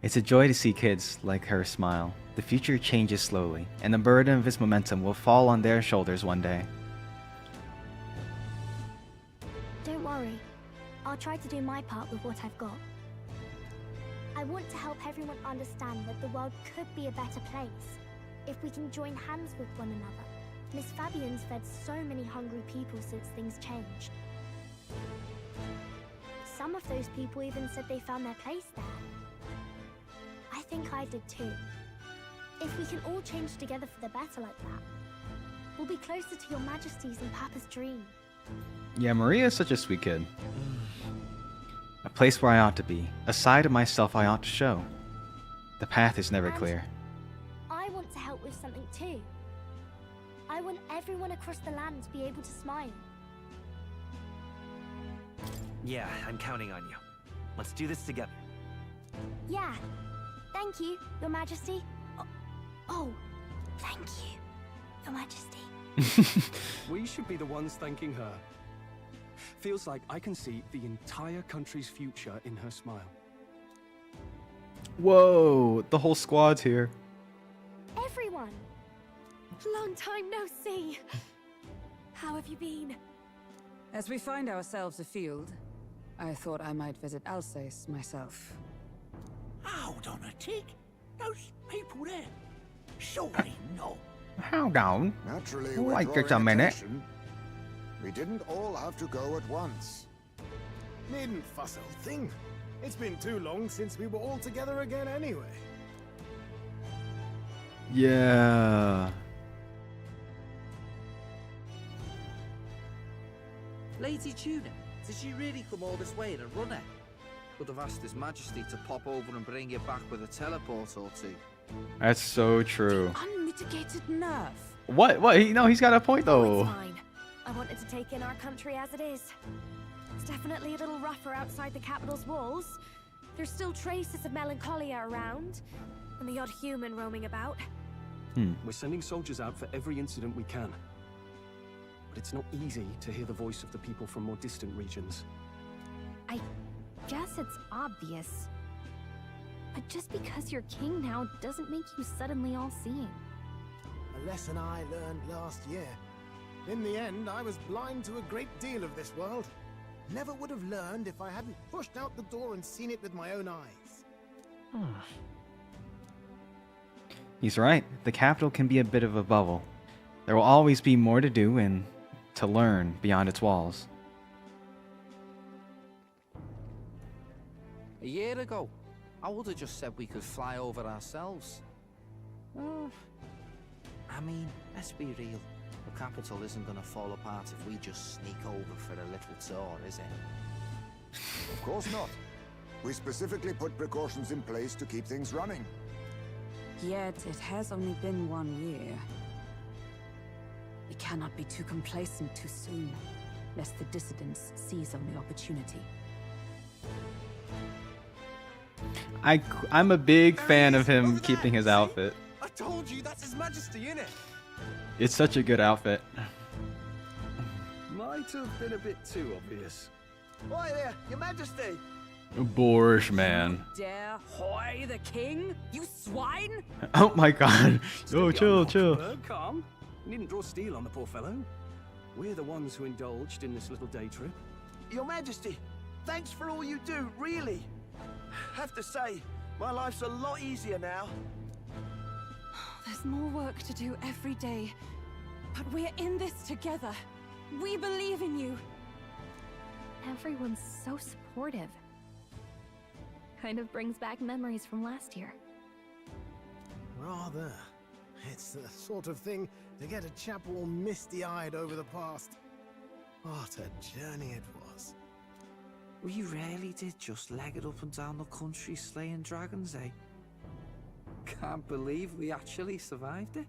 It's a joy to see kids like her smile. The future changes slowly, and the burden of its momentum will fall on their shoulders one day. Don't worry, I'll try to do my part with what I've got. I want to help everyone understand that the world could be a better place if we can join hands with one another. Miss Fabian's fed so many hungry people since things changed. Some of those people even said they found their place there. I think I did too. If we can all change together for the better like that, we'll be closer to Your Majesty's and Papa's dream. Yeah, Maria is such a sweet kid. A place where I ought to be. A side of myself I ought to show. The path is never clear. I want to help with something too. I want everyone across the land to be able to smile. Yeah, I'm counting on you. Let's do this together. Yeah. Thank you, Your Majesty. Oh, thank you, Your Majesty. We should be the ones thanking her. Feels like I can see the entire country's future in her smile. Whoa, the whole squad's here. Everyone! Long time no see. How have you been? As we find ourselves afield, I thought I might visit Alsace myself. Hold on a tick. Those people there. Surely not. Hold on. Naturally, Wait we're just a drawing minute. attention. We didn't all have to go at once. Needn't fuss, old thing. It's been too long since we were all together again anyway. Yeah. Lady Tuna, did you really come all this way in a runner? Would have asked His Majesty to pop over and bring you back with a teleport or two. That's so true. Unmitigated nerve. What? No, he's got a point though. Fine. I wanted to take in our country as it is. It's definitely a little rougher outside the capital's walls. There's still traces of melancholia around, and the odd human roaming about. We're sending soldiers out for every incident we can. But it's not easy to hear the voice of the people from more distant regions. I guess it's obvious. But just because you're king now doesn't make you suddenly all-seeing. A lesson I learned last year. In the end, I was blind to a great deal of this world. Never would have learned if I hadn't pushed out the door and seen it with my own eyes. He's right. The capital can be a bit of a bubble. There will always be more to do and to learn beyond its walls. A year ago, I would have just said we could fly over ourselves. I mean, let's be real. The capital isn't going to fall apart if we just sneak over for a little tour, is it? Of course not. We specifically put precautions in place to keep things running. Yet it has only been 1 year. We cannot be too complacent too soon, lest the dissidents seize on the opportunity. I'm a big fan of him keeping his outfit. I told you, that's His Majesty, innit? It's such a good outfit. Might have been a bit too obvious. Oi there, Your Majesty! Boorish man. Dare hoy the king, you swine! Oh my god. Oh, chill. Calm. You needn't draw steel on the poor fellow. We're the ones who indulged in this little day trip. Your Majesty, thanks for all you do, really. Have to say, my life's a lot easier now. There's more work to do every day, but we're in this together. We believe in you. Everyone's so supportive. Kind of brings back memories from last year. Rather. It's the sort of thing to get a chap all misty-eyed over the past. What a journey it was. We really did just leg it up and down the country slaying dragons, eh? Can't believe we actually survived it.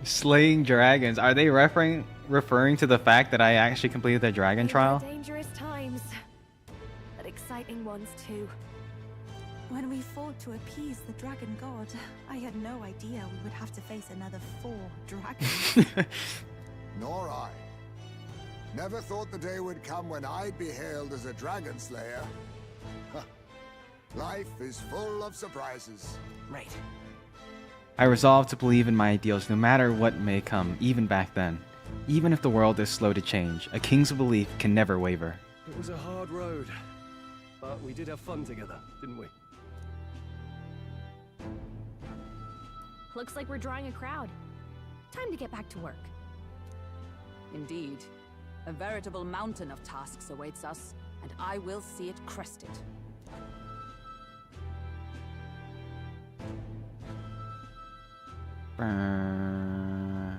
Slaying dragons. Are they referring to the fact that I actually completed the dragon trial? Dangerous times, but exciting ones too. When we fought to appease the dragon god, I had no idea we would have to face another 4 dragons. Nor I. Never thought the day would come when I'd be hailed as a dragon slayer. Life is full of surprises. Right. I resolved to believe in my ideals no matter what may come, even back then. Even if the world is slow to change, a king's belief can never waver. It was a hard road, but we did have fun together, didn't we? Looks like we're drawing a crowd. Time to get back to work. Indeed. A veritable mountain of tasks awaits us, and I will see it crested. And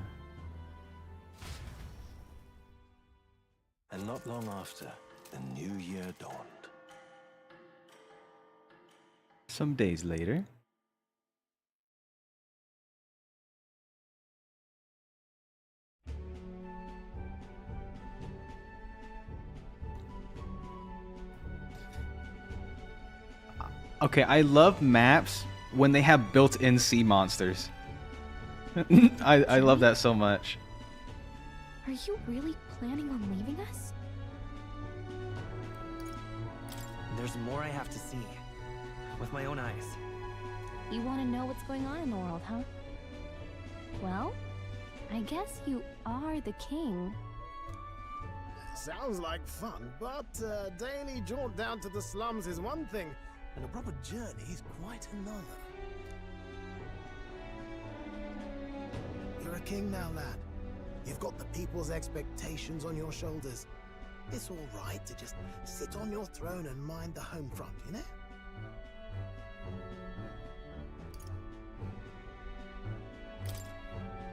not long after, the new year dawned. Some days later. Okay, I love maps when they have built-in sea monsters. I love that so much. Are you really planning on leaving us? There's more I have to see. With my own eyes. You want to know what's going on in the world, huh? Well, I guess you are the king. Sounds like fun, but a daily jaunt down to the slums is one thing, and a proper journey is quite another. You're a king now, lad. You've got the people's expectations on your shoulders. It's all right to just sit on your throne and mind the home front, you know?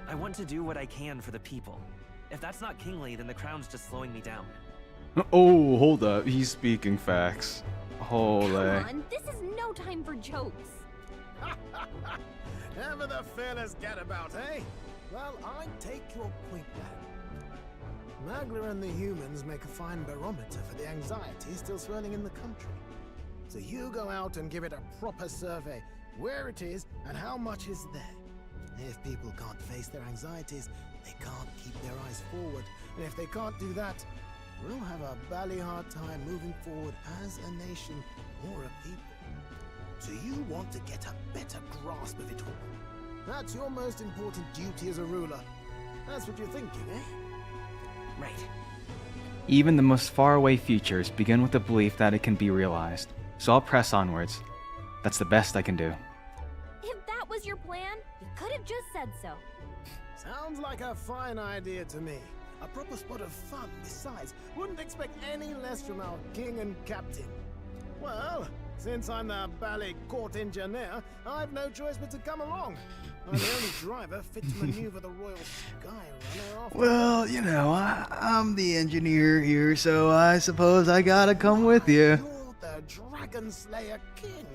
I want to do what I can for the people. If that's not kingly, then the crown's just slowing me down. Oh, hold up. He's speaking facts. Holy. Come on, this is no time for jokes. Ever the fearless gadabout, eh? Well, I take your point, lad. Magla and the humans make a fine barometer for the anxiety still swirling in the country. So you go out and give it a proper survey, where it is and how much is there. If people can't face their anxieties, they can't keep their eyes forward. And if they can't do that, we'll have a bally hard time moving forward as a nation or a people. So you want to get a better grasp of it all. That's your most important duty as a ruler. That's what you're thinking, eh? Right. Even the most faraway futures begin with the belief that it can be realized. So I'll press onwards. That's the best I can do. If that was your plan, you could have just said so. Sounds like a fine idea to me. A proper spot of fun, besides. Wouldn't expect any less from our king and captain. Well, since I'm the bally court engineer, I've no choice but to come along. I'm the only driver fit to maneuver the Royal Skyrunner after. Well, you know, I'm the engineer here, so I suppose I gotta come with you. You're the Dragon Slayer King,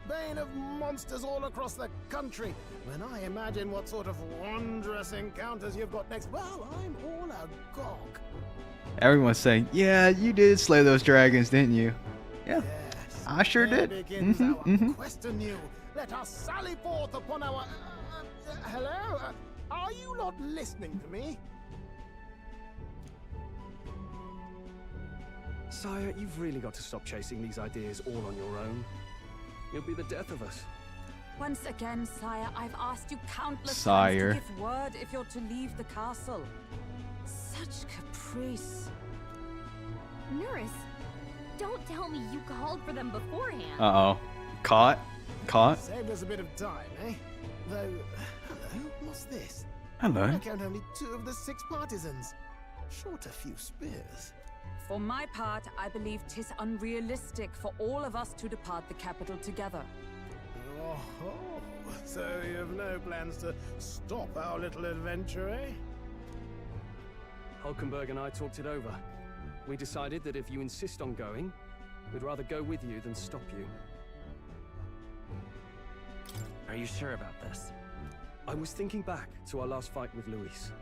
bane of monsters all across the country. When I imagine what sort of wondrous encounters you've got next, well, I'm all agog. Everyone's saying, yeah, you did slay those dragons, didn't you? Yeah, yes, I sure did. Begins our quest anew. Let us sally forth upon our... hello? Are you not listening to me? Sire, you've really got to stop chasing these ideas all on your own. You'll be the death of us. Once again, Sire, I've asked you countless Sire. times to give word if you're to leave the castle. Such caprice. Nurse, don't tell me you called for them beforehand. Uh-oh. Caught? Caught? Saved us a bit of time, eh? Though, hello, what's this? Hello. I count only 2 of the 6 partisans. Short a few spears. For my part, I believe 'tis unrealistic for all of us to depart the capital together. Oh, so you have no plans to stop our little adventure, eh? Hulkenberg and I talked it over. We decided that if you insist on going, we'd rather go with you than stop you. Are you sure about this? I was thinking back to our last fight with Luis.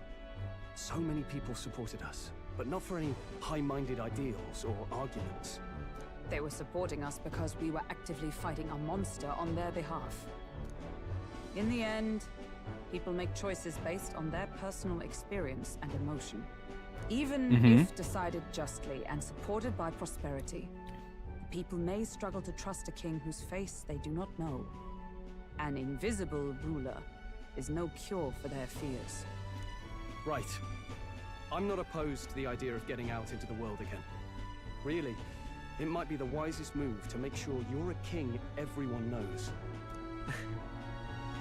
So many people supported us, but not for any high-minded ideals or arguments. They were supporting us because we were actively fighting a monster on their behalf. In the end, people make choices based on their personal experience and emotion. Even if decided justly and supported by prosperity, people may struggle to trust a king whose face they do not know. An invisible ruler is no cure for their fears. Right. I'm not opposed to the idea of getting out into the world again. Really, it might be the wisest move to make sure you're a king everyone knows.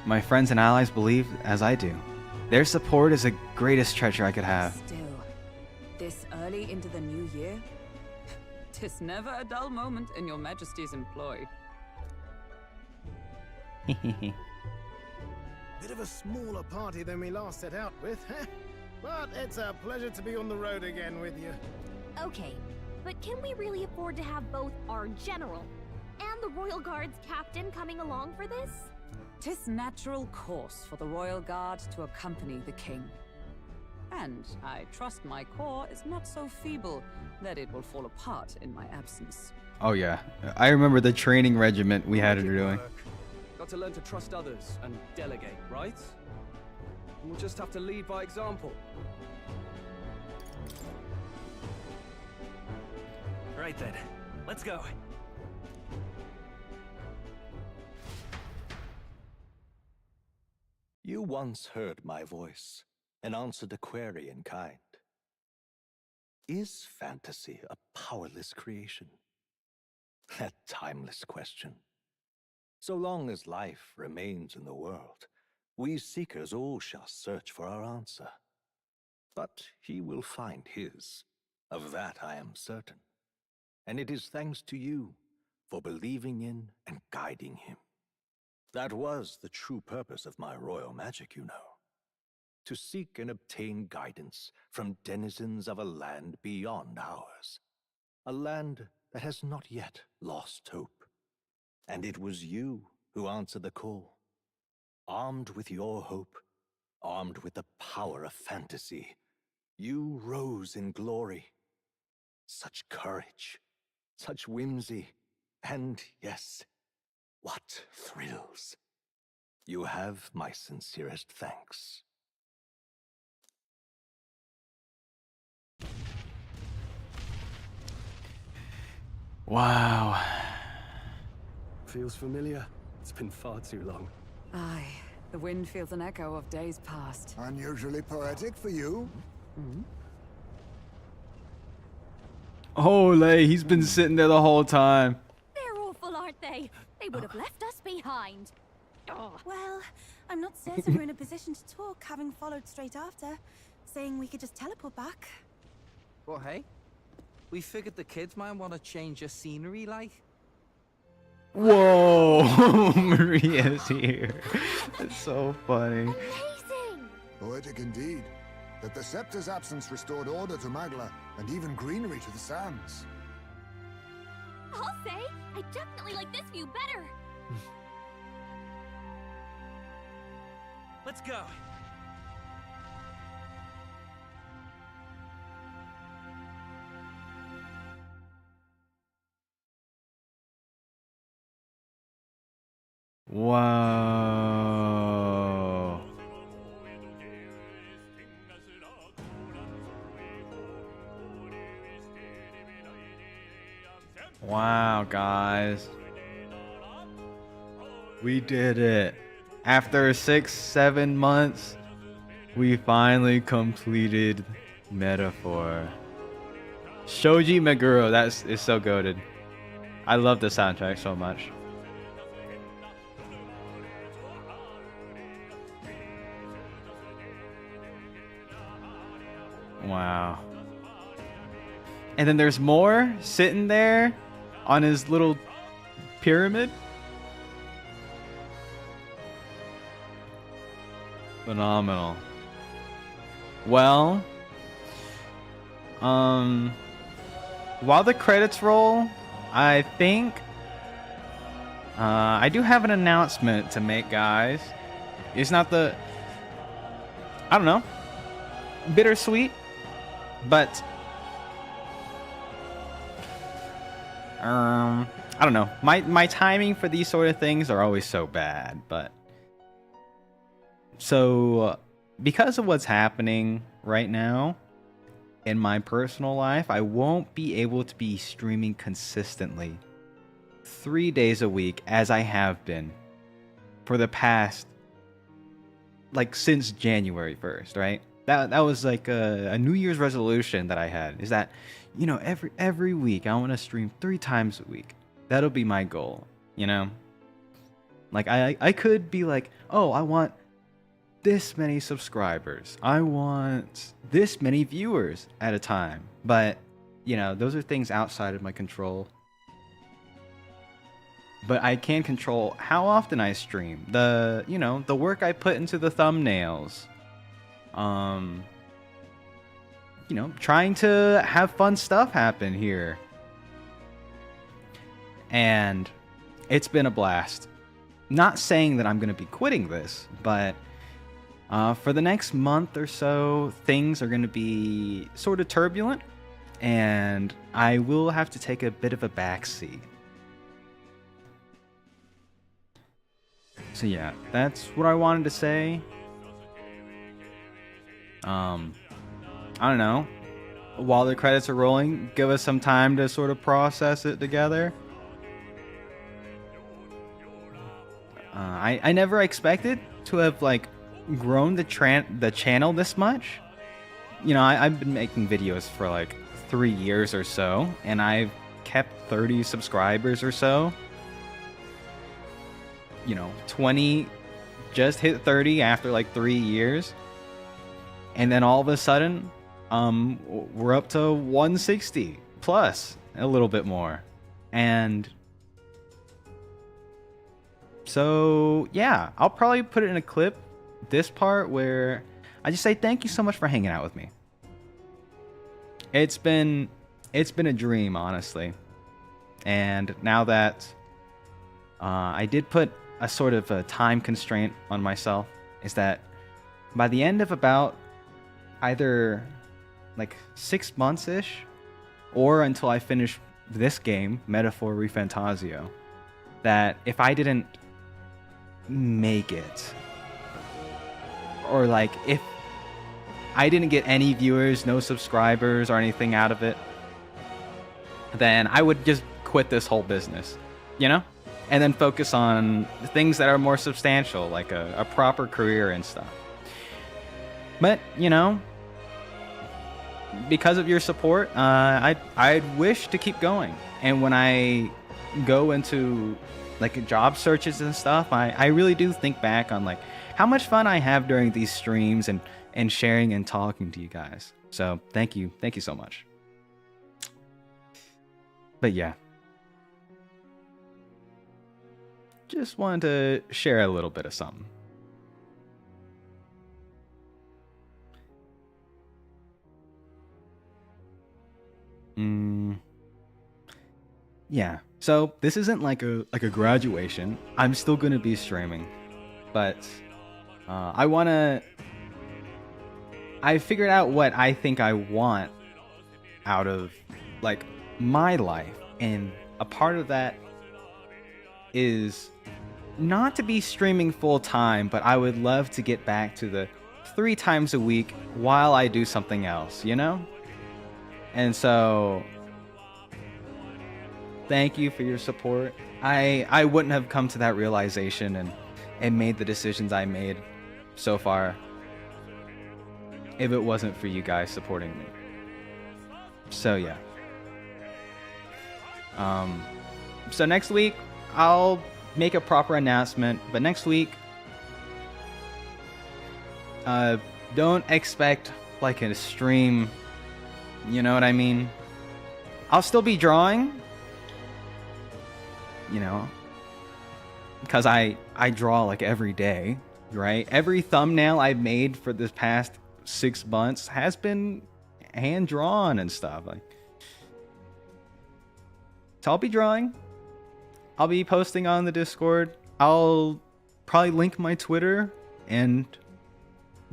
My friends and allies believe as I do. Their support is the greatest treasure I could have. Still, this early into the new year, 'tis never a dull moment in your Majesty's employ. Bit of a smaller party than we last set out with, huh? But it's a pleasure to be on the road again with you. Okay, but can we really afford to have both our general and the Royal Guard's captain coming along for this? 'Tis natural course for the Royal Guard to accompany the king. And I trust my corps is not so feeble that it will fall apart in my absence. Oh yeah, I remember the training regiment we had her doing. Got to learn to trust others and delegate, right? We'll just have to lead by example. Right then, let's go. You once heard my voice and answered a query in kind. Is fantasy a powerless creation? That timeless question. So long as life remains in the world, we seekers all shall search for our answer. But he will find his. Of that I am certain. And it is thanks to you for believing in and guiding him. That was the true purpose of my royal magic, you know. To seek and obtain guidance from denizens of a land beyond ours. A land that has not yet lost hope. And it was you who answered the call. Armed with your hope, armed with the power of fantasy, you rose in glory. Such courage, such whimsy, and yes, what thrills. You have my sincerest thanks. Wow. Feels familiar. It's been far too long. Aye, the wind feels an echo of days past. Unusually poetic for you. Ole, he's been sitting there the whole time. They're awful, aren't they? They would have left us behind. Well, I'm not certain we're in a position to talk, having followed straight after, saying we could just teleport back. Well, hey, we figured the kids might want to change your scenery, like. Whoa, Maria's here. It's so funny. Poetic indeed. That the scepter's absence restored order to Magla, and even greenery to the sands. I'll say, I definitely like this view better. Let's go. Whoa. Wow, guys. We did it. After 6-7 months, we finally completed Metaphor. Shoji Meguro, is so goated. I love the soundtrack so much. Wow. And then there's more sitting there on his little pyramid. Phenomenal. Well, while the credits roll, I think I do have an announcement to make, guys. It's not the, I don't know, bittersweet, but I don't know. My timing for these sort of things are always so bad, but so because of what's happening right now in my personal life, I won't be able to be streaming consistently 3 days a week as I have been for the past, like, since January 1st, right? That was like a New Year's resolution that I had, is that, you know, every week I want to stream 3 times a week. That'll be my goal, you know? Like, I could be like, oh, I want this many subscribers. I want this many viewers at a time. But, you know, those are things outside of my control. But I can control how often I stream. The, you know, the work I put into the thumbnails. You know, trying to have fun stuff happen here. And it's been a blast. Not saying that I'm going to be quitting this, but for the next month or so, things are going to be sort of turbulent, and I will have to take a bit of a backseat. So yeah, that's what I wanted to say. I don't know. While the credits are rolling, give us some time to sort of process it together. I never expected to have, like, grown the channel this much. You know, I've been making videos for like 3 years or so, and I've kept 30 subscribers or so. You know, 20 just hit 30 after like 3 years. And then all of a sudden, we're up to 160 plus a little bit more. And so, yeah, I'll probably put it in a clip, this part where I just say thank you so much for hanging out with me. It's been a dream, honestly. And now that I did put a sort of a time constraint on myself, is that by the end of about either like 6 months-ish, or until I finish this game, Metaphor Refantazio, that if I didn't make it, or like if I didn't get any viewers, no subscribers or anything out of it, then I would just quit this whole business, you know? And then focus on things that are more substantial, like a proper career and stuff. But, you know, because of your support, I'd wish to keep going. And when I go into like job searches and stuff, I really do think back on like how much fun I have during these streams and sharing and talking to you guys. So thank you so much. But yeah. just wanted to share a little bit of something. Yeah. So this isn't like a graduation. I'm still gonna be streaming, but I figured out what I think I want out of like my life, and a part of that is not to be streaming full time, but I would love to get back to the 3 times a week while I do something else, you know? And so thank you for your support. I wouldn't have come to that realization and made the decisions I made so far if it wasn't for you guys supporting me. So yeah. So next week I'll make a proper announcement, but next week don't expect like a stream, you know what I mean? I'll still be drawing, you know, because I draw like every day, right? Every thumbnail I've made for this past 6 months has been hand drawn and stuff. Like, so I'll be drawing. I'll be posting on the Discord. I'll probably link my Twitter and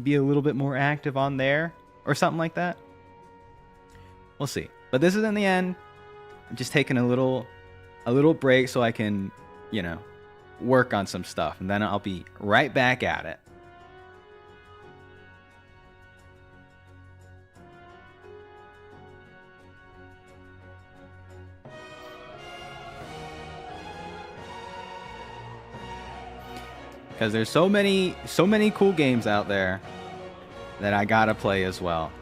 be a little bit more active on there or something like that. We'll see. But this is in the end. I'm just taking a little break so I can, you know, work on some stuff, and then I'll be right back at it. Because there's so many cool games out there that I gotta play as well.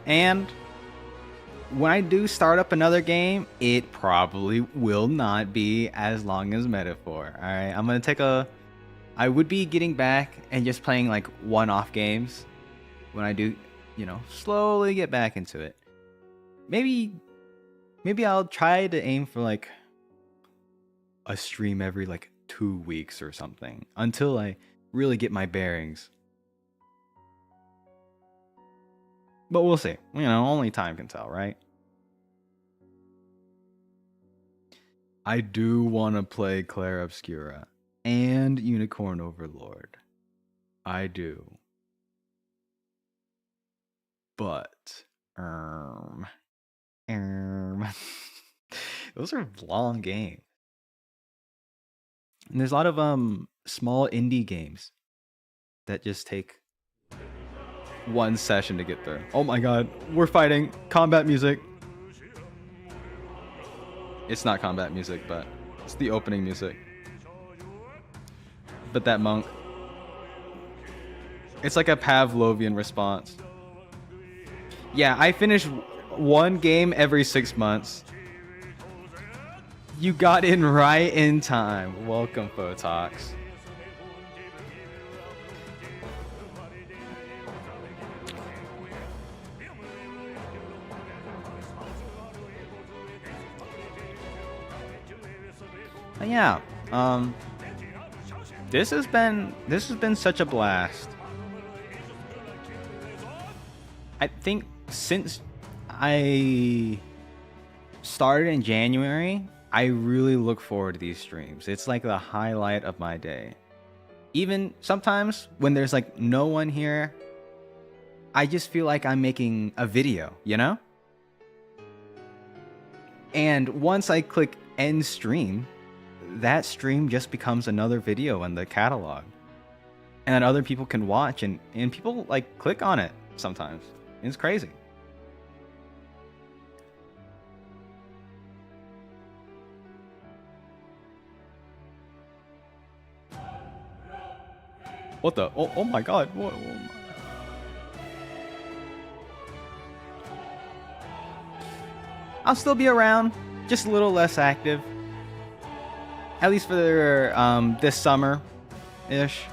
And when I do start up another game, it probably will not be as long as Metaphor. Alright, I'm gonna take I would be getting back and just playing like one-off games when I do, you know, slowly get back into it. Maybe I'll try to aim for like a stream every like 2 weeks or something until I really get my bearings. But we'll see. You know, only time can tell, right? I do want to play Claire Obscura and Unicorn Overlord. I do. But, those are long games. And there's a lot of small indie games that just take one session to get there. Oh my god, we're fighting. Combat music. It's not combat music, but it's the opening music. But that monk. It's like a Pavlovian response. Yeah, I finish one game every 6 months. You got in right in time. Welcome, Photox. Yeah, this has been such a blast. I think since I started in January, I really look forward to these streams. It's like the highlight of my day. Even sometimes when there's like no one here, I just feel like I'm making a video, you know? And once I click end stream, that stream just becomes another video in the catalog, and then other people can watch, and people like click on it sometimes. It's crazy. What the? Oh my god. What? I'll still be around, just a little less active. At least for this summer-ish.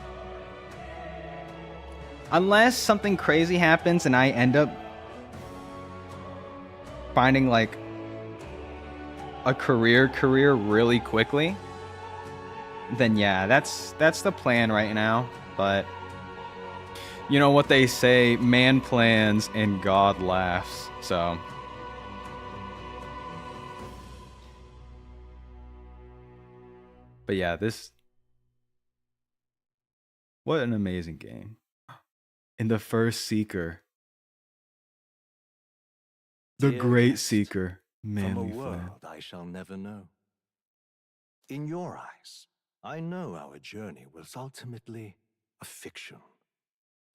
Unless something crazy happens and I end up finding like a career really quickly, then yeah, that's the plan right now. But you know what they say, man plans and God laughs. So but yeah, what an amazing game. In the first Seeker. The Dear Great guest, Seeker. from Manly a Flynn. world I shall never know. In your eyes, I know our journey was ultimately a fiction.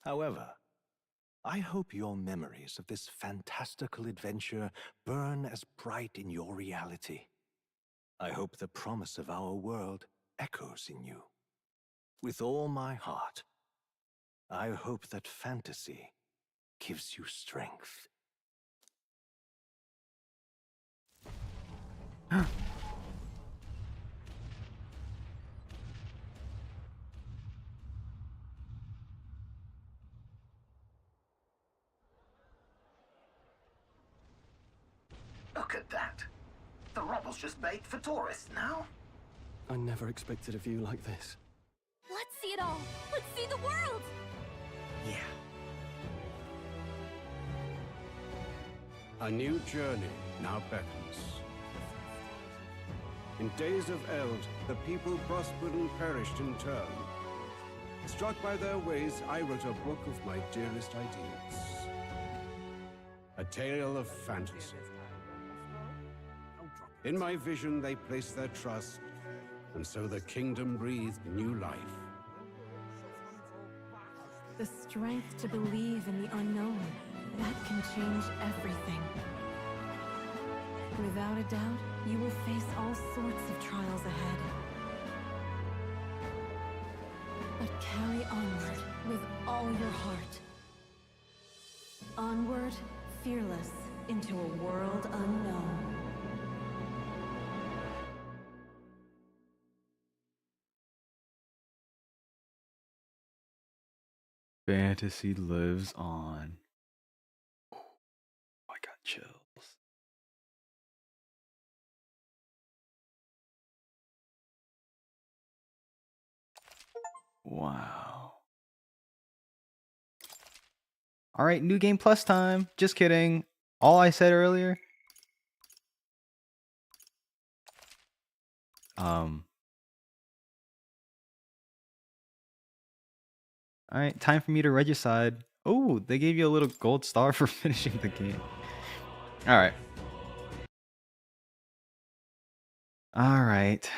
However, I hope your memories of this fantastical adventure burn as bright in your reality. I hope the promise of our world echoes in you. With all my heart, I hope that fantasy gives you strength. Look at that. The rubble's just bait for tourists now. I never expected a view like this. Let's see it all. Let's see the world. Yeah. A new journey now beckons. In days of eld, the people prospered and perished in turn. Struck by their ways, I wrote a book of my dearest ideas. A tale of fantasy. In my vision, they placed their trust, and so the kingdom breathed new life. The strength to believe in the unknown, that can change everything. Without a doubt, you will face all sorts of trials ahead. But carry onward with all your heart. Onward, fearless, into a world unknown. Fantasy lives on. I got chills. Wow. All right, new game plus time. Just kidding. All I said earlier. All right, time for me to regicide. Oh, they gave you a little gold star for finishing the game. All right. All right.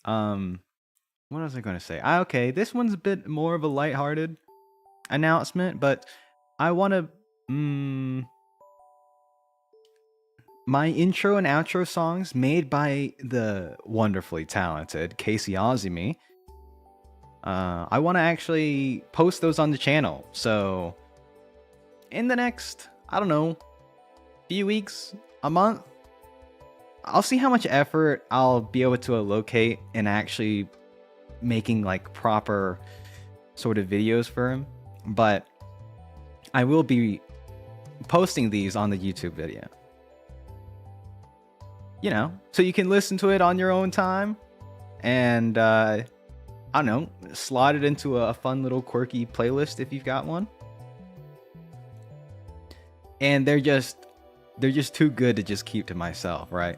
What was I going to say? Okay, this one's a bit more of a lighthearted announcement, but I want to my intro and outro songs made by the wonderfully talented Casey Ozzy. I want to actually post those on the channel. So in the next, I don't know, few weeks, a month, I'll see how much effort I'll be able to allocate in actually making like proper sort of videos for him. But I will be posting these on the YouTube video. You know, so you can listen to it on your own time and I don't know, slot it into a fun little quirky playlist if you've got one. And they're just too good to just keep to myself, right?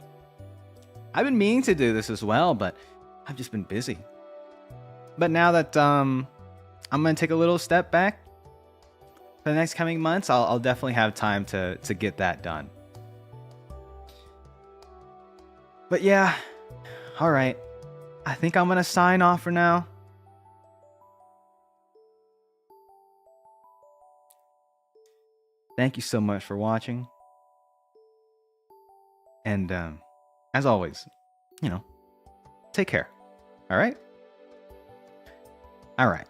I've been meaning to do this as well, but I've just been busy. But now that I'm gonna take a little step back for the next coming months, I'll definitely have time to get that done. But yeah, all right. I think I'm gonna sign off for now. Thank you so much for watching. And as always, you know, take care. All right? All right.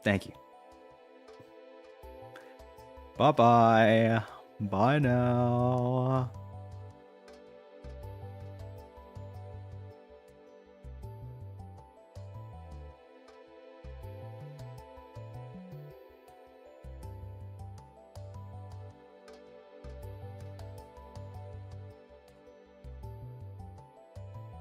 Thank you. Bye-bye. Bye now.